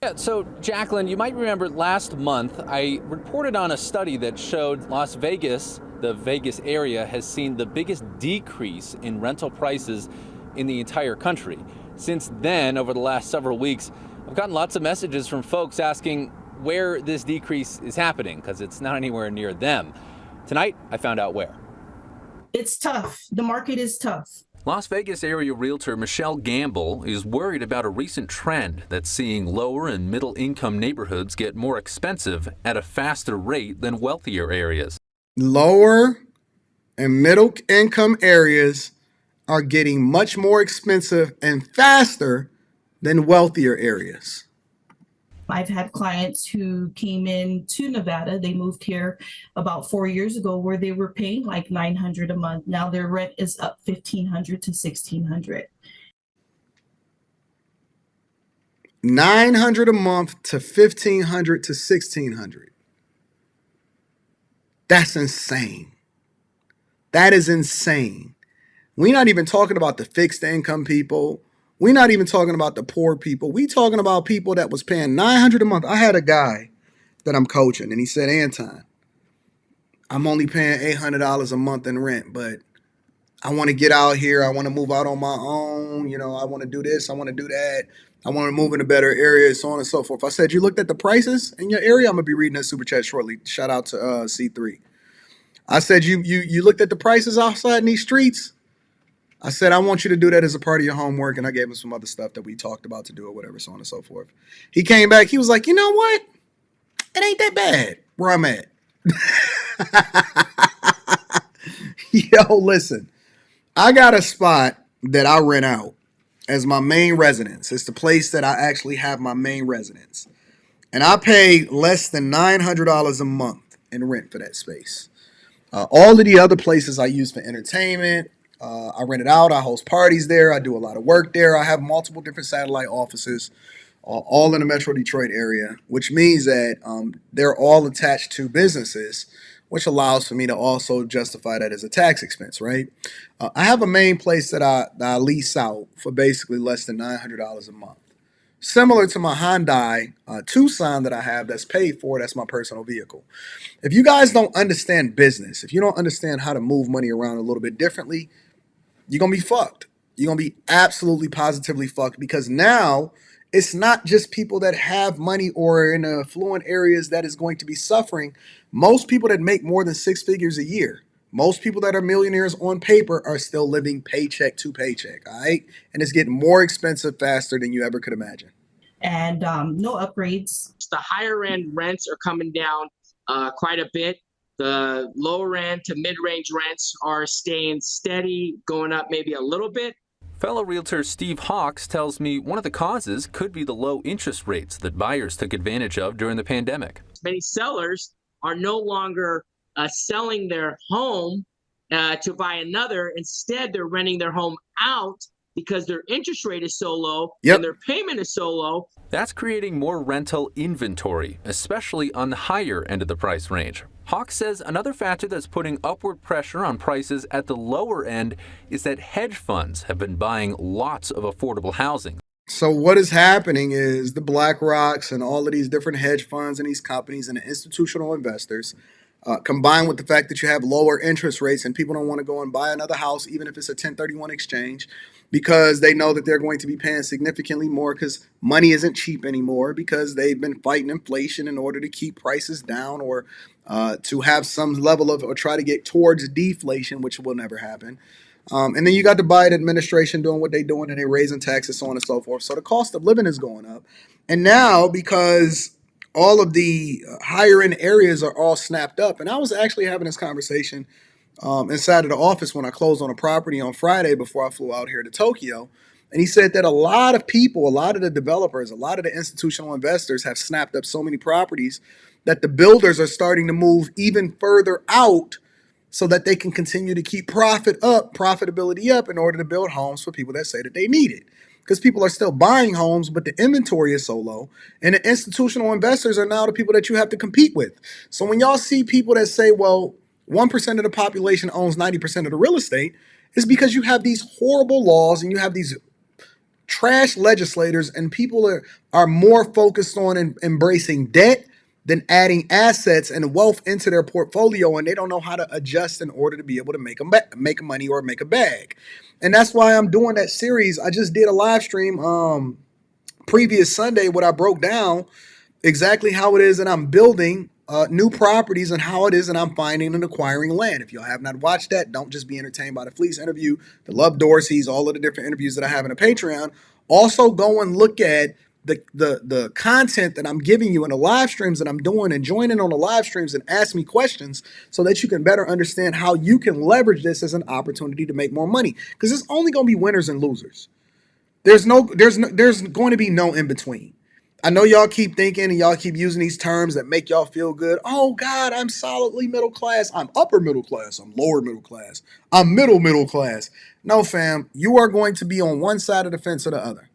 Yeah, so Jacqueline, you might remember last month I reported on a study that showed Las Vegas, the Vegas area, has seen the biggest decrease in rental prices in the entire country. Since then, over the last several weeks, I've gotten lots of messages from folks asking where this decrease is happening because it's not anywhere near them. Tonight, I found out where. It's tough. The market is tough. Las Vegas area realtor Michelle Gamble is worried about a recent trend that's seeing lower and middle income neighborhoods get more expensive at a faster rate than wealthier areas. Lower and middle income areas are getting much more expensive and faster than wealthier areas. I've had clients who came in to Nevada. They moved here about 4 years ago where they were paying like $900 a month. Now their rent is up $1,500 to $1,600. $900 a month to $1,500 to $1,600. That's insane. That is insane. We're not even talking about the fixed income people. We're not even talking about the poor people. We talking about people that was paying $900 a month. I had a guy that I'm coaching, and he said, Anton, I'm only paying $800 a month in rent, but I want to get out here. I want to move out on my own. You know, I want to do this. I want to do that. I want to move in a better area, so on and so forth. I said, you looked at the prices in your area? I'm going to be reading that super chat shortly. Shout out to C3. I said, you looked at the prices outside in these streets? I said, I want you to do that as a part of your homework. And I gave him some other stuff that we talked about to do or whatever, so on and so forth. He came back. He was like, you know what? It ain't that bad where I'm at. Yo, listen, I got a spot that I rent out as my main residence. It's the place that I actually have my main residence. And I pay less than $900 a month in rent for that space. All of the other places I use for entertainment, I rent it out. I host parties there. I do a lot of work there. I have multiple different satellite offices, all in the Metro Detroit area, which means that they're all attached to businesses, which allows for me to also justify that as a tax expense, right? I have a main place that I lease out for basically less than $900 a month. similar to my Hyundai Tucson that I have that's paid for. That's my personal vehicle. If you guys don't understand business, if you don't understand how to move money around a little bit differently, you're going to be fucked. You're going to be absolutely positively fucked, because now it's not just people that have money or in affluent areas that is going to be suffering. Most people that make more than 6 figures a year, most people that are millionaires on paper are still living paycheck to paycheck, all right? And it's getting more expensive faster than you ever could imagine. And no upgrades. The higher end rents are coming down quite a bit. The lower end to mid-range rents are staying steady, going up maybe a little bit. Fellow realtor Steve Hawks tells me one of the causes could be the low interest rates that buyers took advantage of during the pandemic. Many sellers are no longer selling their home to buy another. Instead, they're renting their home out because their interest rate is so low and their payment is so low. That's creating more rental inventory, especially on the higher end of the price range. Hawks says another factor that's putting upward pressure on prices at the lower end is that hedge funds have been buying lots of affordable housing. So what is happening is the BlackRocks and all of these different hedge funds and these companies and the institutional investors, combined with the fact that you have lower interest rates and people don't want to go and buy another house, even if it's a 1031 exchange, because they know that they're going to be paying significantly more because money isn't cheap anymore, because they've been fighting inflation in order to keep prices down or to have some level of, or try to get towards deflation, which will never happen. And then you got the Biden administration doing what they're doing, and they're raising taxes, so on and so forth. So the cost of living is going up. And now, because all of the higher end areas are all snapped up, and I was actually having this conversation inside of the office when I closed on a property on Friday before I flew out here to Tokyo. And he said that a lot of people, a lot of the developers, a lot of the institutional investors have snapped up so many properties that the builders are starting to move even further out so that they can continue to keep profitability up in order to build homes for people that say that they need it. Because people are still buying homes, but the inventory is so low. And the institutional investors are now the people that you have to compete with. So when y'all see people that say, well, 1% of the population owns 90% of the real estate, it's because you have these horrible laws and you have these trash legislators, and people are more focused on embracing debt than adding assets and wealth into their portfolio, and they don't know how to adjust in order to be able to make money or make a bag. And that's why I'm doing that series. I just did a live stream previous Sunday where I broke down exactly how it is that I'm building new properties and how it is that I'm finding and acquiring land. If y'all have not watched that, don't just be entertained by the Fleece interview, the Love Dorsey's, all of the different interviews that I have in a Patreon. Also go and look at the content that I'm giving you in the live streams that I'm doing, and join in on the live streams and ask me questions so that you can better understand how you can leverage this as an opportunity to make more money. Because it's only going to be winners and losers. There's going to be no in between. I know y'all keep thinking and y'all keep using these terms that make y'all feel good. Oh God, I'm solidly middle class. I'm upper middle class. I'm lower middle class. I'm middle class. No, fam, you are going to be on one side of the fence or the other.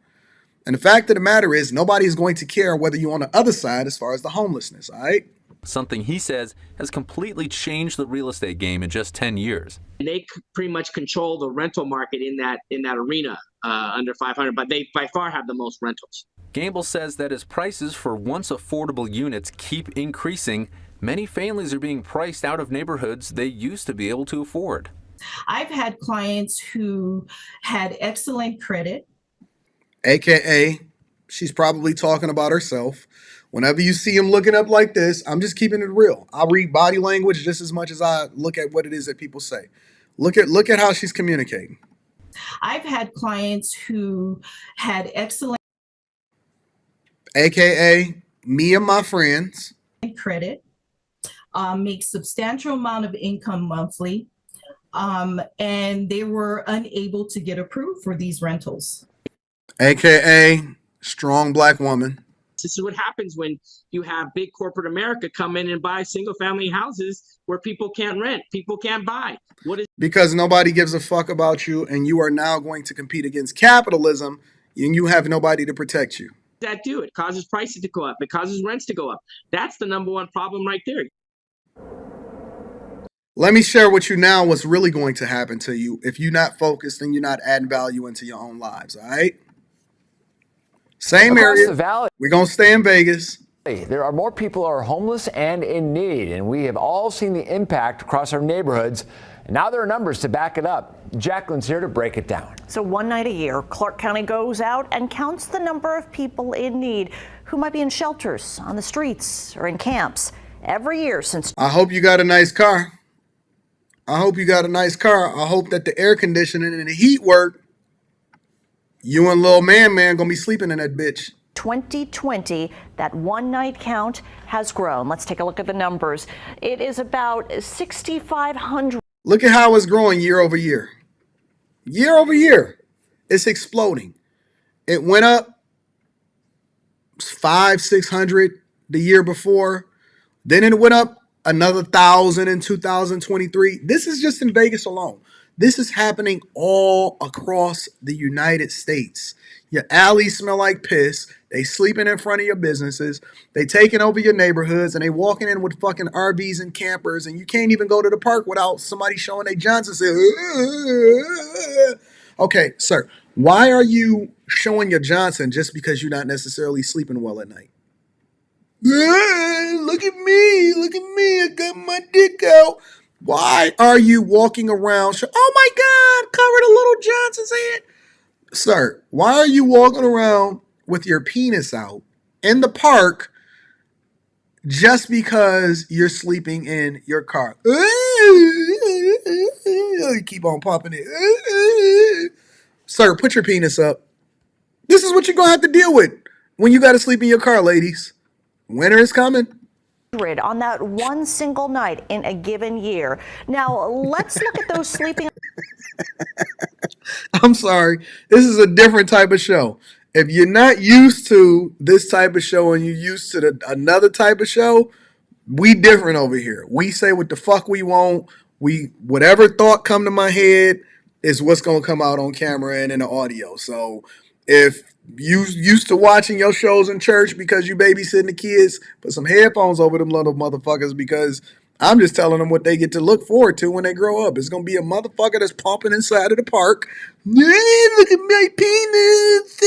And the fact of the matter is, nobody is going to care whether you're on the other side as far as the homelessness, all right? Something he says has completely changed the real estate game in just 10 years. They pretty much control the rental market in that arena under 500, but they by far have the most rentals. Gamble says that as prices for once affordable units keep increasing, many families are being priced out of neighborhoods they used to be able to afford. I've had clients who had excellent credit. AKA, she's probably talking about herself. Whenever you see him looking up like this, I'm just keeping it real. I read body language just as much as I look at what it is that people say. Look at how she's communicating. I've had clients who had excellent AKA me and my friends credit, make substantial amount of income monthly, and they were unable to get approved for these rentals. AKA strong black woman. This is what happens when you have big corporate America come in and buy single family houses where people can't rent, people can't buy. Because nobody gives a fuck about you, and you are now going to compete against capitalism, and you have nobody to protect you. That do it causes prices to go up, it causes rents to go up. That's the number one problem right there. Let me share with you now what's really going to happen to you if you're not focused and you're not adding value into your own lives, all right? Same Across area. the valley, we're going to stay in Vegas. There are more people who are homeless and in need, and we have all seen the impact across our neighborhoods. And now there are numbers to back it up. Jacqueline's here to break it down. So one night a year, Clark County goes out and counts the number of people in need who might be in shelters, on the streets, or in camps. Every year since... I hope you got a nice car. I hope you got a nice car. I hope that the air conditioning and the heat work. You and little man gonna be sleeping in that bitch. 2020, that one night count has grown. Let's take a look at the numbers. It is about 6,500. Look at how it's growing year over year. Year over year, it's exploding. It went up 500-600 the year before. Then it went up another 1,000 in 2023. This is just in Vegas alone. This is happening all across the United States. Your alleys smell like piss. They sleeping in front of your businesses. They taking over your neighborhoods, and they walking in with fucking RVs and campers, and you can't even go to the park without somebody showing their Johnson saying, okay, sir, why are you showing your Johnson just because you're not necessarily sleeping well at night? Look at me, I got my dick out. Why are you walking around? Oh my God, covered a little Johnson's head. Sir, why are you walking around with your penis out in the park just because you're sleeping in your car? You keep on popping it. Sir, put your penis up. This is what you're going to have to deal with when you got to sleep in your car, ladies. Winter is coming. On that one single night in a given year. Now, let's look at those sleeping. I'm sorry. This is a different type of show. If you're not used to this type of show and you're used to another type of show, we different over here. We say what the fuck we want. Whatever thought come to my head is what's going to come out on camera and in the audio. So if you used to watching your shows in church because you babysitting the kids, put some headphones over them little motherfuckers, because I'm just telling them what they get to look forward to when they grow up. It's going to be a motherfucker that's pumping inside of the park. Look at my penis.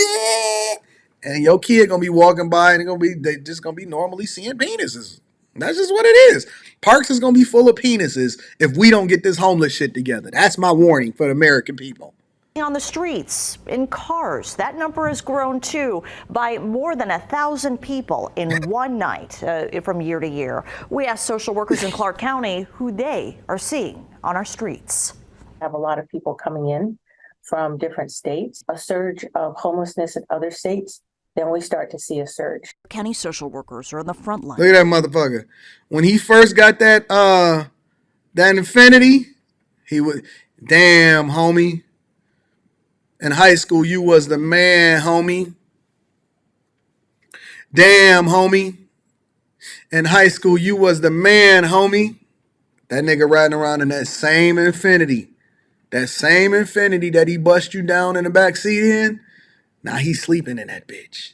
And your kid going to be walking by and they just going to be normally seeing penises. That's just what it is. Parks is going to be full of penises if we don't get this homeless shit together. That's my warning for the American people. On the streets, in cars. That number has grown too by more than 1,000 people in one night from year to year. We asked social workers in Clark County who they are seeing on our streets. Have a lot of people coming in from different states, a surge of homelessness in other states. Then we start to see a surge. County social workers are on the front line. Look at that motherfucker. When he first got that Infinity, he was, damn, homie. In high school, you was the man, homie. Damn, homie. In high school, you was the man, homie. That nigga riding around in that same Infinity. That same Infinity that he bust you down in the backseat in. Now he's sleeping in that bitch.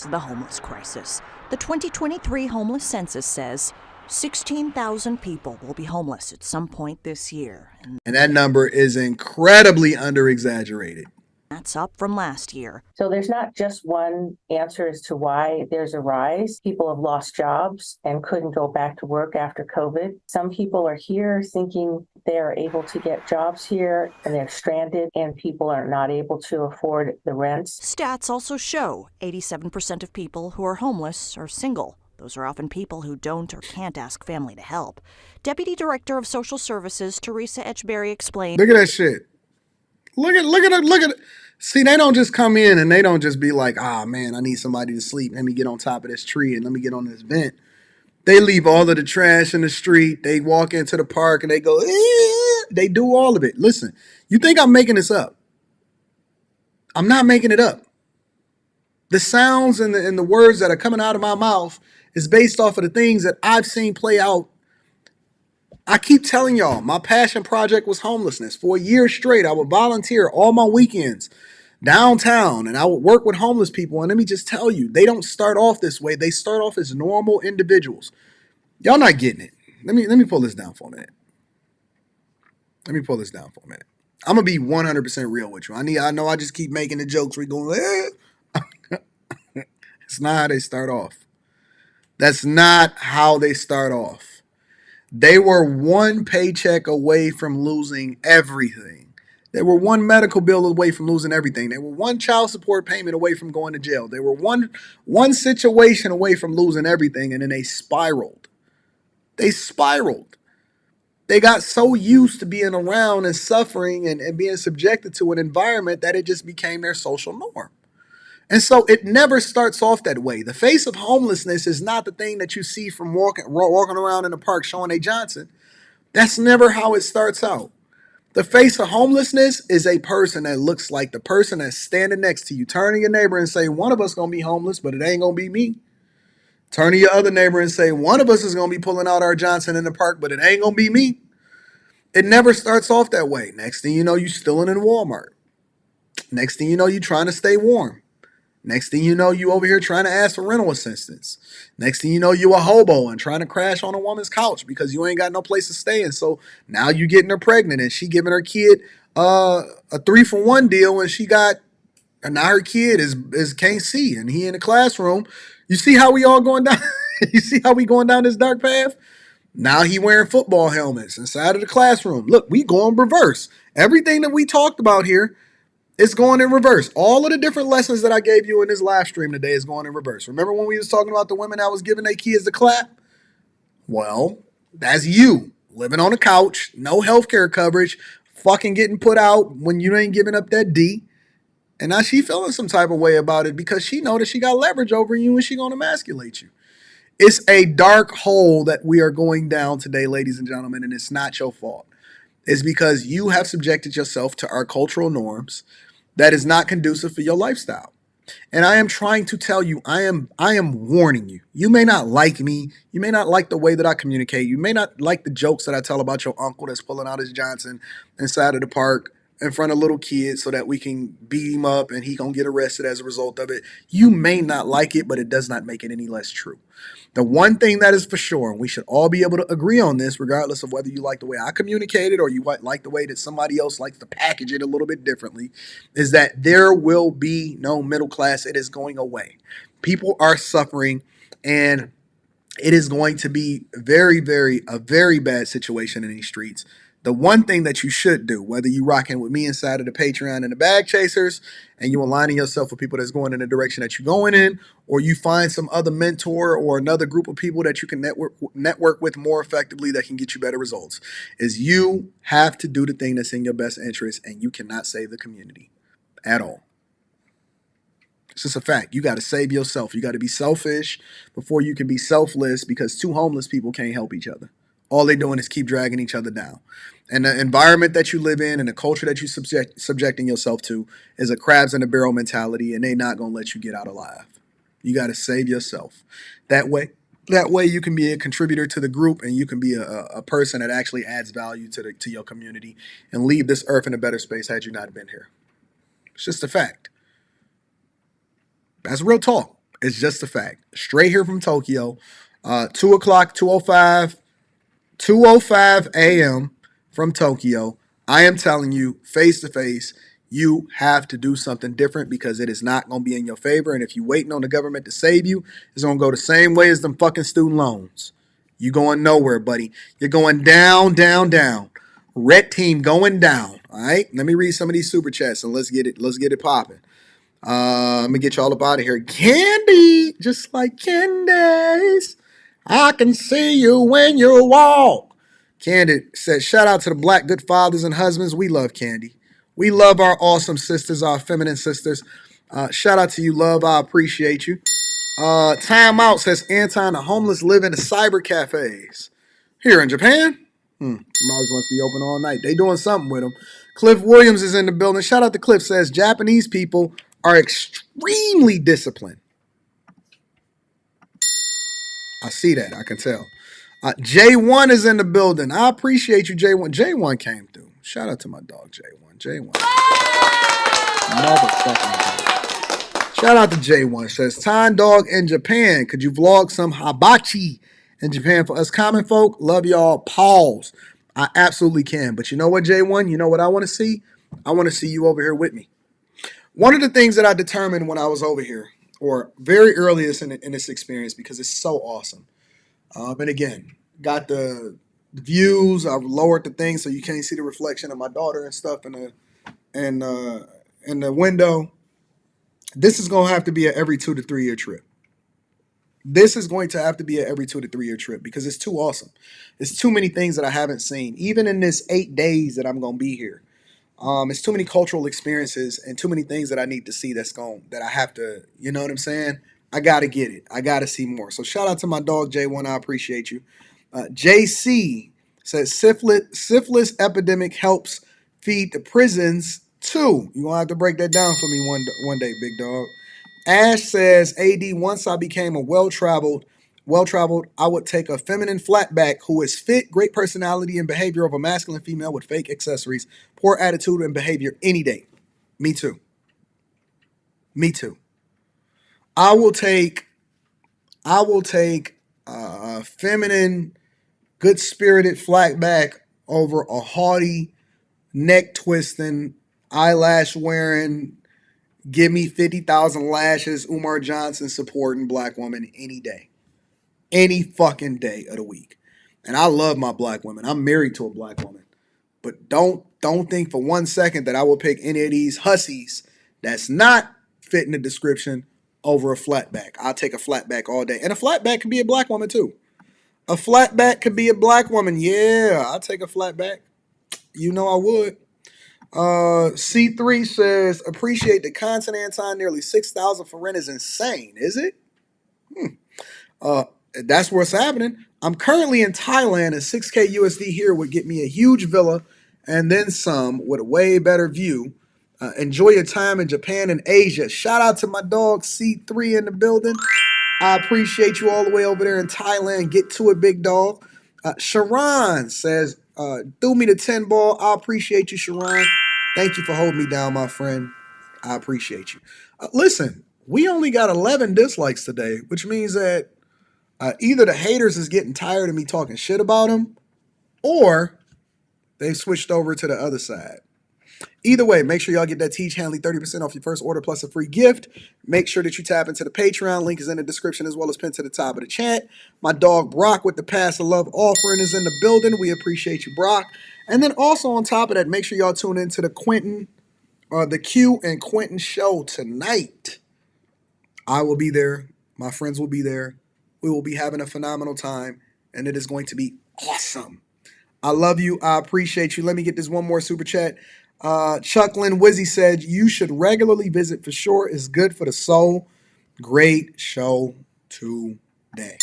The homeless crisis. The 2023 homeless census says 16,000 people will be homeless at some point this year. And that number is incredibly under-exaggerated. That's up from last year. So there's not just one answer as to why there's a rise. People have lost jobs and couldn't go back to work after COVID. Some people are here thinking they are able to get jobs here and they're stranded, and people are not able to afford the rents. Stats also show 87% of people who are homeless are single. Those are often people who don't or can't ask family to help. Deputy Director of Social Services Teresa Etchberry explained. Look at that shit. Look at it. See, they don't just come in and they don't just be like, man, I need somebody to sleep. Let me get on top of this tree and let me get on this vent. They leave all of the trash in the street. They walk into the park and they go, they do all of it. Listen, you think I'm making this up? I'm not making it up. The sounds and the words that are coming out of my mouth is based off of the things that I've seen play out. I keep telling y'all, my passion project was homelessness. For a year straight, I would volunteer all my weekends downtown, and I would work with homeless people. And let me just tell you, they don't start off this way. They start off as normal individuals. Y'all not getting it. Let me pull this down for a minute. I'm gonna be 100% real with you. I know I just keep making the jokes. We going, It's not how they start off. That's not how they start off. They were one paycheck away from losing everything. They were one medical bill away from losing everything. They were one child support payment away from going to jail. They were one situation away from losing everything, and then they spiraled. They spiraled. They got so used to being around and suffering and being subjected to an environment that it just became their social norm. And so it never starts off that way. The face of homelessness is not the thing that you see from walking around in the park showing A. Johnson. That's never how it starts out. The face of homelessness is a person that looks like the person that's standing next to you. Turn to your neighbor and say, one of us going to be homeless, but it ain't going to be me. Turn to your other neighbor and say, one of us is going to be pulling out our Johnson in the park, but it ain't going to be me. It never starts off that way. Next thing you know, you're stealing in Walmart. Next thing you know, you're trying to stay warm. Next thing you know, you over here trying to ask for rental assistance. Next thing you know, you a hobo and trying to crash on a woman's couch because you ain't got no place to stay. And so now you getting her pregnant and she giving her kid a 3-for-1 deal, and now her kid is can't see and he in the classroom. You see how we all going down? You see how we going down this dark path? Now he wearing football helmets inside of the classroom. Look, we going reverse. Everything that we talked about here, it's going in reverse. All of the different lessons that I gave you in this live stream today is going in reverse. Remember when we was talking about the women that was giving their kids the clap? Well, that's you living on a couch, no healthcare coverage, fucking getting put out when you ain't giving up that D. And now she feeling some type of way about it because she know that she got leverage over you and she going to emasculate you. It's a dark hole that we are going down today, ladies and gentlemen, and it's not your fault. It's because you have subjected yourself to our cultural norms that is not conducive for your lifestyle. And I am trying to tell you, I am warning you. You may not like me. You may not like the way that I communicate. You may not like the jokes that I tell about your uncle that's pulling out his Johnson inside of the park in front of little kids so that we can beat him up and he gonna get arrested as a result of it. You may not like it, but it does not make it any less true. The one thing that is for sure, and we should all be able to agree on this, regardless of whether you like the way I communicate it or you like the way that somebody else likes to package it a little bit differently, is that there will be no middle class. It is going away. People are suffering, and it is going to be a very bad situation in these streets. The one thing that you should do, whether you rocking with me inside of the Patreon and the Bag Chasers, and you aligning yourself with people that's going in the direction that you're going in, or you find some other mentor or another group of people that you can network with more effectively that can get you better results, is you have to do the thing that's in your best interest, and you cannot save the community at all. It's just a fact. You got to save yourself. You got to be selfish before you can be selfless, because two homeless people can't help each other. All they're doing is keep dragging each other down. And the environment that you live in and the culture that you subjecting yourself to is a crabs in a barrel mentality, and they're not going to let you get out alive. You got to save yourself. That way you can be a contributor to the group, and you can be a person that actually adds value to your community and leave this earth in a better space had you not been here. It's just a fact. That's real talk. It's just a fact. Straight here from Tokyo, 2 o'clock, 2:05 a.m. from Tokyo. I am telling you, face to face, you have to do something different, because it is not going to be in your favor. And if you're waiting on the government to save you, it's going to go the same way as them fucking student loans. You going nowhere, buddy. You're going down, down, down. Red team going down. All right. Let me read some of these super chats and let's get it popping. Let me get y'all up out of here. Candy, just like Candace. I can see you when you walk. Candy says, shout out to the Black good fathers and husbands. We love Candy. We love our awesome sisters, our feminine sisters. Shout out to you, love. I appreciate you. Time Out says, Anton, the homeless live in the cyber cafes. Here in Japan? Might must be open all night. They doing something with them. Cliff Williams is in the building. Shout out to Cliff, says, Japanese people are extremely disciplined. I see that. I can tell. J1 is in the building. I appreciate you, J1. J1 came through. Shout out to my dog, J1. J1. Motherfucking. Shout out to J1. Says, Time Dog in Japan. Could you vlog some hibachi in Japan for us common folk? Love y'all. Pause. I absolutely can. But you know what, J1? You know what I want to see? I want to see you over here with me. One of the things that I determined when I was over here or very earliest in this experience because it's so awesome. And again, got the views. I've lowered the thing so you can't see the reflection of my daughter and stuff in the window. This is going to have to be an every 2 to 3 year trip. This is going to have to be an every 2 to 3 year trip because it's too awesome. It's too many things that I haven't seen, even in this 8 days that I'm going to be here. It's too many cultural experiences and too many things that I need to see that I have to, you know what I'm saying? I got to get it. I got to see more. So shout out to my dog, J1. I appreciate you. JC says syphilis epidemic helps feed the prisons too. You're going to have to break that down for me one day, big dog. Ash says, AD, once I became a well-traveled, I would take a feminine flatback who is fit, great personality and behavior of a masculine female with fake accessories, poor attitude and behavior any day. Me too. I will take a feminine, good-spirited flatback over a haughty, neck-twisting, eyelash-wearing, give me 50,000 lashes, Umar Johnson supporting black woman any day. Any fucking day of the week. And I love my black women. I'm married to a black woman. But don't think for 1 second that I will pick any of these hussies that's not fitting the description over a flatback. I'll take a flatback all day. And a flatback can be a black woman too. A flatback could be a black woman. Yeah, I'll take a flatback. You know I would. C3 says, appreciate the content, Anton. Nearly 6,000 for rent is insane. Is it? That's what's happening. I'm currently in Thailand, and 6K USD here would get me a huge villa and then some with a way better view. Enjoy your time in Japan and Asia. Shout out to my dog C3 in the building. I appreciate you all the way over there in Thailand. Get to it, big dog. Sharon says, threw me the 10 ball. I appreciate you, Sharon. Thank you for holding me down, my friend. I appreciate you. Listen, we only got 11 dislikes today, which means that either the haters is getting tired of me talking shit about them, or they've switched over to the other side. Either way, make sure y'all get that TIEGE HANLEY 30% off your first order plus a free gift. Make sure that you tap into the Patreon. Link is in the description as well as pinned to the top of the chat. My dog Brock with the Pass of Love offering is in the building. We appreciate you, Brock. And then also on top of that, make sure y'all tune into the Q and Quentin show tonight. I will be there. My friends will be there. We will be having a phenomenal time, and it is going to be awesome. I love you. I appreciate you. Let me get this one more super chat. Chucklin Wizzy said, you should regularly visit for sure. It's good for the soul. Great show today.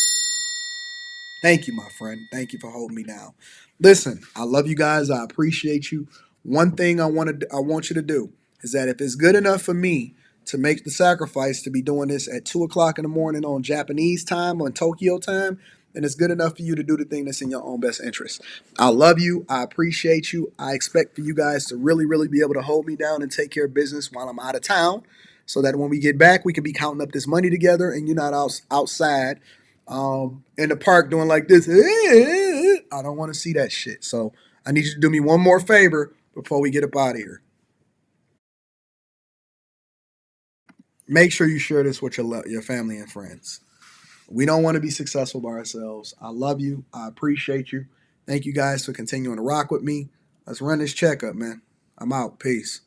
Thank you, my friend. Thank you for holding me down. Listen, I love you guys. I appreciate you. One thing I want you to do is that if it's good enough for me to make the sacrifice to be doing this at 2 o'clock in the morning on Japanese time, on Tokyo time, then it's good enough for you to do the thing that's in your own best interest. I love you. I appreciate you. I expect for you guys to really, really be able to hold me down and take care of business while I'm out of town so that when we get back, we can be counting up this money together and you're not outside in the park doing like this. I don't want to see that shit. So I need you to do me one more favor before we get up out of here. Make sure you share this with your family and friends. We don't want to be successful by ourselves. I love you. I appreciate you. Thank you guys for continuing to rock with me. Let's run this checkup, man. I'm out. Peace.